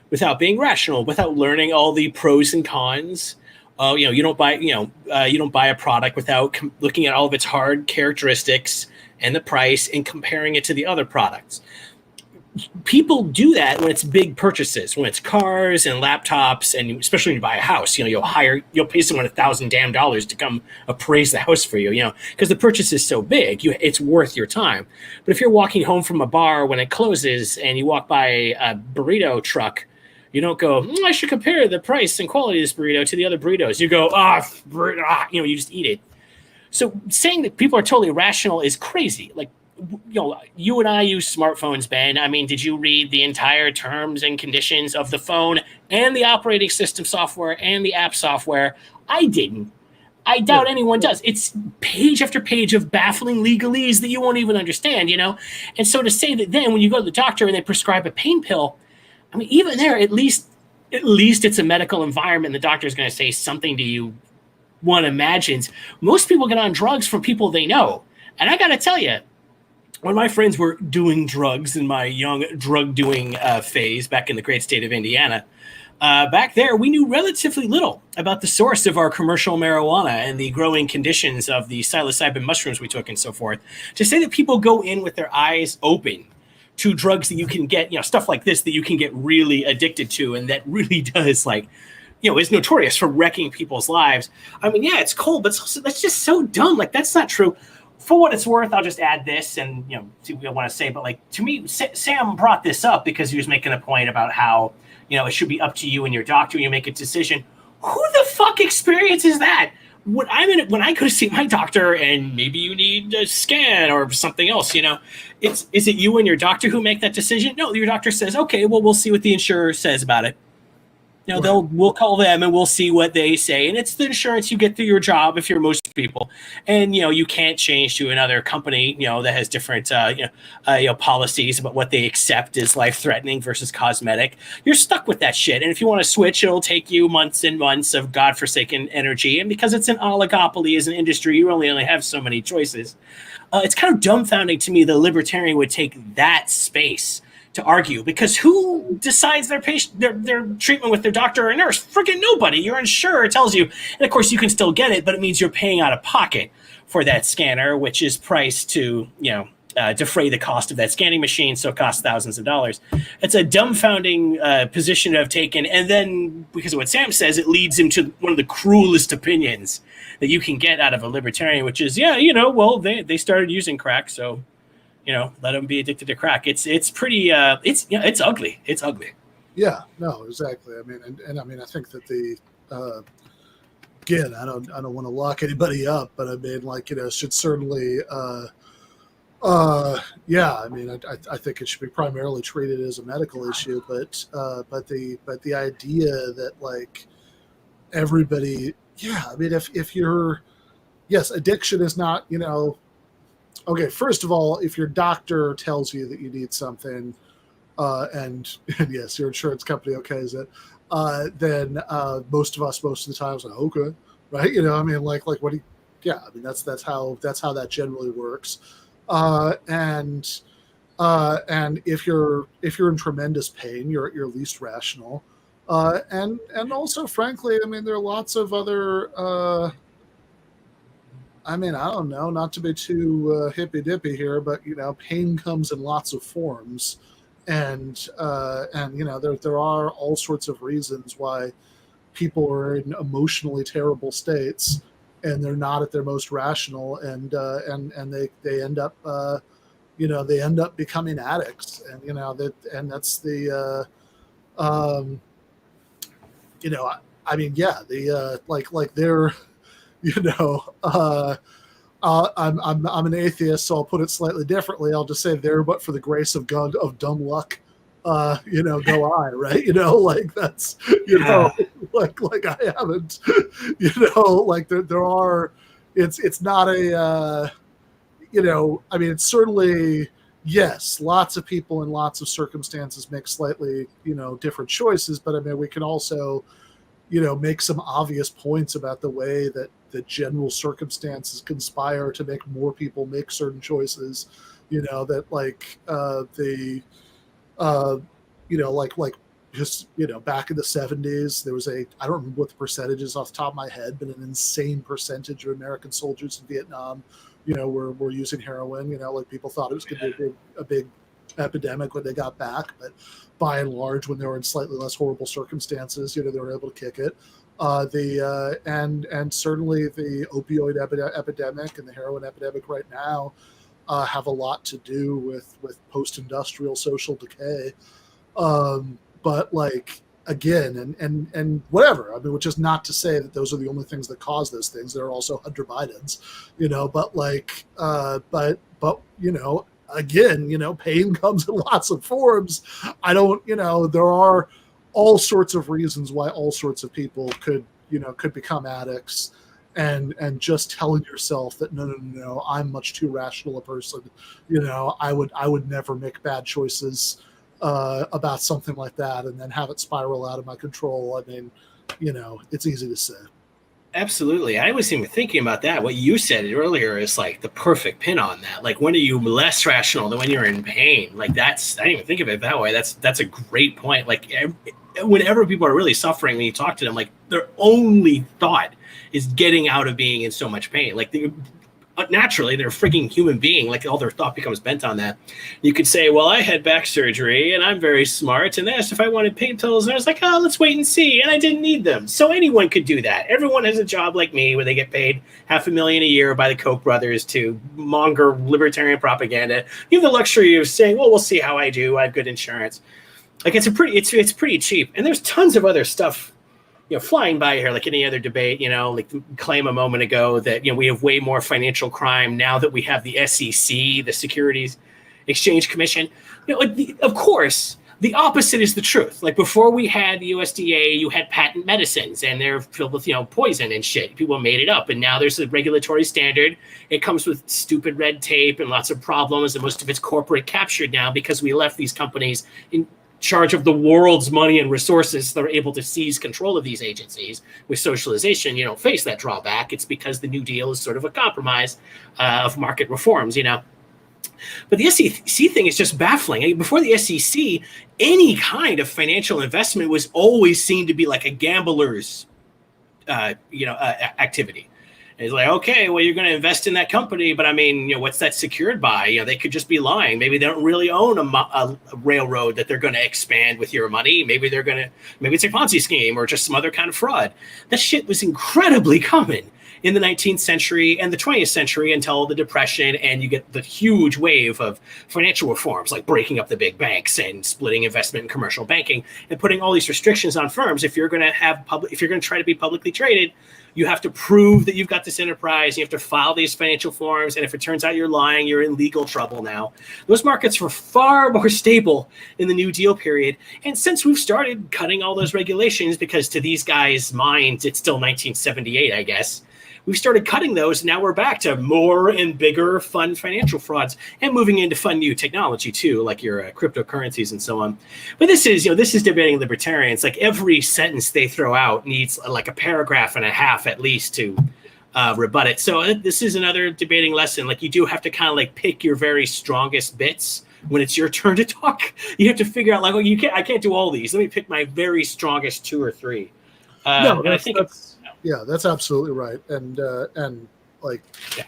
without being rational, without learning all the pros and cons. You don't buy a product without looking at all of its hard characteristics and the price and comparing it to the other products. People do that when it's big purchases, when it's cars and laptops, and especially when you buy a house. You'll pay someone $1,000 to come appraise the house for you, because the purchase is so big, it's worth your time. But if you're walking home from a bar when it closes and you walk by a burrito truck, you don't go, I should compare the price and quality of this burrito to the other burritos. You go, you just eat it. So saying that people are totally irrational is crazy. Like, you and I use smartphones, Ben. I mean, did you read the entire terms and conditions of the phone and the operating system software and the app software? I didn't. I doubt anyone does. It's page after page of baffling legalese that you won't even understand, And so to say that then when you go to the doctor and they prescribe a pain pill, I mean, even there, at least it's a medical environment. The doctor's going to say something to you. One imagines. Most people get on drugs from people they know. And I got to tell you, when my friends were doing drugs in my young drug-doing phase back in the great state of Indiana, back there, we knew relatively little about the source of our commercial marijuana and the growing conditions of the psilocybin mushrooms we took and so forth. To say that people go in with their eyes open to drugs that you can get, stuff like this that you can get really addicted to, and that really does, like, is notorious for wrecking people's lives. I mean, yeah, it's cool, but that's just so dumb. Like, that's not true. for what it's worth, I'll just add this and, see what I want to say. But like, to me, Sam brought this up because he was making a point about how, it should be up to you and your doctor when you make a decision. Who the fuck experiences that? When I go to see my doctor and maybe you need a scan or something else, is it you and your doctor who make that decision? No, your doctor says, okay, well, we'll see what the insurer says about it. We'll call them and we'll see what they say. And it's the insurance you get through your job if you're most people. And, you can't change to another company, that has different, policies about what they accept as life-threatening versus cosmetic. You're stuck with that shit. And if you want to switch, it'll take you months and months of godforsaken energy. And because it's an oligopoly as an industry, you only have so many choices. It's kind of dumbfounding to me the libertarian would take that space to argue, because who decides their treatment with their doctor or nurse? Freaking nobody. Your insurer tells you, and of course you can still get it, but it means you're paying out of pocket for that scanner, which is priced to defray the cost of that scanning machine, so it costs thousands of dollars. It's a dumbfounding position to have taken, and then because of what Sam says, it leads him to one of the cruelest opinions that you can get out of a libertarian, which is, well, they started using crack, so let them be addicted to crack. It's pretty, it's ugly. It's ugly. Yeah, no, exactly. I mean, and I mean, I think that again, I don't want to lock anybody up, but I mean, like, should certainly, yeah, I mean, I think it should be primarily treated as a medical issue, but the idea that like everybody, yeah, I mean, if you're, yes, addiction is not, okay, first of all, if your doctor tells you that you need something, and yes, your insurance company okays it, then most of us, most of the time, is like, okay, right? I mean, like what do you, yeah, I mean, that's how that generally works. And if you're in tremendous pain, you're least rational. And also, frankly, I mean, there are lots of other. I mean, I don't know, not to be too hippy-dippy here, but, pain comes in lots of forms. And there are all sorts of reasons why people are in emotionally terrible states and they're not at their most rational, and they end up, they end up becoming addicts. And that's the, I mean, yeah, like they're, I'm an atheist, so I'll put it slightly differently. I'll just say there, but for the grace of God, of dumb luck, go I, right? Like that's, like I haven't, like there are, it's not a, I mean, it's certainly, yes, lots of people in lots of circumstances make slightly, different choices, but I mean, we can also, make some obvious points about the way that the general circumstances conspire to make more people make certain choices, that like like just, back in the 70s, there was I don't remember what the percentages off the top of my head, but an insane percentage of American soldiers in Vietnam, were using heroin. Like people thought it was going to be a big epidemic when they got back, but by and large, when they were in slightly less horrible circumstances, they were able to kick it. And certainly the opioid epidemic and the heroin epidemic right now have a lot to do with post-industrial social decay. But like, again, and whatever, I mean, which is not to say that those are the only things that cause those things. There are also Hunter Bidens, but like, but again, pain comes in lots of forms. I don't, there are all sorts of reasons why all sorts of people could become addicts, and just telling yourself that no, I'm much too rational a person. I would never make bad choices about something like that, and then have it spiral out of my control. I mean, it's easy to say. Absolutely. I was even thinking about that. What you said earlier is like the perfect pin on that. Like, when are you less rational than when you're in pain? Like, I didn't even think of it that way. That's a great point. Like, whenever people are really suffering, when you talk to them, like, their only thought is getting out of being in so much pain. Like, naturally they're a freaking human being. Like all their thought becomes bent on that. You could say, well, I had back surgery and I'm very smart, and they asked if I wanted pain pills, and I was like, oh, let's wait and see, and I didn't need them. So anyone could do that. Everyone has a job like me where they get paid $500,000 a year by the Koch brothers to monger libertarian propaganda. You have the luxury of saying, well, we'll see how I do, I have good insurance. Like it's pretty cheap. And there's tons of other stuff, flying by here, like any other debate, like the claim a moment ago that, we have way more financial crime now that we have the SEC, the Securities Exchange Commission. Of course, the opposite is the truth. Like before we had the USDA, you had patent medicines and they're filled with, poison and shit. People made it up. And now there's a regulatory standard. It comes with stupid red tape and lots of problems. And most of it's corporate captured now because we left these companies in charge of the world's money and resources. They're able to seize control of these agencies. With socialization, you don't face that drawback. It's because the New Deal is sort of a compromise of market reforms, But the SEC thing is just baffling. I mean, before the SEC, any kind of financial investment was always seen to be like a gambler's, activity. And it's like, okay, well, you're going to invest in that company, but I mean, what's that secured by? They could just be lying. Maybe they don't really own a railroad that they're going to expand with your money. Maybe it's a Ponzi scheme or just some other kind of fraud. That shit was incredibly common in the 19th century and the 20th century until the Depression, and you get the huge wave of financial reforms like breaking up the big banks and splitting investment and commercial banking and putting all these restrictions on firms. If you're going to try to be publicly traded, you have to prove that you've got this enterprise. You have to file these financial forms. And if it turns out you're lying, you're in legal trouble now. Those markets were far more stable in the New Deal period. And since we've started cutting all those regulations, because to these guys' minds, it's still 1978, I guess, we've started cutting those. And now we're back to more and bigger fun financial frauds and moving into fun new technology too, like your cryptocurrencies and so on. But this is debating libertarians. Like every sentence they throw out needs like a paragraph and a half at least to rebut it. So this is another debating lesson. Like you do have to kind of like pick your very strongest bits when it's your turn to talk. You have to figure out like, well, I can't do all these. Let me pick my very strongest 2 or 3. Yeah, that's absolutely right, and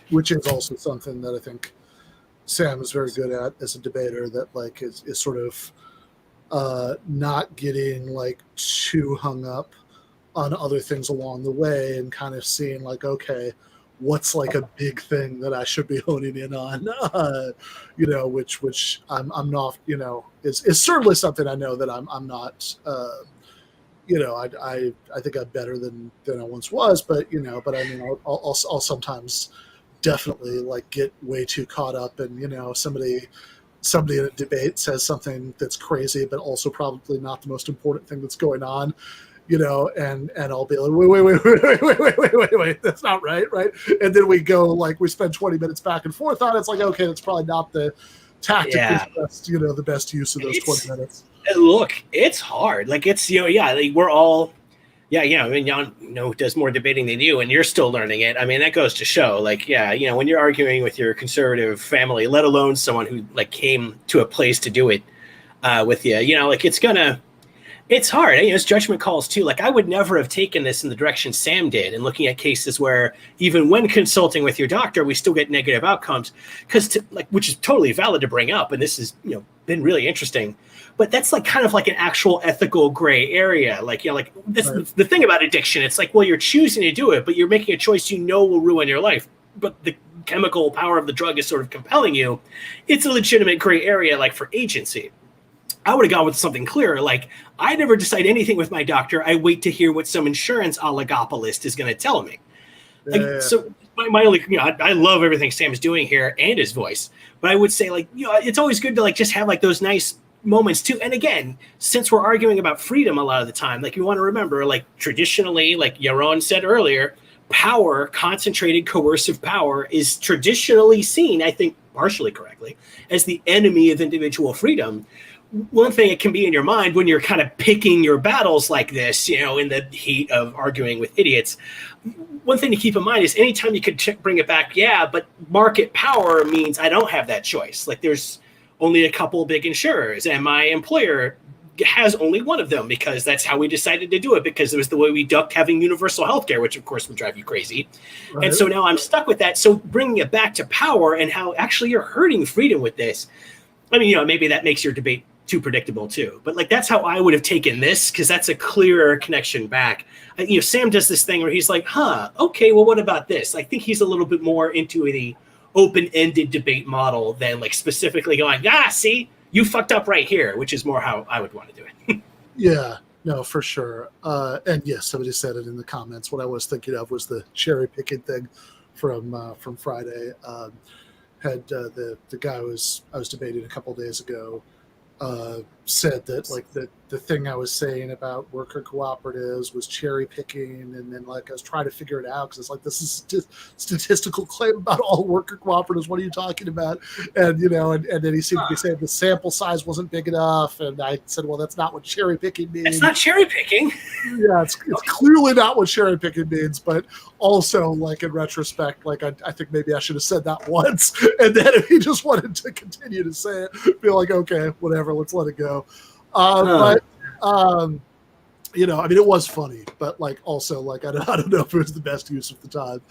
which is also something that I think Sam is very good at as a debater. That like is sort of not getting like too hung up on other things along the way, and kind of seeing like, okay, what's like a big thing that I should be honing in on, which I'm not, is certainly something I know that I'm not. I think I'm better than I once was, but I mean, I'll sometimes definitely like get way too caught up, and somebody in a debate says something that's crazy, but also probably not the most important thing that's going on, and I'll be like, wait, that's not right, and then we go like we spend 20 minutes back and forth on it. It's like, okay, that's probably not the tactically best, the best use of those 20 minutes. Look, it's hard. Like it's, like we're all, I mean, Jan, does more debating than you, and you're still learning it. I mean, that goes to show, like, when you're arguing with your conservative family, let alone someone who like came to a place to do it with you, like it's hard. It's judgment calls too. Like I would never have taken this in the direction Sam did, and looking at cases where even when consulting with your doctor, we still get negative outcomes, which is totally valid to bring up. And this has, been really interesting. But that's like kind of like an actual ethical gray area. Like, that's right. The thing about addiction. It's like, well, you're choosing to do it, but you're making a choice will ruin your life. But the chemical power of the drug is sort of compelling you. It's a legitimate gray area, like for agency. I would have gone with something clearer. Like, I never decide anything with my doctor. I wait to hear what some insurance oligopolist is going to tell me. So my only, I love everything Sam's doing here and his voice. But I would say, like, it's always good to like just have like those nice moments too. And again, since we're arguing about freedom a lot of the time, like you want to remember, like traditionally, like Yaron said earlier, power, concentrated coercive power, is traditionally seen, I think partially correctly, as the enemy of individual freedom. One thing it can be in your mind when you're kind of picking your battles like this, in the heat of arguing with idiots, one thing to keep in mind is anytime you could bring it back, but market power means I don't have that choice. Like there's only a couple big insurers, and my employer has only one of them because that's how we decided to do it, because it was the way we ducked having universal healthcare, which of course would drive you crazy. Right. And so now I'm stuck with that. So bringing it back to power and how actually you're hurting freedom with this. I mean, maybe that makes your debate too predictable too, but like that's how I would have taken this, because that's a clearer connection back. Sam does this thing where he's like, okay, well, what about this? I think he's a little bit more into the open-ended debate model than like specifically going, see, you fucked up right here, which is more how I would want to do it. Yeah, no, for sure. And yes, somebody said it in the comments. What I was thinking of was the cherry picking thing from Friday. Had the guy I was debating a couple of days ago said that like the thing I was saying about worker cooperatives was cherry picking, and then like I was trying to figure it out because it's like, this is statistical claim about all worker cooperatives. What are you talking about? And and then he seemed to be saying the sample size wasn't big enough, and I said, well, that's not what cherry picking means. It's not cherry picking. Yeah, it's clearly not what cherry picking means, but also like in retrospect, like I think maybe I should have said that once, and then if he just wanted to continue to say it, be like, okay, whatever, let's let it go. But I mean, it was funny, but like also like I don't know if it was the best use of the time.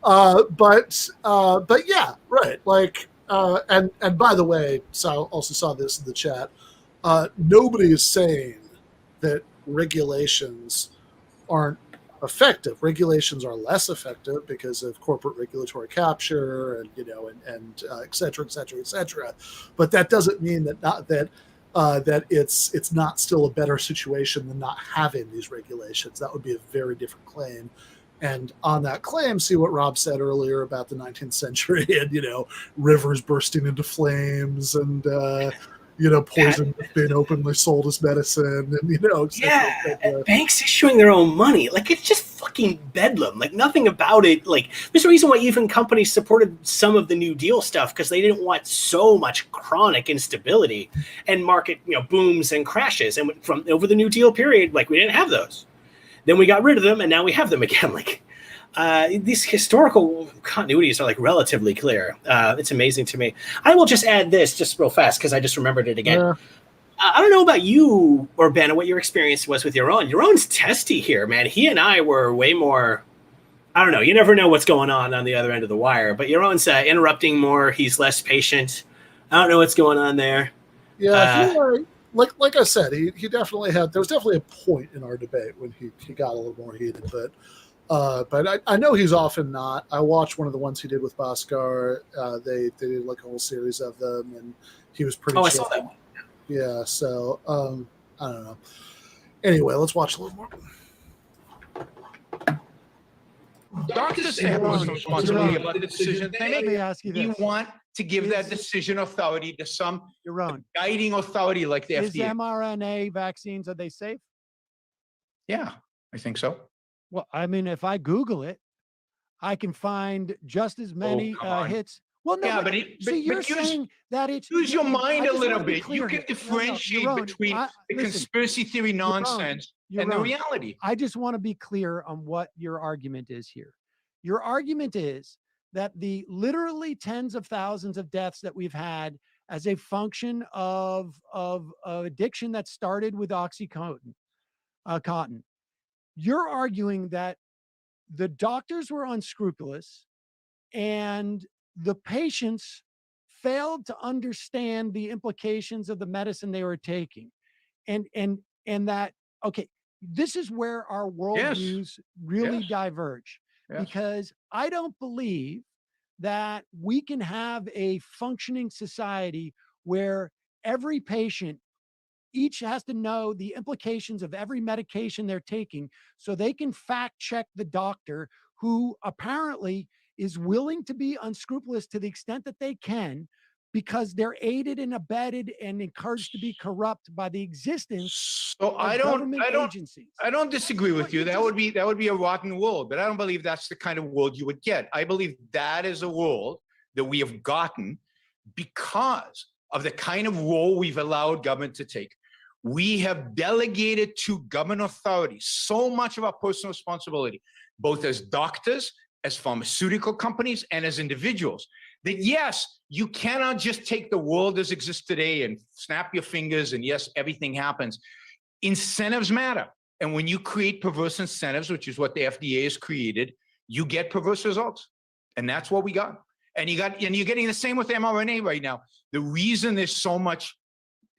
But yeah, right. Like and by the way, so I also saw this in the chat. Nobody is saying that regulations aren't effective. Regulations are less effective because of corporate regulatory capture and and et cetera, et cetera, et cetera. But that doesn't mean that it's not still a better situation than not having these regulations. That would be a very different claim. And on that claim, see what Rob said earlier about the 19th century and rivers bursting into flames and poison being openly sold as medicine, and banks issuing their own money. Like, it's just fucking bedlam. Like, nothing about it. Like, there's a reason why even companies supported some of the New Deal stuff, because they didn't want so much chronic instability and market, booms and crashes. And from over the New Deal period, like, we didn't have those. Then we got rid of them, and now we have them again. Like, these historical continuities are like relatively clear. It's amazing to me. I will just add this just real fast because I just remembered it again. Yeah. I don't know about you or Ben, and what your experience was with Yaron. Yaron's testy here, man. He and I were way more. I don't know. You never know what's going on the other end of the wire. But Yaron's interrupting more. He's less patient. I don't know what's going on there. Yeah, like I said, he definitely had. There was definitely a point in our debate when he got a little more heated, but I know he's often not. I watched one of the ones he did with Bhaskar. They did like a whole series of them, and he was pretty. I saw that one. Yeah, so I don't know. Anyway, let's watch a little more. Doctors have no responsibility about the decision they make. Let me ask you this. You want to give that decision authority to some guiding authority like the FDA. Is mRNA vaccines, are they safe? Yeah, I think so. Well, I mean, if I Google it, I can find just as many hits. Well, no, yeah, you're saying that it's... Use your mind a little bit. You can differentiate between the conspiracy theory nonsense and the reality. I just want to be clear on what your argument is here. Your argument is that the literally tens of thousands of deaths that we've had as a function of addiction that started with OxyContin, you're arguing that the doctors were unscrupulous and the patients failed to understand the implications of the medicine they were taking. And that, okay, this is where our worldviews really diverge, because I don't believe that we can have a functioning society where every patient each has to know the implications of every medication they're taking so they can fact check the doctor, who apparently is willing to be unscrupulous to the extent that they can, because they're aided and abetted and encouraged to be corrupt by the existence of government agencies. I don't disagree with you. That would be a rotten world, but I don't believe that's the kind of world you would get. I believe that is a world that we have gotten because of the kind of role we've allowed government to take. We have delegated to government authorities so much of our personal responsibility, both as doctors, as pharmaceutical companies, and as individuals, that yes, you cannot just take the world as it exists today and snap your fingers and yes, everything happens. Incentives matter. And when you create perverse incentives, which is what the FDA has created, you get perverse results. And that's what we got. And you're getting the same with mRNA right now. The reason there's so much,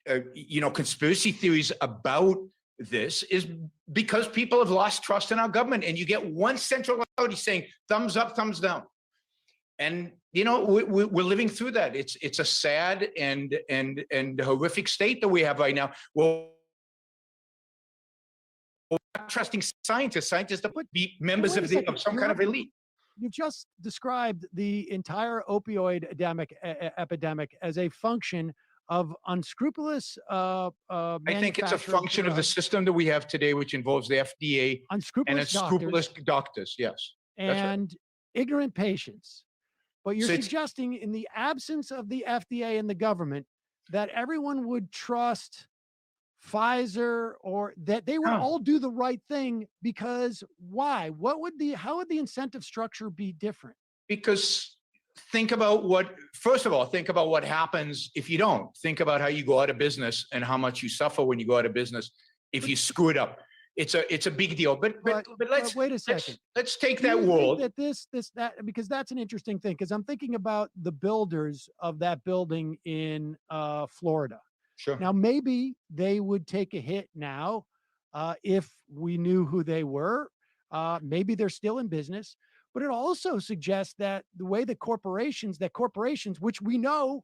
conspiracy theories about this is because people have lost trust in our government, and you get one central authority saying thumbs up, thumbs down. And we're living through that. It's a sad and horrific state that we have right now. Well, we're not trusting scientists to be members of some kind of elite. You've just described the entire opioid epidemic as a function of unscrupulous I think it's a function of the system that we have today, which involves the FDA and unscrupulous doctors. Yes. And ignorant patients. But you're suggesting, in the absence of the FDA and the government, that everyone would trust Pfizer, or that they would all do the right thing, because why? How would the incentive structure be different? Because first of all, think about what happens if you don't. Think about how you go out of business and how much you suffer when you go out of business if you screw it up. It's a big deal. But let's wait a second. Let's take that world. That because that's an interesting thing, because I'm thinking about the builders of that building in Florida. Sure. Now, maybe they would take a hit now if we knew who they were. Maybe they're still in business. But it also suggests that the way that corporations, which we know,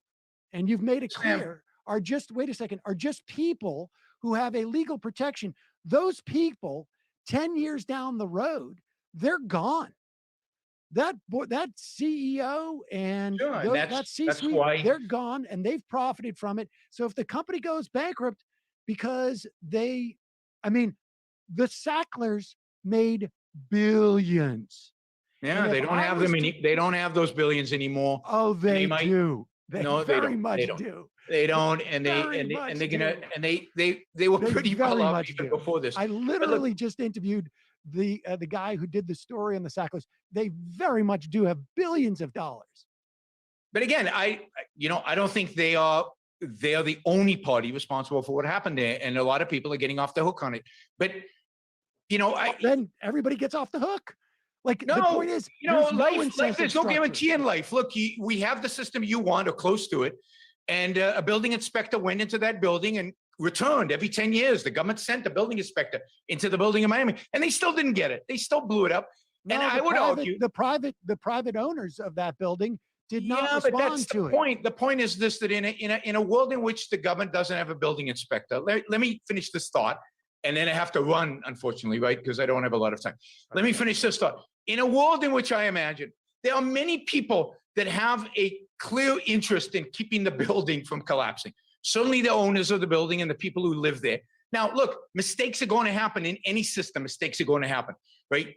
and you've made it clear, are just people who have a legal protection. Those people, 10 years down the road, they're gone. That CEO and that C-suite, they're gone, and they've profited from it. So if the company goes bankrupt, because the Sacklers made billions. Yeah, they don't have them. They don't have those billions anymore. Oh, they do. They very much do. They don't, and they were pretty well off even before this. I literally just interviewed the guy who did the story on the Sacklers. They very much do have billions of dollars. But again, I don't think they are the only party responsible for what happened there, and a lot of people are getting off the hook on it. But then everybody gets off the hook. Like, the point is, there's no guarantee in life. Look, we have the system you want, or close to it. And a building inspector went into that building and returned every 10 years. The government sent a building inspector into the building in Miami, and they still didn't get it. They still blew it up. No, and I would argue the private owners of that building did not respond but that's to the point. The point is this: that in a world in which the government doesn't have a building inspector, let me finish this thought, and then I have to run, unfortunately, right? Because I don't have a lot of time. Let me finish this thought. In a world in which I imagine there are many people that have a clear interest in keeping the building from collapsing. Certainly the owners of the building and the people who live there. Now, look, mistakes are going to happen in any system. Mistakes are going to happen, right?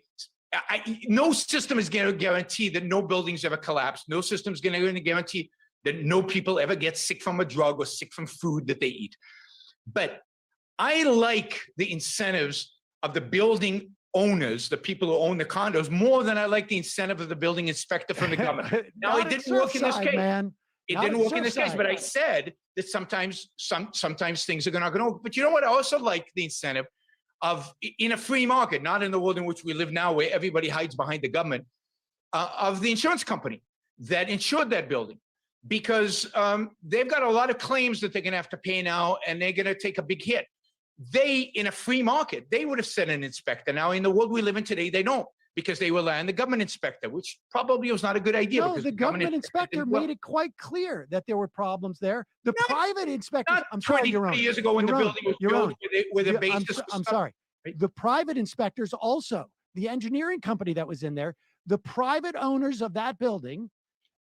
No system is going to guarantee that no buildings ever collapse. No system is going to guarantee that no people ever get sick from a drug or sick from food that they eat. But I like the incentives of the building owners, the people who own the condos, more than I like the incentive of the building inspector from the government. Now, it didn't work in this case. It didn't work in this case, but I said that sometimes things are not going to work. But you know what? I also like the incentive of, in a free market, not in the world in which we live now, where everybody hides behind the government, of the insurance company that insured that building. Because they've got a lot of claims that they're going to have to pay now, and they're going to take a big hit. In a free market, they would have sent an inspector. Now, in the world we live in today, they don't, because they rely on the government inspector, which probably was not a good idea. No, the government inspector made it quite clear that there were problems there. The private inspector, I'm sorry, 20 years ago when the building was built with a basis. I'm sorry. The private inspectors also, the engineering company that was in there, the private owners of that building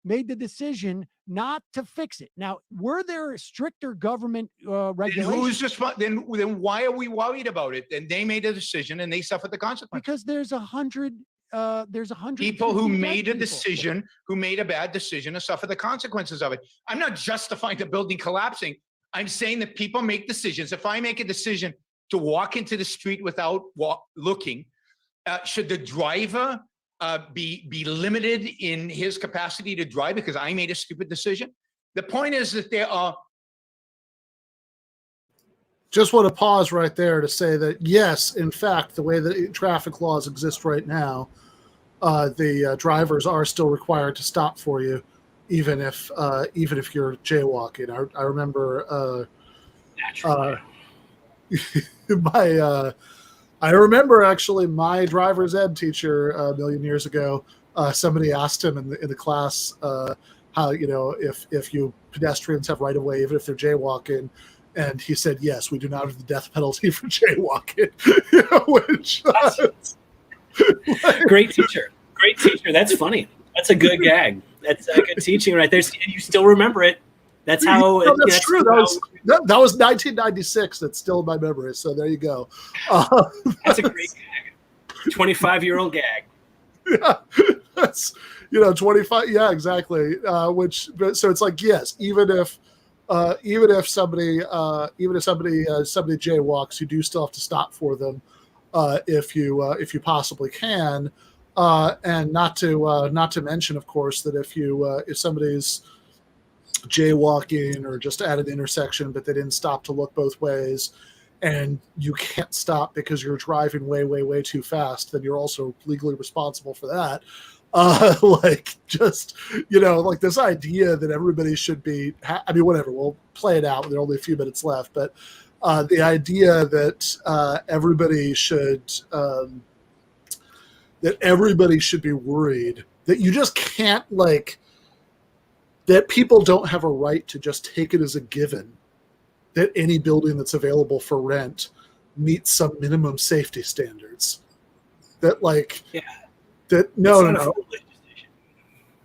made the decision not to fix it. Now, were there stricter government regulations? Then why are we worried about it? And they made a decision and they suffered the consequences. Because there's 100 people who made a decision, who made a bad decision, and suffer the consequences of it. I'm not justifying the building collapsing. I'm saying that people make decisions. If I make a decision to walk into the street without looking, should the driver be limited in his capacity to drive because I made a stupid decision. The point is that there are. Just want to pause right there to say that, yes, in fact, the way that traffic laws exist right now, the drivers are still required to stop for you, even if you're jaywalking. I remember I remember actually my driver's ed teacher a million years ago. Somebody asked him in the class how, if you pedestrians have right of way, even if they're jaywalking. And he said, yes, we do not have the death penalty for jaywalking. Which, great teacher. Great teacher. That's funny. That's a good gag. That's a good teaching right there. And you still remember it. That's how. That's true. That was 1996. That's still in my memory. So there you go. That's a great gag. 25-year-old gag. Yeah, that's 25. Yeah, exactly. So it's like, yes, even if somebody jaywalks, you do still have to stop for them if you possibly can, and not to mention, of course, that if somebody's jaywalking or just at an intersection but they didn't stop to look both ways, and you can't stop because you're driving way, way, way too fast, then you're also legally responsible for that. Like this idea that everybody should be, whatever, we'll play it out. There are only a few minutes left, but the idea that everybody should be worried that you just can't, that people don't have a right to just take it as a given that any building that's available for rent meets some minimum safety standards. That no.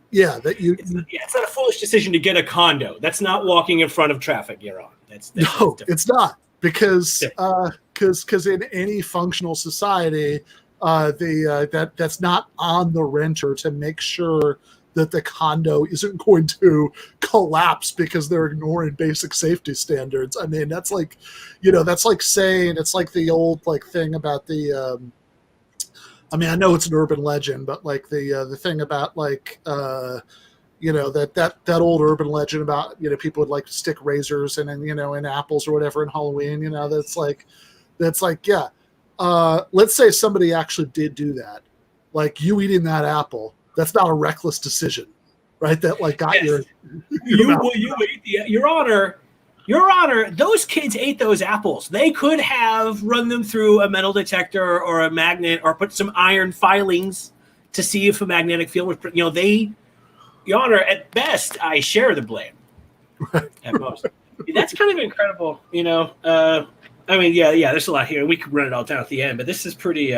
Yeah, it's not a foolish decision to get a condo. That's not walking in front of traffic, Yaron. That's it's not, because in any functional society, that's not on the renter to make sure that the condo isn't going to collapse because they're ignoring basic safety standards. I mean, that's that's like saying, it's like the old thing about the. I know it's an urban legend, but the thing about that old urban legend about people would like to stick razors in apples or whatever in Halloween. Let's say somebody actually did do that, you eating that apple. That's not a reckless decision, right? That got yes. Your Honor, those kids ate those apples. They could have run them through a metal detector or a magnet or put some iron filings to see if a magnetic field was, Your Honor, at best, I share the blame. At most. That's kind of incredible, there's a lot here. We could run it all down at the end, but this is pretty,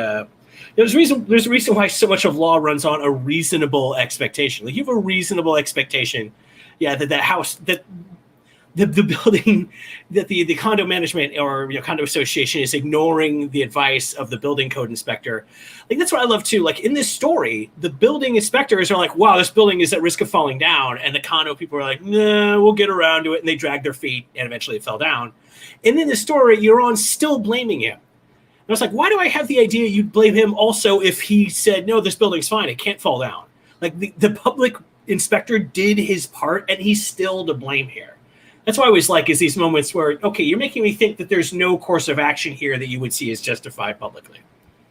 there's a reason why so much of law runs on a reasonable expectation. You have a reasonable expectation, that house, that the building, that the condo management or condo association is ignoring the advice of the building code inspector. That's what I love too. In this story, the building inspectors are like, "Wow, this building is at risk of falling down," and the condo people are like, "Nah, we'll get around to it," and they drag their feet, and eventually it fell down. And in the story, Yaron still blaming him. And I was like, why do I have the idea you'd blame him also if he said, no, this building's fine, it can't fall down? The public inspector did his part, and he's still to blame here. That's why I always is these moments where, okay, you're making me think that there's no course of action here that you would see as justified publicly.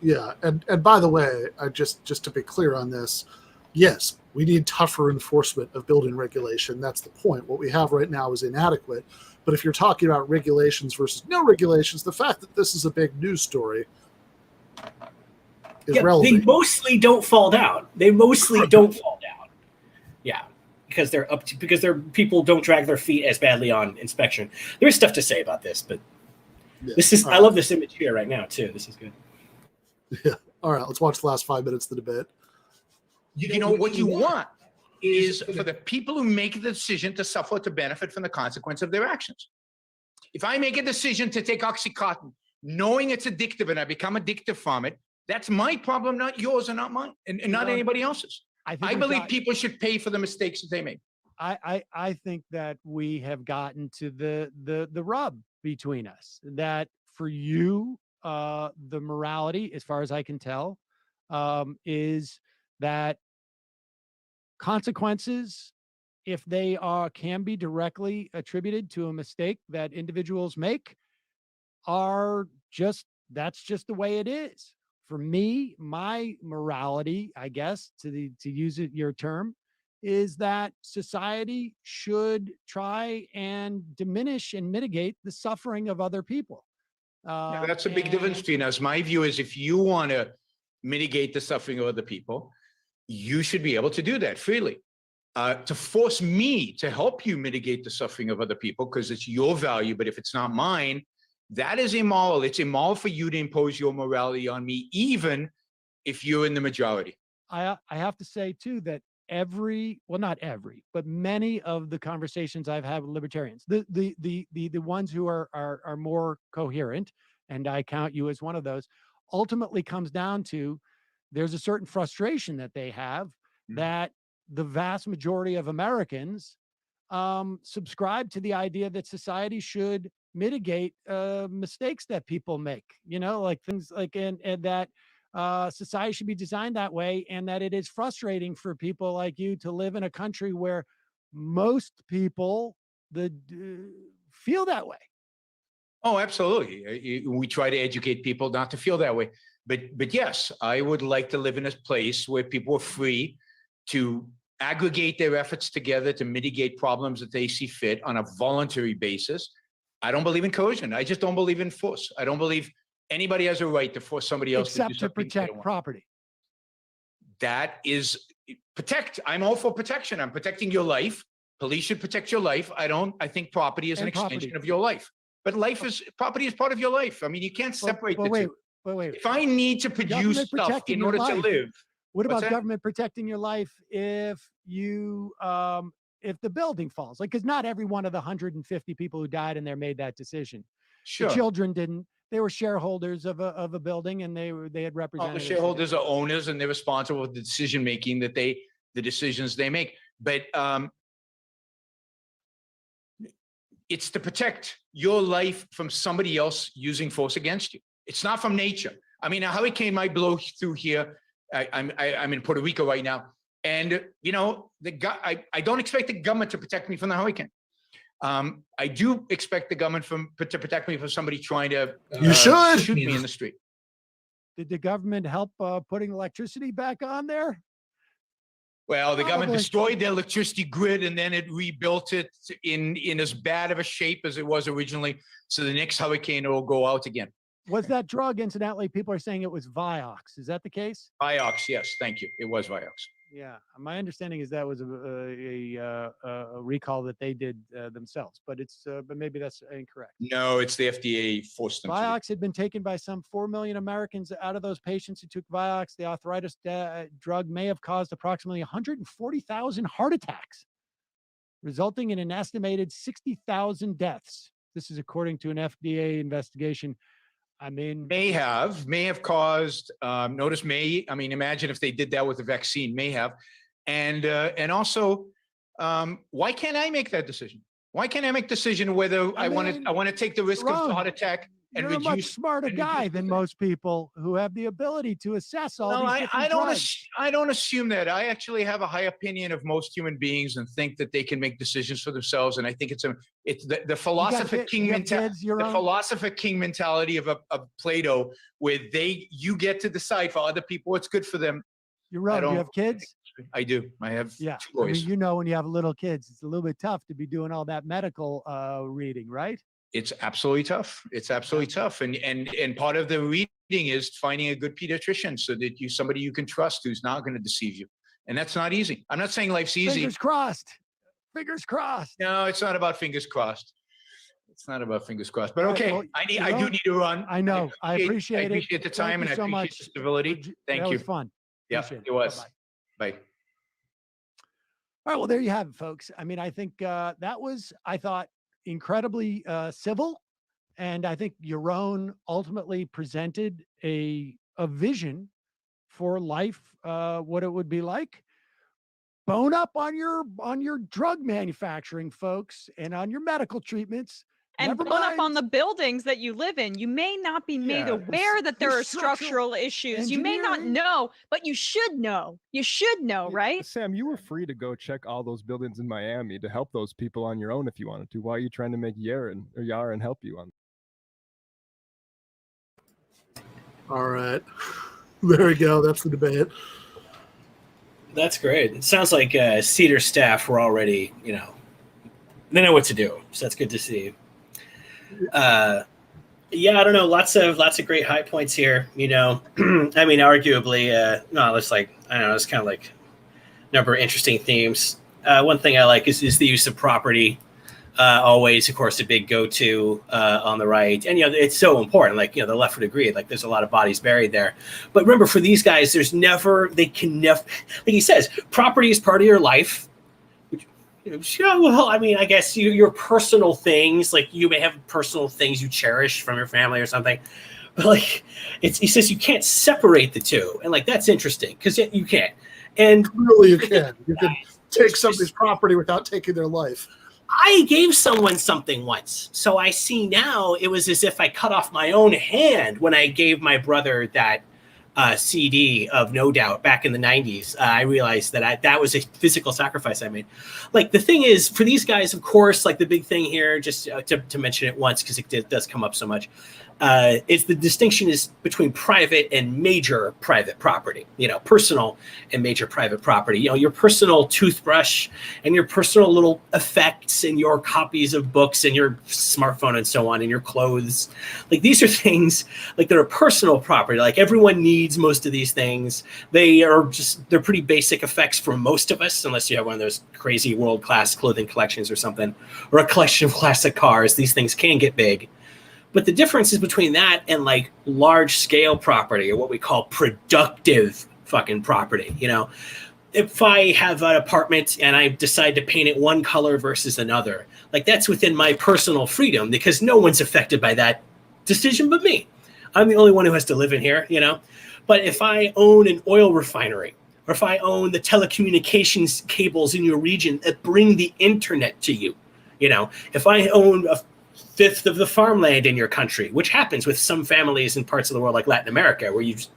Yeah, and by the way, just to be clear on this, yes, we need tougher enforcement of building regulation. That's the point. What we have right now is inadequate. But if you're talking about regulations versus no regulations, the fact that this is a big news story is relevant. They mostly don't fall down. Yeah, because people don't drag their feet as badly on inspection. There's stuff to say about this, but this is. I love this image here right now too. This is good. Yeah. All right. Let's watch the last 5 minutes of the debate. What you want is for the people who make the decision to suffer, to benefit from the consequence of their actions. If I make a decision to take Oxycontin, knowing it's addictive, and I become addicted from it, that's my problem, not yours, and not mine, and not anybody else's. I believe people should pay for the mistakes that they make. I think that we have gotten to the rub between us. That for you, the morality, as far as I can tell, is that consequences, if they can be directly attributed to a mistake that individuals make, are just, that's just the way it is. For me, my morality, I guess, to use it your term, is that society should try and diminish and mitigate the suffering of other people. Yeah, that's a big difference between us. My view is, if you want to mitigate the suffering of other people, you should be able to do that freely. To force me to help you mitigate the suffering of other people because it's your value, but if it's not mine, that is immoral. It's immoral for you to impose your morality on me, even if you're in the majority. I have to say too that not every, but many of the conversations I've had with libertarians, the ones who are more coherent, and I count you as one of those, ultimately comes down to there's a certain frustration that they have that the vast majority of Americans subscribe to the idea that society should mitigate mistakes that people make, like things like, and that society should be designed that way, and that it is frustrating for people like you to live in a country where most people feel that way. Oh, absolutely. We try to educate people not to feel that way. But yes, I would like to live in a place where people are free to aggregate their efforts together to mitigate problems that they see fit on a voluntary basis. I don't believe in coercion. I just don't believe in force. I don't believe anybody has a right to force somebody else except to do to something protect property. That is protect. I'm all for protection. I'm protecting your life. Police should protect your life. I think property is an extension of your life. But property is part of your life. I mean, you can't separate the two. Wait. If I need to produce stuff in order to live. What about government protecting your life if you if the building falls? Like, because not every one of the 150 people who died in there made that decision. Sure. The children didn't. They were shareholders of a building, and they had representatives. The shareholders are owners, and they're responsible for the decision making the decisions they make. But it's to protect your life from somebody else using force against you. It's not from nature. I mean, a hurricane might blow through here. I'm in Puerto Rico right now, and I don't expect the government to protect me from the hurricane. I do expect the government to protect me from somebody trying to shoot me in the street. Did the government help putting electricity back on there? Well, the government destroyed the electricity grid, and then it rebuilt it in as bad of a shape as it was originally. So the next hurricane, it will go out again. Was that drug, incidentally, people are saying it was Vioxx. Is that the case? Vioxx, yes. Thank you. It was Vioxx. Yeah. My understanding is that was a recall that they did themselves, but maybe that's incorrect. No, it's the FDA forced them. Vioxx had been taken by some 4 million Americans. Out of those patients who took Vioxx, the arthritis drug may have caused approximately 140,000 heart attacks, resulting in an estimated 60,000 deaths. This is according to an FDA investigation. I mean, may have caused, notice may, I mean, imagine if they did that with the vaccine, may have. And also, why can't I make that decision? Why can't I make the decision whether I want to take the risk of a heart attack and reduce? You're a much smarter guy than most people who have the ability to assess all these different drugs. I don't assume that. I actually have a high opinion of most human beings and think that they can make decisions for themselves. And I think it's the philosopher king mentality, the philosopher king mentality of Plato, where you get to decide for other people what's good for them. You're right. You have kids? I do. I have 2 boys. I mean, when you have little kids, it's a little bit tough to be doing all that medical reading, right? It's absolutely tough. It's absolutely tough. And part of the reading is finding a good pediatrician so that somebody you can trust who's not going to deceive you. And that's not easy. I'm not saying life's easy. Fingers crossed. Fingers crossed. No, it's not about fingers crossed. It's not about fingers crossed. But okay, well, I do need to run. I know. I appreciate it. I appreciate the time, and I appreciate the stability. Thank you. That was fun. Yeah, it was. Bye. All right. Well, there you have it, folks. I mean, I think that was, I thought, incredibly civil, and I think Yaron ultimately presented a vision for life, what it would be like. Bone up on your drug manufacturing, folks, and on your medical treatments. and Never blown up on mind. the buildings that you live in. You may not be made Yeah, aware that there are structural structural issues. You may not engineering. know, but you should know. You should know, right? Sam, you were free to go check all those buildings in Miami to help those people on your own if you wanted to. Why are you trying to make Yaron help you on? All right. There we go. That's the debate. That's great. It sounds like Cedar staff were already, they know what to do. So that's good to see. Yeah, I don't know. Lots of great high points here. I mean, arguably, no, it's like I don't know. It's kind of like a number of interesting themes. One thing I like is the use of property. Always, of course, a big go-to on the right, and it's so important. Like the left would agree. Like there's a lot of bodies buried there. But remember, for these guys, they can never. Like he says, property is part of your life. Yeah, well, I mean, I guess your personal things, like you may have personal things you cherish from your family or something, but like he says you can't separate the two, and like that's interesting because you can't. And Really, you can. You can take somebody's property without taking their life. I gave someone something once, so I see now it was as if I cut off my own hand when I gave my brother that CD of No Doubt back in the 90s. I realized that that was a physical sacrifice I made. Like the thing is, for these guys, of course, like the big thing here, just to mention it once because it does come up so much, is the distinction is between private and major private property. Personal and major private property. Your personal toothbrush and your personal little effects and your copies of books and your smartphone and so on and your clothes. Like these are things like that are personal property. Like everyone needs most of these things. They're pretty basic effects for most of us, unless you have one of those crazy world-class clothing collections or something, or a collection of classic cars. These things can get big. But the difference is between that and like large scale property, or what we call productive fucking property. If I have an apartment and I decide to paint it one color versus another, like that's within my personal freedom because no one's affected by that decision but me. I'm the only one who has to live in here, But if I own an oil refinery, or if I own the telecommunications cables in your region that bring the internet to you, if I own a fifth of the farmland in your country, which happens with some families in parts of the world like Latin America, where you just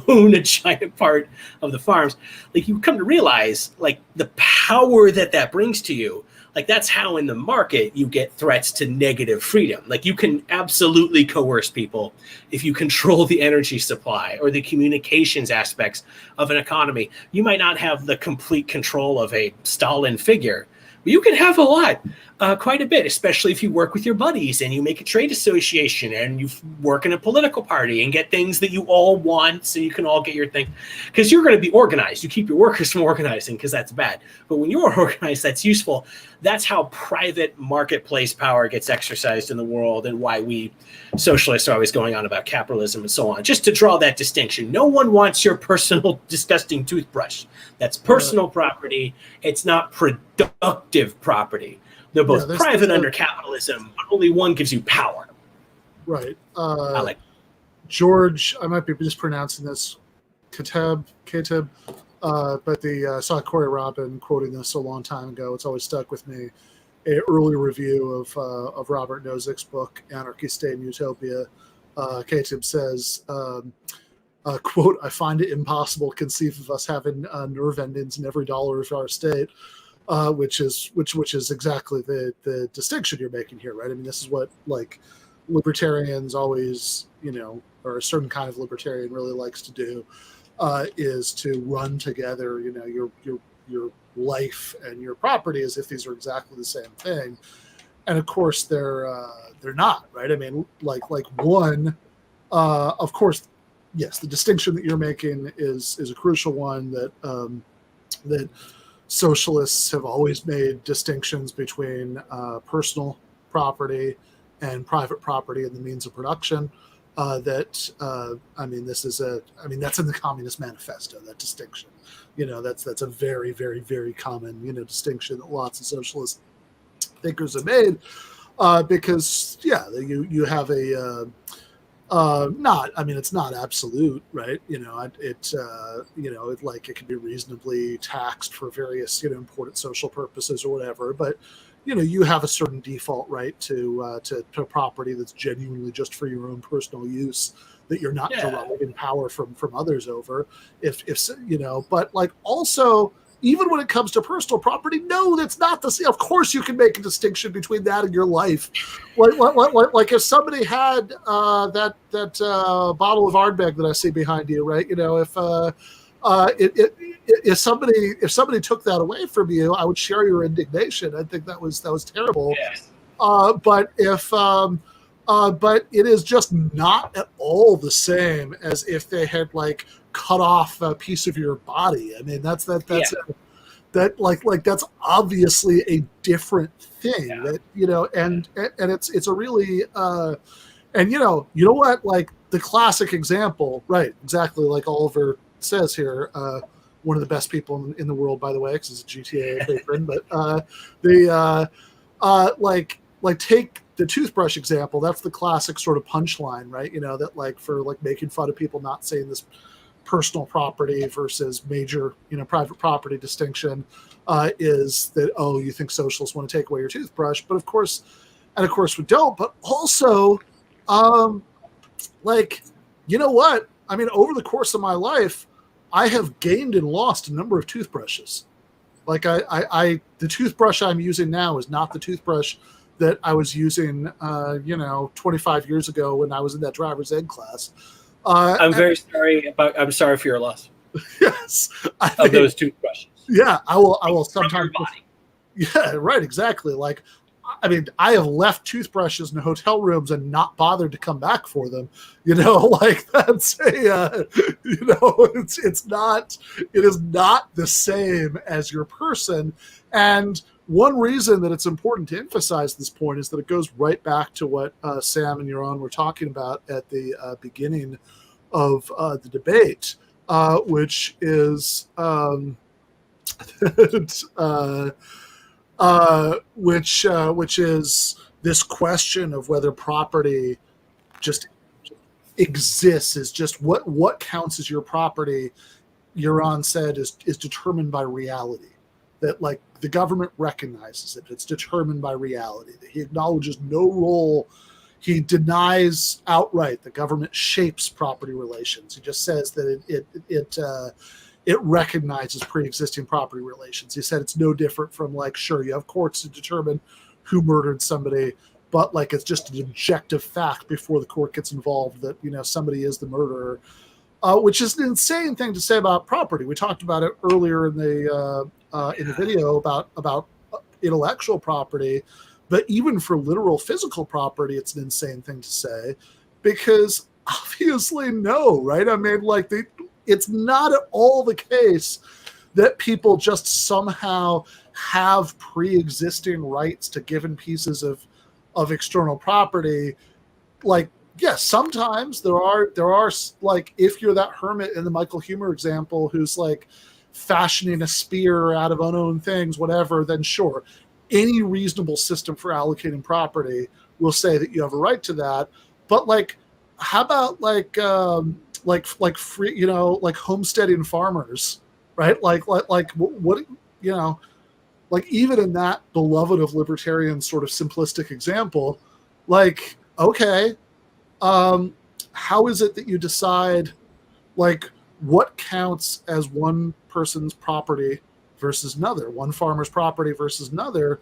own a giant part of the farms, like you come to realize like the power that brings to you. Like that's how in the market you get threats to negative freedom. Like you can absolutely coerce people if you control the energy supply or the communications aspects of an economy. You might not have the complete control of a Stalin figure, but you can have a lot, quite a bit, especially if you work with your buddies and you make a trade association and you work in a political party and get things that you all want so you can all get your thing. Because you're going to be organized. You keep your workers from organizing because that's bad. But when you're organized, that's useful. That's how private marketplace power gets exercised in the world and why we socialists are always going on about capitalism and so on. Just to draw that distinction. No one wants your personal disgusting toothbrush. That's personal property. It's not productive property. They're both private under capitalism, but only one gives you power. Right. Alec. George, I might be mispronouncing this, Kateb, but I saw Corey Robin quoting this a long time ago. It's always stuck with me. An early review of Robert Nozick's book, Anarchy, State, and Utopia. Kateb says, quote, "I find it impossible to conceive of us having nerve endings in every dollar of our state." Which is exactly the distinction you're making here, right? I mean, this is what like libertarians always, or a certain kind of libertarian really likes to do, is to run together, your life and your property as if these are exactly the same thing, and of course they're not, right? I mean, like one, of course, yes, the distinction that you're making is a crucial one that socialists have always made distinctions between personal property and private property and the means of production. That's in the Communist Manifesto, that distinction. That's a very, very, very common, distinction that lots of socialist thinkers have made, because you have a it's not absolute, right? It can be reasonably taxed for various, important social purposes or whatever. But, you have a certain default right to property that's genuinely just for your own personal use, that you're not deriving power from others over. If but like also, even when it comes to personal property, no, that's not the same. Of course, you can make a distinction between that and your life. Like if somebody had that bottle of Ardbeg that I see behind you, right? If somebody took that away from you, I would share your indignation. I think that was terrible. Yes. But it is just not at all the same as if they had like cut off a piece of your body. I mean, that's obviously a different thing. That and it's a really and you know what, like the classic example, right? Exactly like Oliver says here. One of the best people in the world, by the way, because he's a GTAA patron. But like take the toothbrush example. That's the classic sort of punchline, right? That like for like making fun of people not saying this personal property versus major private property distinction is that, oh, you think socialists want to take away your toothbrush, but of course we don't. But also, like, you know what? I mean, over the course of my life, I have gained and lost a number of toothbrushes. Like the toothbrush I'm using now is not the toothbrush that I was using, 25 years ago when I was in that driver's ed class. I'm sorry for your loss. Yes, of those toothbrushes. Yeah, I will sometimes. From your body. Yeah, right. Exactly. Like, I mean, I have left toothbrushes in hotel rooms and not bothered to come back for them. Like that's it is not the same as your person. And one reason that it's important to emphasize this point is that it goes right back to what Sam and Yaron were talking about at the beginning of the debate, which is which is this question of whether property just exists, is just what counts as your property. Yaron said is determined by reality. That like the government recognizes it. It's determined by reality. That he acknowledges no role. He denies outright the government shapes property relations. He just says that it recognizes pre-existing property relations. He said it's no different from like, sure, you have courts to determine who murdered somebody, but like it's just an objective fact before the court gets involved that somebody is the murderer, which is an insane thing to say about property. We talked about it earlier in the video about intellectual property, but even for literal physical property, it's an insane thing to say, because obviously no, right? I mean, like it's not at all the case that people just somehow have pre-existing rights to given pieces of external property. Like, yes, sometimes there are like, if you're that hermit in the Michael Huemer example who's like fashioning a spear out of unowned things, whatever, then sure, any reasonable system for allocating property will say that you have a right to that. But like, how about like free, like homesteading farmers, right? Like what, like even in that beloved of libertarian sort of simplistic example, like, okay, how is it that you decide like what counts as one person's property versus another, one farmer's property versus another?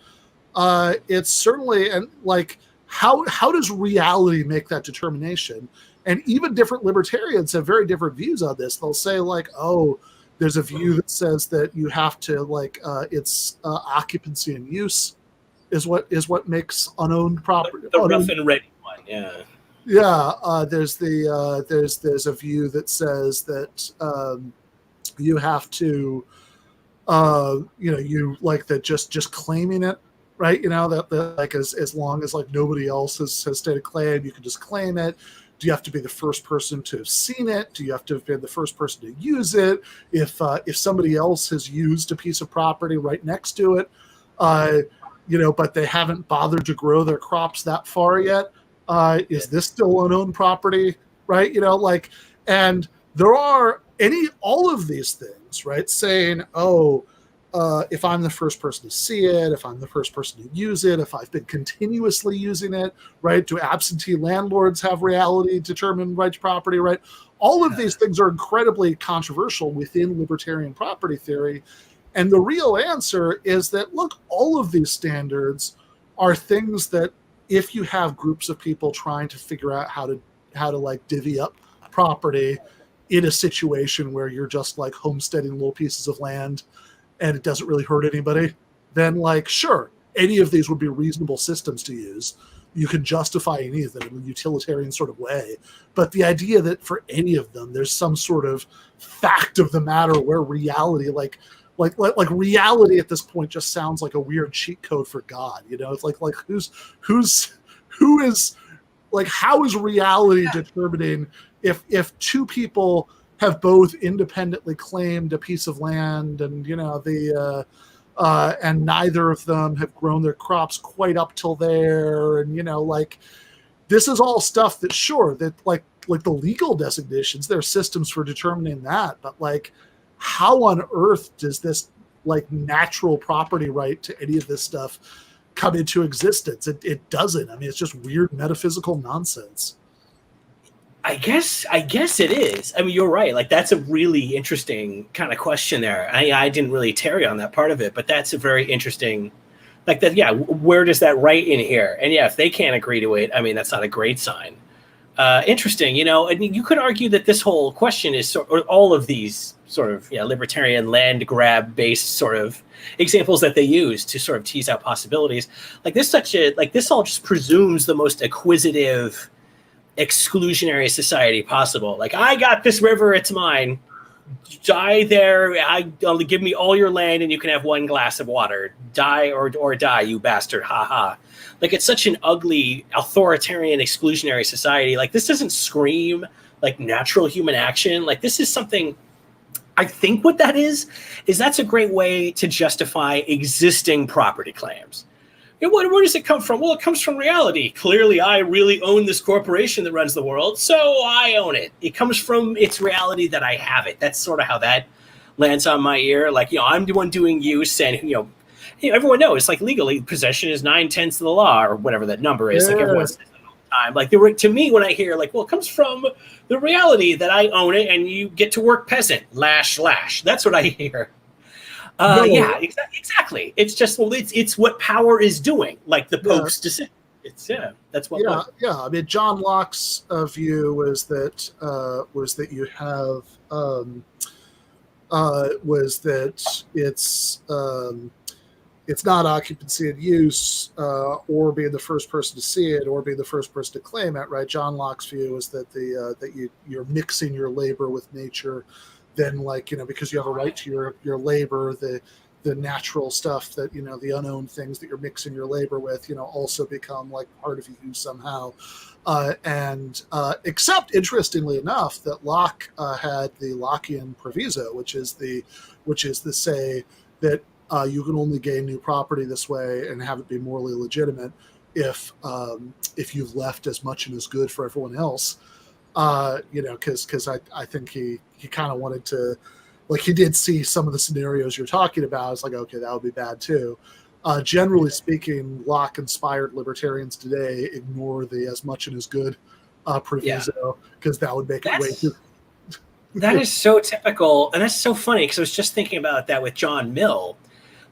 It's certainly, and like, how does reality make that determination? And even different libertarians have very different views on this. They'll say like, oh, there's a view that says that you have to like it's occupancy and use is what makes unowned property. The rough and ready one, yeah. Yeah, there's a view that says that you have to you like that just claiming it, right? That like as long as like nobody else has stated claim, you can just claim it. Do you have to be the first person to have seen it? Do you have to have been the first person to use it? If somebody else has used a piece of property right next to it, but they haven't bothered to grow their crops that far yet, is this still unowned property, right? And there are all of these things, right? Saying, oh, if I'm the first person to see it, if I'm the first person to use it, if I've been continuously using it, right? Do absentee landlords have reality determined right to property, right? All of these things are incredibly controversial within libertarian property theory. And the real answer is that, look, all of these standards are things that if you have groups of people trying to figure out how to like divvy up property in a situation where you're just like homesteading little pieces of land and it doesn't really hurt anybody, then like, sure, any of these would be reasonable systems to use. You can justify any of them in a utilitarian sort of way. But the idea that for any of them, there's some sort of fact of the matter where reality, like reality at this point just sounds like a weird cheat code for God. You know, it's like who is like, how is reality determining if two people have both independently claimed a piece of land and, you know, and neither of them have grown their crops quite up till there. And, you know, like, this is all stuff that, sure, that like the legal designations, there are systems for determining that. But like, how on earth does this like natural property right to any of this stuff come into existence? It doesn't. I mean, it's just weird metaphysical nonsense. I guess it is. I mean, you're right. Like, that's a really interesting kind of question there. I didn't really tarry on that part of it, but that's a very interesting, like that. Yeah. Where does that right in here? And yeah, if they can't agree to it, I mean, that's not a great sign. Interesting. You know, I mean, you could argue that this whole question is or all of these sort of libertarian land grab based sort of examples that they use to sort of tease out possibilities. Like this all just presumes the most acquisitive, exclusionary society possible. Like, I got this river, it's mine. Die there. Only give me all your land, and you can have one glass of water. Die or die, you bastard. Ha ha. Like, it's such an ugly, authoritarian, exclusionary society. Like, this doesn't scream like natural human action. Like, this is something. I think what that is that's a great way to justify existing property claims. Where does it come from? Well, it comes from reality. Clearly, I really own this corporation that runs the world, so I own it. It comes from its reality that I have it. That's sort of how that lands on my ear. Like, I'm the one doing use, and everyone knows, like, legally, possession is 9/10 of the law, or whatever that number is. Yeah. Like, everyone says that all the time. Like, to me, when I hear, like, well, it comes from the reality that I own it, and you get to work peasant. Lash. That's what I hear. No. Yeah, exactly. It's just, well, it's what power is doing, like the Pope's decision. That's what. Yeah. I mean, John Locke's view was that you have was that it's not occupancy and use, or being the first person to see it, or being the first person to claim it. Right. John Locke's view is that you're mixing your labor with nature. Then, like, because you have a right to your labor, the natural stuff that, the unowned things that you're mixing your labor with, also become like part of you somehow. Except, interestingly enough, that Locke had the Lockean proviso, which is the say that you can only gain new property this way and have it be morally legitimate if you've left as much and as good for everyone else. Because I think he kind of wanted to, like, he did see some of the scenarios you're talking about. It's like, okay, that would be bad too. Generally speaking, Locke-inspired libertarians today ignore the as much and as good proviso, because that would make it way too. That is so typical, and that's so funny, because I was just thinking about that with John Mill.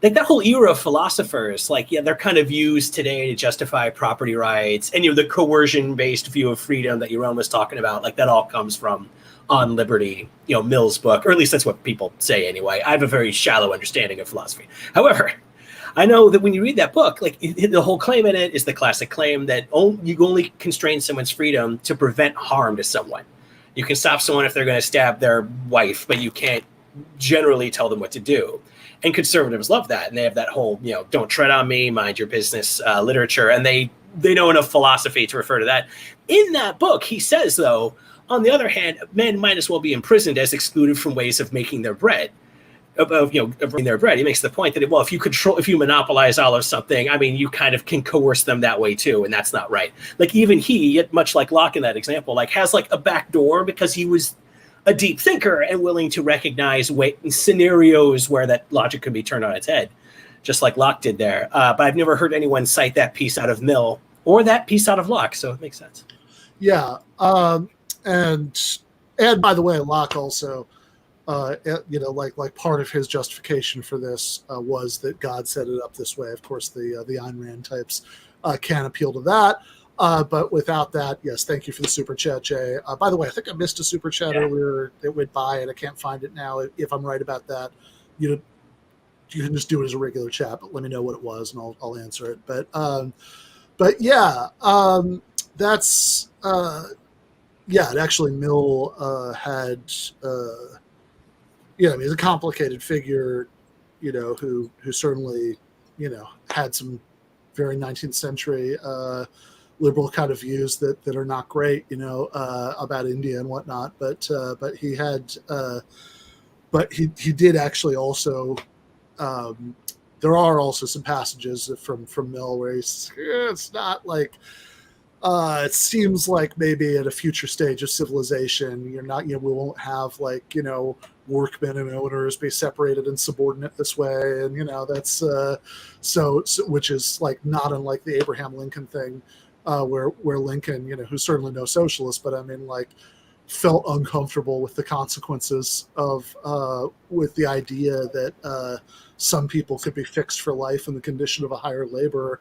Like, that whole era of philosophers, like, they're kind of used today to justify property rights, and the coercion-based view of freedom that Yaron was talking about. Like, that all comes from On Liberty, Mill's book, or at least that's what people say anyway. I have a very shallow understanding of philosophy. However, I know that when you read that book, like, the whole claim in it is the classic claim that you only constrain someone's freedom to prevent harm to someone. You can stop someone if they're going to stab their wife, but you can't generally tell them what to do. And conservatives love that, and they have that whole, don't tread on me, mind your business literature, and they know enough philosophy to refer to that. In that book, he says, though, on the other hand, men might as well be imprisoned as excluded from ways of making their bread. Of making their bread. He makes the point that, well, if you monopolize all of something, I mean, you kind of can coerce them that way too, and that's not right. Like, even he, much like Locke in that example, like, has like a back door because he was a deep thinker and willing to recognize scenarios where that logic could be turned on its head, just like Locke did there. But I've never heard anyone cite that piece out of Mill or that piece out of Locke, so it makes sense. Yeah, and by the way, Locke also, like part of his justification for this was that God set it up this way. Of course, the Ayn Rand types can appeal to that. But without that, yes, thank you for the super chat, Jay. By the way, I think I missed a super chat earlier that went by, and I can't find it now. If I'm right about that, you can just do it as a regular chat, but let me know what it was, and I'll answer it. But yeah, that's actually Mill had I mean, he's a complicated figure, who certainly had some very 19th century liberal kind of views that are not great, about India and whatnot. But he had, but he did actually also. There are also some passages from Mill where it's not like. It seems like maybe at a future stage of civilization, we won't have workmen and owners be separated and subordinate this way, and that's so which is like not unlike the Abraham Lincoln thing, where Lincoln, who's certainly no socialist, but I mean felt uncomfortable with the consequences of with the idea that some people could be fixed for life in the condition of a hired laborer.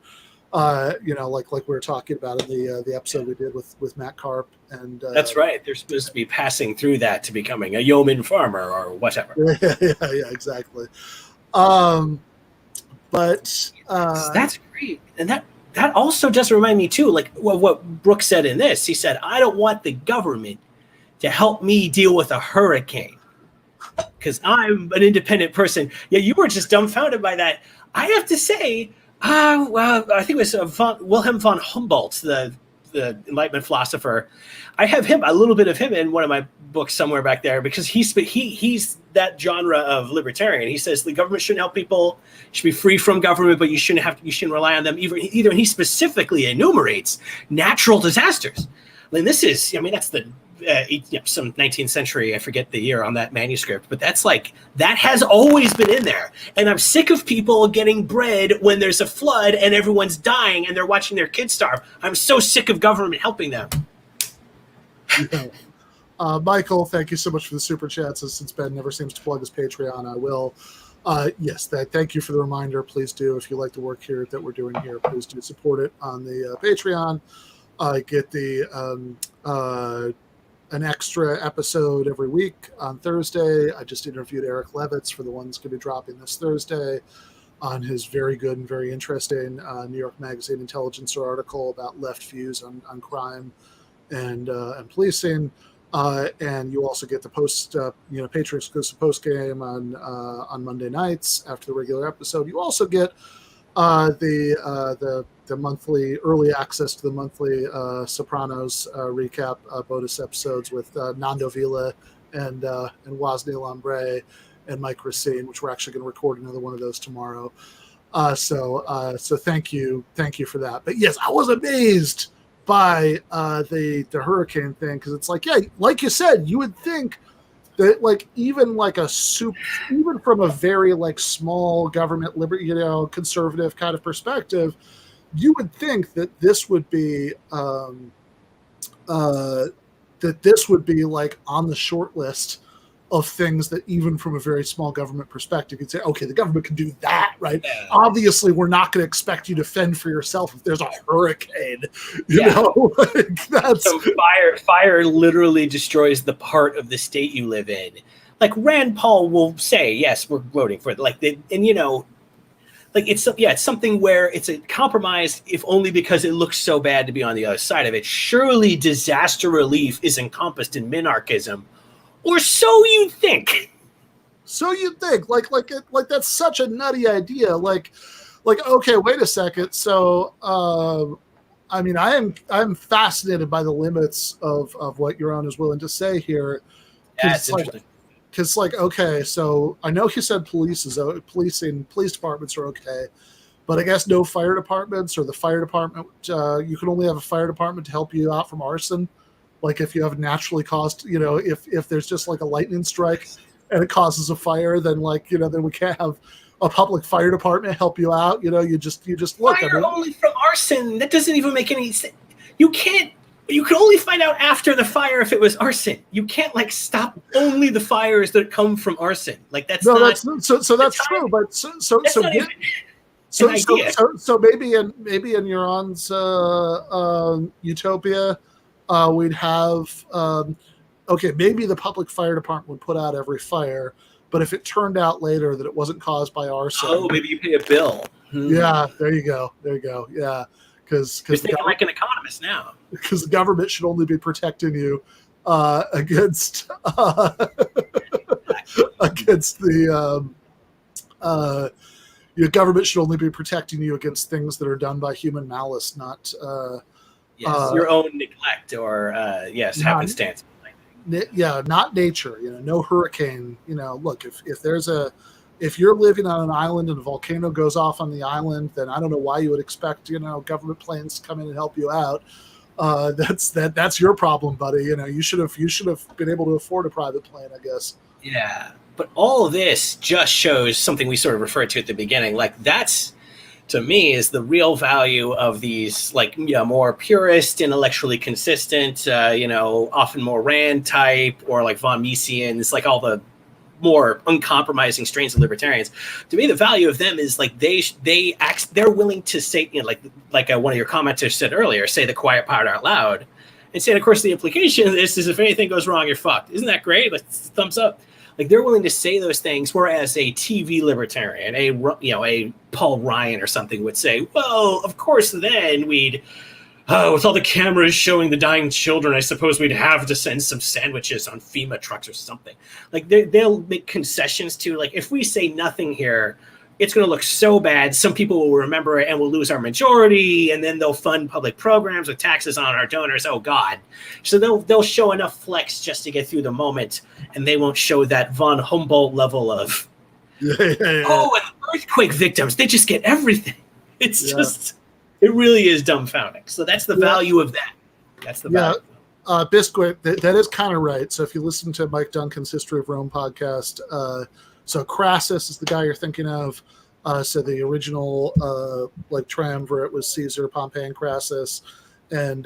Like we were talking about in the episode we did with Matt Karp, and that's right. They're supposed to be passing through that to becoming a yeoman farmer or whatever. Yeah, exactly. But that's great, and that also does remind me too, like what Brook said in this. He said, "I don't want the government to help me deal with a hurricane because I'm an independent person." Yeah, you were just dumbfounded by that. I have to say. Well, I think it was Wilhelm von Humboldt, the Enlightenment philosopher. I have a little bit of him in one of my books somewhere back there because he's that genre of libertarian. He says the government shouldn't help people, should be free from government, but you shouldn't rely on them either. And he specifically enumerates natural disasters. That's some 19th century, I forget the year on that manuscript, but that has always been in there. And I'm sick of people getting bread when there's a flood and everyone's dying and they're watching their kids starve. I'm so sick of government helping them. Michael, thank you so much for the super chats. Since Ben never seems to plug his Patreon, I will. Yes, thank you for the reminder. Please do, if you like the work here that we're doing here, please do support it on the Patreon. Get an extra episode every week on Thursday. I just interviewed Eric Levitz for the one that's going to be dropping this Thursday on his very good and very interesting New York Magazine Intelligencer article about left views on crime and policing. And you also get the Patreon exclusive post game on Monday nights after the regular episode. You also get the monthly early access to the monthly Sopranos recap bonus episodes with Nando Vila and Wozny Lambre and Mike Racine, which we're actually going to record another one of those tomorrow. So thank you for that. But yes, I was amazed by the hurricane thing, because it's like, yeah, like you said, you would think that even from a very small government liberty, conservative kind of perspective, you would think that this would be on the short list of things that even from a very small government perspective, you'd say, okay, the government can do that, right? Yeah. Obviously, we're not going to expect you to fend for yourself if there's a hurricane. You know, that's so fire literally destroys the part of the state you live in. Like Rand Paul will say, yes, we're voting for it. It's something where it's a compromise, if only because it looks so bad to be on the other side of it. Surely disaster relief is encompassed in minarchism. Or so you think. So you think, like that's such a nutty idea. Okay, wait a second. So, I mean, I'm fascinated by the limits of what Yaron is willing to say here. That's interesting. Because, okay, so I know he said police departments are okay, but I guess no fire departments, or the fire department. You can only have a fire department to help you out from arson. Like if you have naturally caused, if there's just like a lightning strike and it causes a fire, then then we can't have a public fire department help you out. You just look. Fire only from arson. That doesn't even make any sense. You can only find out after the fire if it was arson. You can't stop only the fires that come from arson. That's no, not, that's true. But so maybe in Yaron's utopia, we'd have maybe the public fire department would put out every fire, but if it turned out later that it wasn't caused by arson, maybe you pay a bill. Yeah, there you go. Yeah, because like an economist now. Because the government should only be protecting you against against the your government should only be protecting you against things that are done by human malice, not your own neglect or happenstance. Not nature. No hurricane. Look, if you're living on an island and a volcano goes off on the island, then I don't know why you would expect government planes to come in and help you out. That's your problem, buddy. You should have been able to afford a private plane, I guess. Yeah, but all of this just shows something we sort of referred to at the beginning. That's, to me, is the real value of these more purist, intellectually consistent, often more Rand type or von Misesians, all the more uncompromising strains of libertarians. To me, the value of them is they're willing to say, one of your commenters said earlier, say the quiet part out loud, and say, of course, the implication of this is if anything goes wrong, you're fucked. Isn't that great? Thumbs up. They're willing to say those things, whereas a TV libertarian, a Paul Ryan or something would say, well, of course, then we'd, with all the cameras showing the dying children, I suppose we'd have to send some sandwiches on FEMA trucks or something. They'll make concessions to, if we say nothing here, it's going to look so bad. Some people will remember it and we'll lose our majority, and then they'll fund public programs with taxes on our donors. Oh God! So they'll show enough flex just to get through the moment, and they won't show that von Humboldt level of and earthquake victims. They just get everything. It's just, it really is dumbfounding. So that's the value of that. That's the value. Biscuit, that is kind of right. So if you listen to Mike Duncan's History of Rome podcast. So Crassus is the guy you're thinking of. So the original triumvirate was Caesar, Pompey, and Crassus, and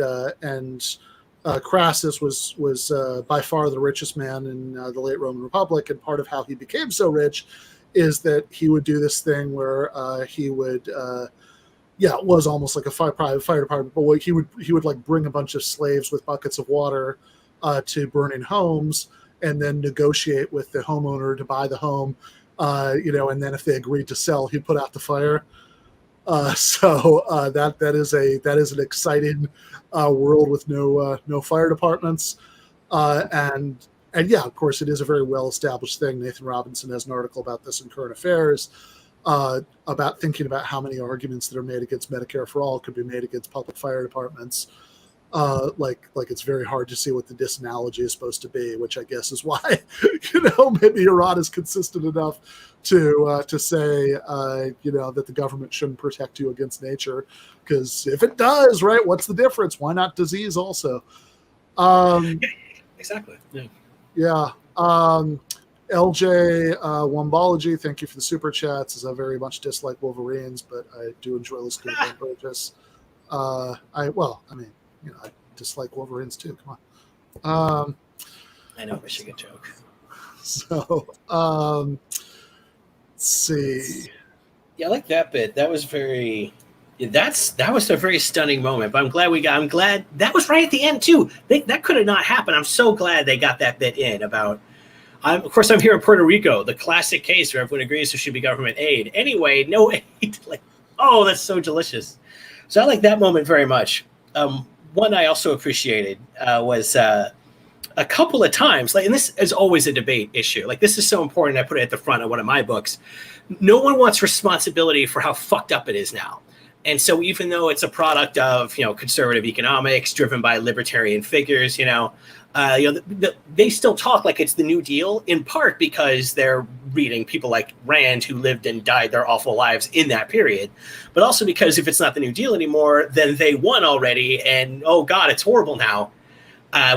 Crassus was by far the richest man in the late Roman Republic. And part of how he became so rich is that he would do this thing where he would, it was almost like a private fire department, but he would bring a bunch of slaves with buckets of water to burning homes, and then negotiate with the homeowner to buy the home, and then if they agreed to sell, he'd put out the fire. That is an exciting world with no fire departments, and of course it is a very well established thing. Nathan Robinson has an article about this in Current Affairs, about thinking about how many arguments that are made against Medicare for All could be made against public fire departments. It's very hard to see what the disanalogy is supposed to be, which I guess is why maybe Yaron is consistent enough to say that the government shouldn't protect you against nature, because if it does, right, what's the difference? Why not disease also? Exactly. LJ Wombology, thank you for the super chats. As I very much dislike Wolverines, but I do enjoy listening to Burgess. I dislike Wolverines too. Come on. I know, Michigan joke. So, let's see. Yeah, I like that bit. That was very. That was a very stunning moment. But I'm glad that was right at the end too. That could have not happened. I'm so glad they got that bit in about. Of course, I'm here in Puerto Rico, the classic case where everyone agrees there should be government aid. Anyway, no aid. That's so delicious. So I like that moment very much. One I also appreciated was a couple of times, and this is always a debate issue. This is so important. I put it at the front of one of my books. No one wants responsibility for how fucked up it is now. And so even though it's a product of, conservative economics driven by libertarian figures, they still talk like it's the New Deal, in part because they're reading people like Rand, who lived and died their awful lives in that period, but also because if it's not the New Deal anymore, then they won already, and oh God, it's horrible now.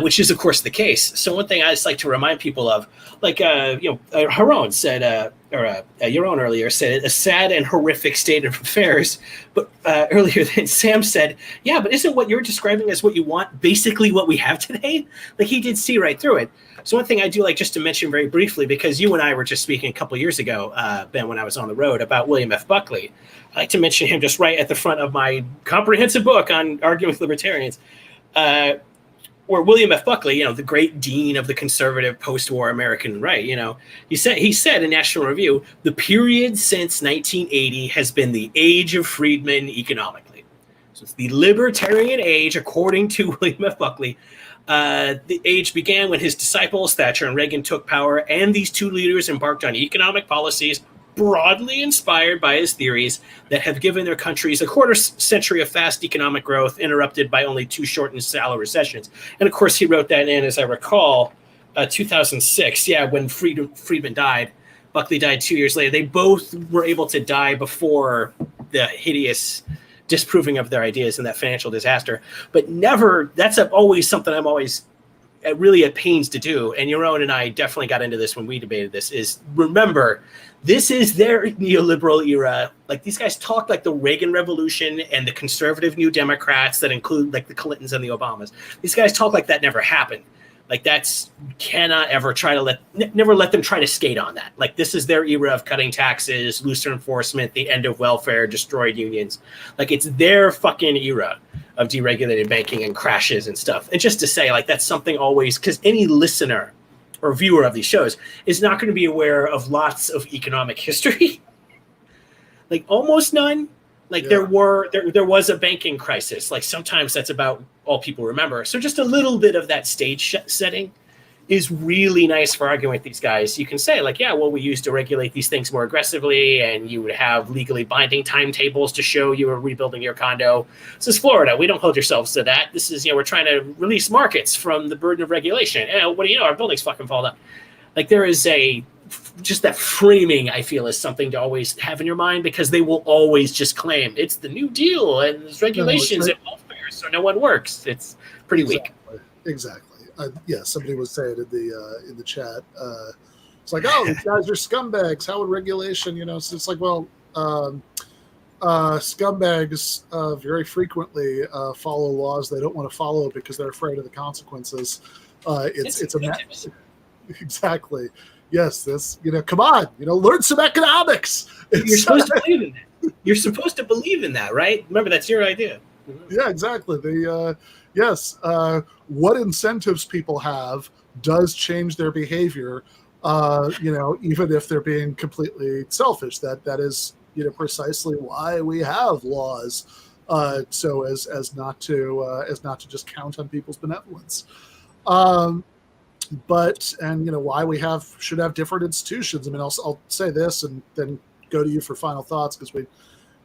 which is, of course, the case. So one thing I just like to remind people of, like, Yaron said, Yaron earlier said, a sad and horrific state of affairs. But earlier then Sam said, yeah, but isn't what you're describing as what you want basically what we have today? Like, he did see right through it. So one thing I do like just to mention very briefly, because you and I were just speaking a couple of years ago, Ben, when I was on the road, about William F. Buckley. I like to mention him just right at the front of my comprehensive book on arguing with libertarians. Or William F. Buckley, the great dean of the conservative post-war American right, he said in National Review, the period since 1980 has been the age of freedmen economically. So it's the libertarian age, according to William F. Buckley. The age began when his disciples, Thatcher and Reagan, took power, and these two leaders embarked on economic policies broadly inspired by his theories that have given their countries a quarter century of fast economic growth, interrupted by only two short and shallow recessions. And of course, he wrote that in, as I recall, 2006. Yeah, when Friedman died. Buckley died 2 years later. They both were able to die before the hideous disproving of their ideas and that financial disaster. But never, that's always something I'm always really at pains to do. And Yaron and I definitely got into this when we debated this, is remember, this is their neoliberal era. Like, these guys talk like the Reagan Revolution and the conservative New Democrats that include like the Clintons and the Obamas. These guys talk like that never happened. Like, that's, cannot ever try to never let them try to skate on that. Like, this is their era of cutting taxes, looser enforcement, the end of welfare, destroyed unions. Like, it's their fucking era of deregulated banking and crashes and stuff. And just to say, like, that's something always, because any listener or viewer of these shows is not going to be aware of lots of economic history. Like, almost none. Like, there was a banking crisis. Like, sometimes that's about all people remember. So just a little bit of that stage setting is really nice for arguing with these guys. You can say, like, yeah, well, we used to regulate these things more aggressively, and you would have legally binding timetables to show you were rebuilding your condo. This is Florida. We don't hold yourselves to that. This is, we're trying to release markets from the burden of regulation. And what do you know? Our buildings fucking fall down. Like, there is just that framing, I feel, is something to always have in your mind, because they will always just claim it's the New Deal and there's regulations and welfare, so no one works. It's pretty weak. Exactly. Somebody was saying in the chat, it's like, oh, these guys are scumbags. How would regulation, So it's like, well, scumbags very frequently follow laws they don't want to follow because they're afraid of the consequences. It's a exactly. Yes, this, come on, learn some economics. You're supposed to believe in that. You're supposed to believe in that, right? Remember, that's your idea. Yeah, exactly. What incentives people have does change their behavior, even if they're being completely selfish. That is, precisely why we have laws, so as not to just count on people's benevolence. But why we should have different institutions. I mean, I'll say this and then go to you for final thoughts, because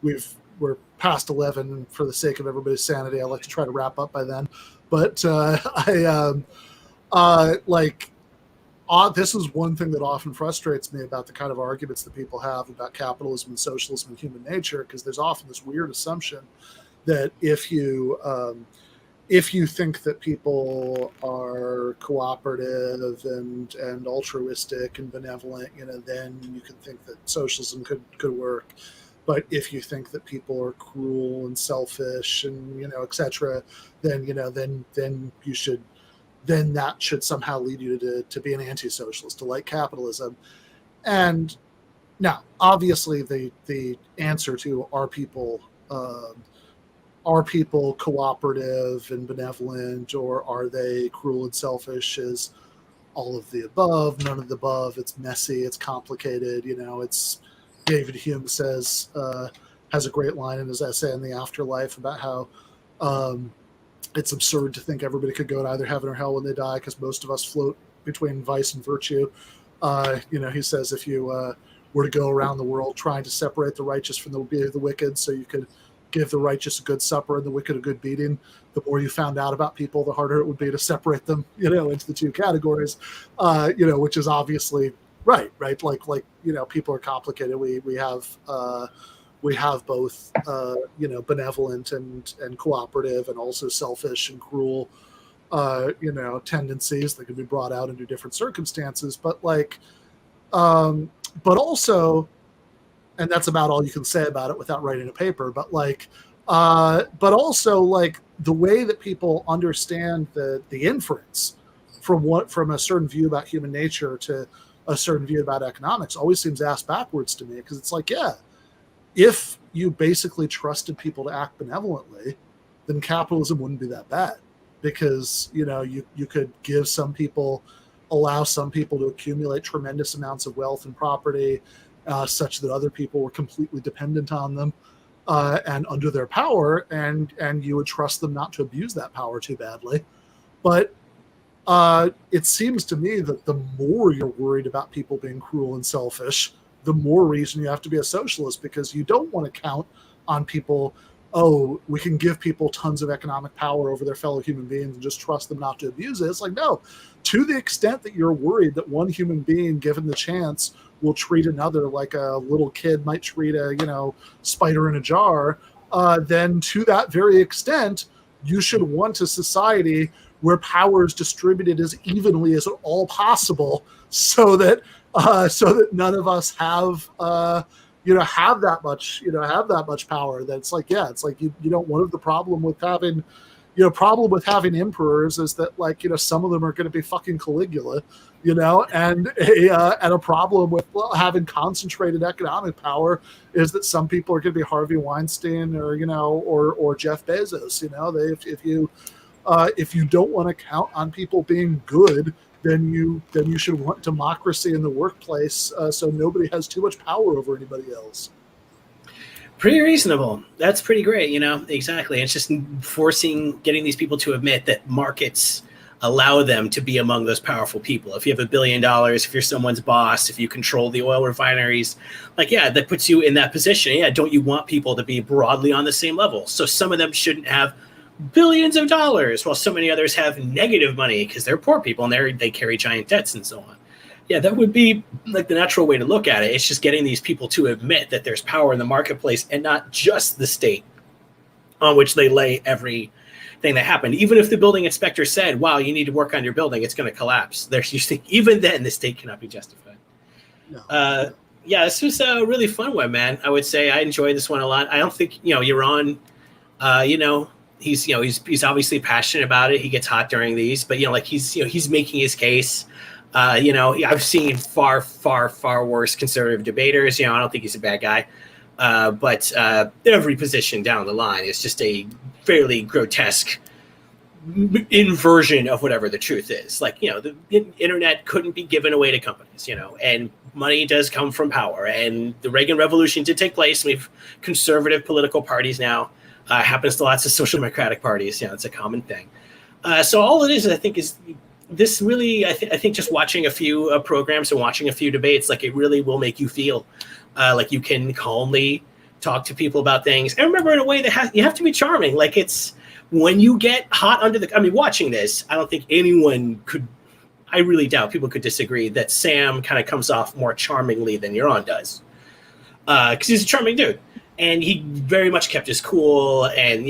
we're past 11, and for the sake of everybody's sanity, I like to try to wrap up by then. But this is one thing that often frustrates me about the kind of arguments that people have about capitalism and socialism and human nature, because there's often this weird assumption that if you think that people are cooperative and altruistic and benevolent, then you can think that socialism could work. But if you think that people are cruel and selfish and et cetera, then that should somehow lead you to be an anti-socialist, to like capitalism. And now, obviously, the answer to are people cooperative and benevolent, or are they cruel and selfish, is all of the above, none of the above. It's messy, it's complicated. It's David Hume has a great line in his essay on the afterlife about how it's absurd to think everybody could go to either heaven or hell when they die, because most of us float between vice and virtue. He says if you were to go around the world trying to separate the righteous from the wicked, so you could give the righteous a good supper and the wicked a good beating, the more you found out about people, the harder it would be to separate them, into the two categories, which is obviously right. Like people are complicated. We have both, benevolent and cooperative, and also selfish and cruel. tendencies that can be brought out under different circumstances. But but also, and that's about all you can say about it without writing a paper. But but also the way that people understand the inference from a certain view about human nature to a certain view about economics always seems ass backwards to me, because it's if you basically trusted people to act benevolently, then capitalism wouldn't be that bad, because you could allow some people to accumulate tremendous amounts of wealth and property, such that other people were completely dependent on them and under their power, and you would trust them not to abuse that power too badly. But it seems to me that the more you're worried about people being cruel and selfish, the more reason you have to be a socialist, because you don't want to count on people, oh, we can give people tons of economic power over their fellow human beings and just trust them not to abuse it. It's no, to the extent that you're worried that one human being, given the chance, will treat another like a little kid might treat a spider in a jar, then to that very extent, you should want a society where power is distributed as evenly as at all possible, so that none of us have have that much power. That's you don't. One of the problem with having emperors is that some of them are going to be fucking Caligula, and a problem with having concentrated economic power is that some people are going to be Harvey Weinstein or Jeff Bezos. If you don't want to count on people being good, then you should want democracy in the workplace, so nobody has too much power over anybody else. Pretty reasonable. That's pretty great. Exactly. It's just getting these people to admit that markets allow them to be among those powerful people. If you have $1 billion, if you're someone's boss, if you control the oil refineries, that puts you in that position. Yeah, don't you want people to be broadly on the same level? So some of them shouldn't have billions of dollars, while so many others have negative money because they're poor people and they carry giant debts and so on. Yeah, that would be the natural way to look at it. It's just getting these people to admit that there's power in the marketplace and not just the state on which they lay everything that happened. Even if the building inspector said, wow, you need to work on your building, it's going to collapse. Even then, the state cannot be justified. No. Yeah, this was a really fun one, man. I would say I enjoyed this one a lot. I don't think, Yaron, he's obviously passionate about it. He gets hot during these, but he's making his case. I've seen far worse conservative debaters. I don't think he's a bad guy. But every position down the line is just a fairly grotesque inversion of whatever the truth is. The internet couldn't be given away to companies, and money does come from power. And the Reagan Revolution did take place. We have conservative political parties now. Happens to lots of social democratic parties. It's a common thing. So all it is, I think, is this really, I think just watching a few programs and watching a few debates, it really will make you feel like you can calmly talk to people about things. And remember, in a way that you have to be charming. It's when you get hot under watching this, I don't think anyone could, I really doubt people could disagree that Sam kind of comes off more charmingly than Yaron does. Because he's a charming dude. And he very much kept his cool, and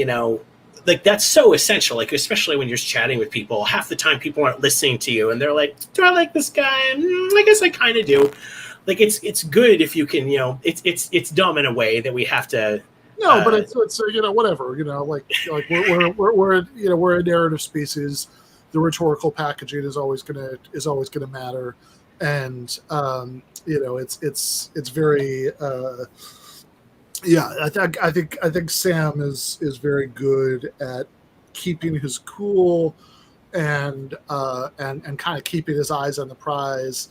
that's so essential. Especially when you're chatting with people, half the time people aren't listening to you, and they're like, "Do I like this guy?" I guess I kind of do. It's good if you can. It's dumb in a way that we have to. No, but it's whatever. We're a narrative species. The rhetorical packaging is always gonna matter, and it's very. I think Sam is very good at keeping his cool and kind of keeping his eyes on the prize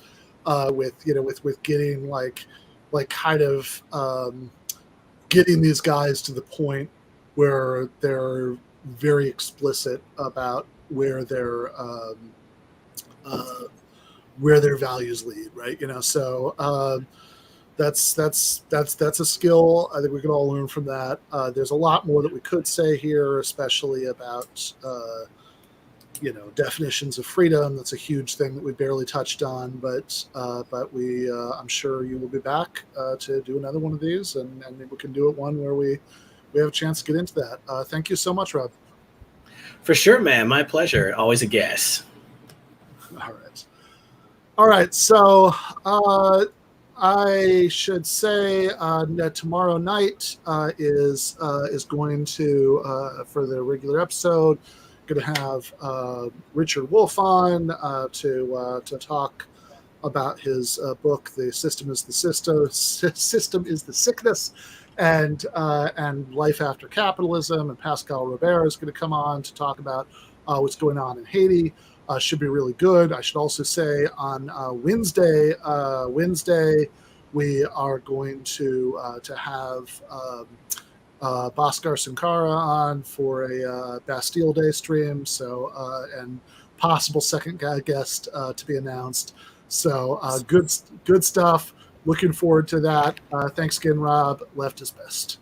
with getting getting these guys to the point where they're very explicit about where their values lead, right? So that's a skill. I think we can all learn from that. There's a lot more that we could say here, especially about definitions of freedom. That's a huge thing that we barely touched on, but we I'm sure you will be back to do another one of these, and maybe we can do it one where we have a chance to get into that. Thank you so much, Rob. For sure, man. My pleasure. Always a guess. All right. So I should say that tomorrow night is going to for the regular episode. Going to have Richard Wolff on to talk about his book, "The System is the System." System is the Sickness. And Life After Capitalism, and Pascal Robert is going to come on to talk about what's going on in Haiti. Should be really good. I should also say on Wednesday we are going to have Bhaskar Sankara on for a Bastille Day stream. So and possible second guest to be announced. So good stuff. Looking forward to that. Thanks again, Rob. Left is best.